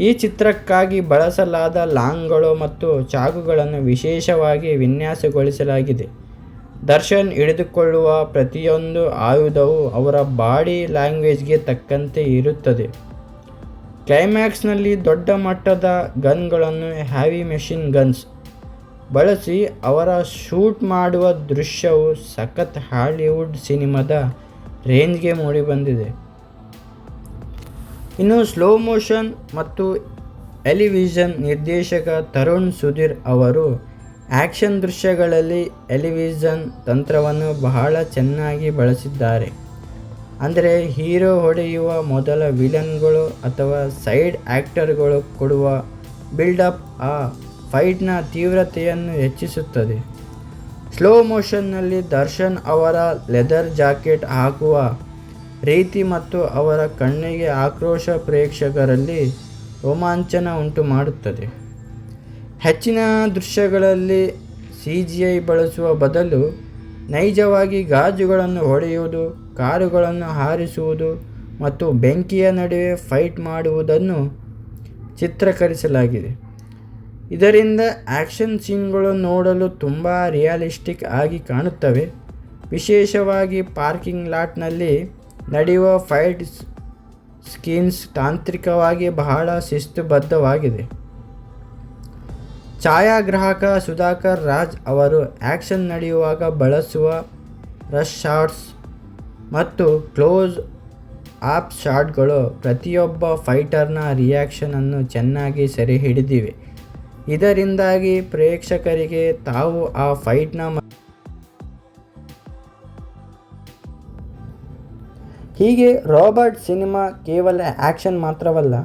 ಈ ಚಿತ್ರಕ್ಕಾಗಿ ಬಳಸಲಾದ ಲಾಂಗ್ಗಳು ಮತ್ತು ಚಾಕುಗಳನ್ನು ವಿಶೇಷವಾಗಿ ವಿನ್ಯಾಸಗೊಳಿಸಲಾಗಿದೆ. ದರ್ಶನ್ ಹಿಡಿದುಕೊಳ್ಳುವ ಪ್ರತಿಯೊಂದು ಆಯುಧವೂ ಅವರ ಬಾಡಿ ಲ್ಯಾಂಗ್ವೇಜ್ಗೆ ತಕ್ಕಂತೆ ಇರುತ್ತದೆ. ಕ್ಲೈಮ್ಯಾಕ್ಸ್ನಲ್ಲಿ ದೊಡ್ಡ ಮಟ್ಟದ ಗನ್ಗಳನ್ನು ಹೆವಿ ಮೆಷಿನ್ ಗನ್ಸ್ ಬಳಸಿ ಅವರ ಶೂಟ್ ಮಾಡುವ ದೃಶ್ಯವು ಸಖತ್ ಹಾಲಿವುಡ್ ಸಿನಿಮಾದ ರೇಂಜ್ಗೆ ಮೂಡಿಬಂದಿದೆ. ಇನ್ನು ಸ್ಲೋ ಮೋಷನ್ ಮತ್ತು ಎಲಿವಿಷನ್ ನಿರ್ದೇಶಕ ತರುಣ್ ಸುಧೀರ್ ಅವರು ಆ್ಯಕ್ಷನ್ ದೃಶ್ಯಗಳಲ್ಲಿ ಎಲಿವಿಷನ್ ತಂತ್ರವನ್ನು ಬಹಳ ಚೆನ್ನಾಗಿ ಬಳಸಿದ್ದಾರೆ. ಅಂದರೆ ಹೀರೋ ಹೊಡೆಯುವ ಮೊದಲ ವಿಲನ್ಗಳು ಅಥವಾ ಸೈಡ್ ಆ್ಯಕ್ಟರ್ಗಳು ಕೊಡುವ ಬಿಲ್ಡಪ್ ಆ ಫೈಟ್ನ ತೀವ್ರತೆಯನ್ನು ಹೆಚ್ಚಿಸುತ್ತದೆ. ಸ್ಲೋ ಮೋಷನ್ನಲ್ಲಿ ದರ್ಶನ್ ಅವರ ಲೆದರ್ ಜಾಕೆಟ್ ಹಾಕುವ ರೀತಿ ಮತ್ತು ಅವರ ಕಣ್ಣಿಗೆ ಆಕ್ರೋಶ ಪ್ರೇಕ್ಷಕರಲ್ಲಿ ರೋಮಾಂಚನ ಉಂಟು ಮಾಡುತ್ತದೆ. ಹೆಚ್ಚಿನ ದೃಶ್ಯಗಳಲ್ಲಿ CGI ಬಳಸುವ ಬದಲು ನೈಜವಾಗಿ ಗಾಜುಗಳನ್ನು ಹೊಡೆಯುವುದು, ಕಾರುಗಳನ್ನು ಹಾರಿಸುವುದು ಮತ್ತು ಬೆಂಕಿಯ ನಡುವೆ ಫೈಟ್ ಮಾಡುವುದನ್ನು ಚಿತ್ರೀಕರಿಸಲಾಗಿದೆ. ಇದರಿಂದ ಆ್ಯಕ್ಷನ್ ಸೀನ್ಗಳು ನೋಡಲು ತುಂಬ ರಿಯಲಿಸ್ಟಿಕ್ ಆಗಿ ಕಾಣುತ್ತವೆ. ವಿಶೇಷವಾಗಿ ಪಾರ್ಕಿಂಗ್ ಲಾಟ್ನಲ್ಲಿ ನಡೆಯುವ ಫೈಟ್ ಸೀನ್ಸ್ ತಾಂತ್ರಿಕವಾಗಿ ಬಹಳ ಶಿಸ್ತುಬದ್ಧವಾಗಿದೆ. ಛಾಯಾಗ್ರಾಹಕ ಸುಧಾಕರ್ ರಾಜ್ ಅವರು ಆ್ಯಕ್ಷನ್ ನಡೆಯುವಾಗ ಬಳಸುವ ರಶ್ ಶಾಟ್ಸ್ ಮತ್ತು ಕ್ಲೋಸ್ ಅಪ್ ಶಾಟ್ಗಳು ಪ್ರತಿಯೊಬ್ಬ ಫೈಟರ್ನ ರಿಯಾಕ್ಷನನ್ನು ಚೆನ್ನಾಗಿ ಸೆರೆಹಿಡಿದಿವೆ. ಇದರಿಂದಾಗಿ ಪ್ರೇಕ್ಷಕರಿಗೆ ತಾವು ಆ ಫೈಟ್ನ ಹೀಗೆ ರೋಬೋಟ್ ಸಿನಿಮಾ ಕೇವಲ ಆ್ಯಕ್ಷನ್ ಮಾತ್ರವಲ್ಲ,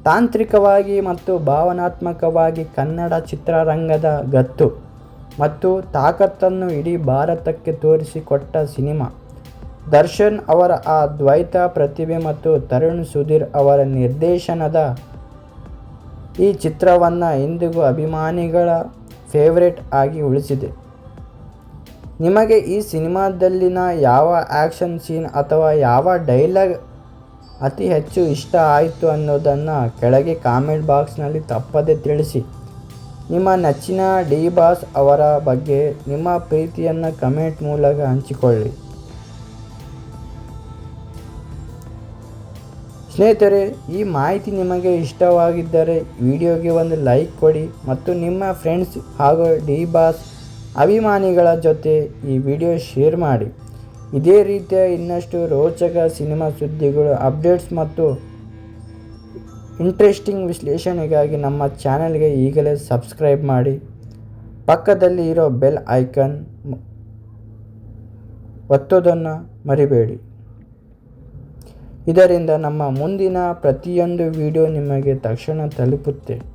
ತಾಂತ್ರಿಕವಾಗಿ ಮತ್ತು ಭಾವನಾತ್ಮಕವಾಗಿ ಕನ್ನಡ ಚಿತ್ರರಂಗದ ಗತ್ತು ಮತ್ತು ತಾಕತ್ತನ್ನು ಇಡೀ ಭಾರತಕ್ಕೆ ತೋರಿಸಿಕೊಟ್ಟ ಸಿನಿಮಾ. ದರ್ಶನ್ ಅವರ ಆ ದ್ವೈತ ಪ್ರತಿಭೆ ಮತ್ತು ತರುಣ್ ಸುಧೀರ್ ಅವರ ನಿರ್ದೇಶನದ ಈ ಚಿತ್ರವನ್ನು ಇಂದಿಗೂ ಅಭಿಮಾನಿಗಳ ಫೇವರೇಟ್ ಆಗಿ ಉಳಿಸಿದೆ. ನಿಮಗೆ ಈ ಸಿನಿಮಾದಲ್ಲಿನ ಯಾವ ಆ್ಯಕ್ಷನ್ ಸೀನ್ ಅಥವಾ ಯಾವ ಡೈಲಾಗ್ ಅತಿ ಹೆಚ್ಚು ಇಷ್ಟ ಆಯಿತು ಅನ್ನೋದನ್ನು ಕೆಳಗೆ ಕಾಮೆಂಟ್ ಬಾಕ್ಸ್ನಲ್ಲಿ ತಪ್ಪದೆ ತಿಳಿಸಿ. ನಿಮ್ಮ ನೆಚ್ಚಿನ ಡಿ ಬಾಸ್ ಅವರ ಬಗ್ಗೆ ನಿಮ್ಮ ಪ್ರೀತಿಯನ್ನು ಕಮೆಂಟ್ ಮೂಲಕ ಹಂಚಿಕೊಳ್ಳಿ. ಸ್ನೇಹಿತರೆ, ಈ ಮಾಹಿತಿ ನಿಮಗೆ ಇಷ್ಟವಾಗಿದ್ದರೆ ವಿಡಿಯೋಗೆ ಒಂದು ಲೈಕ್ ಕೊಡಿ ಮತ್ತು ನಿಮ್ಮ ಫ್ರೆಂಡ್ಸ್ ಹಾಗೂ ಡಿ ಬಾಸ್ ಅಭಿಮಾನಿಗಳ ಜೊತೆ ಈ ವಿಡಿಯೋ ಶೇರ್ ಮಾಡಿ. ಇದೇ ರೀತಿಯ ಇನ್ನಷ್ಟು ರೋಚಕ ಸಿನಿಮಾ ಸುದ್ದಿಗಳು, ಅಪ್ಡೇಟ್ಸ್ ಮತ್ತು ಇಂಟ್ರೆಸ್ಟಿಂಗ್ ವಿಶ್ಲೇಷಣೆಗಾಗಿ ನಮ್ಮ ಚಾನೆಲ್ಗೆ ಈಗಲೇ ಸಬ್ಸ್ಕ್ರೈಬ್ ಮಾಡಿ. ಪಕ್ಕದಲ್ಲಿ ಇರೋ ಬೆಲ್ ಐಕಾನ್ ಒತ್ತೋದನ್ನು ಮರಿಬೇಡಿ. ಇದರಿಂದ ನಮ್ಮ ಮುಂದಿನ ಪ್ರತಿಯೊಂದು ವಿಡಿಯೋ ನಿಮಗೆ ತಕ್ಷಣ ತಲುಪುತ್ತೆ.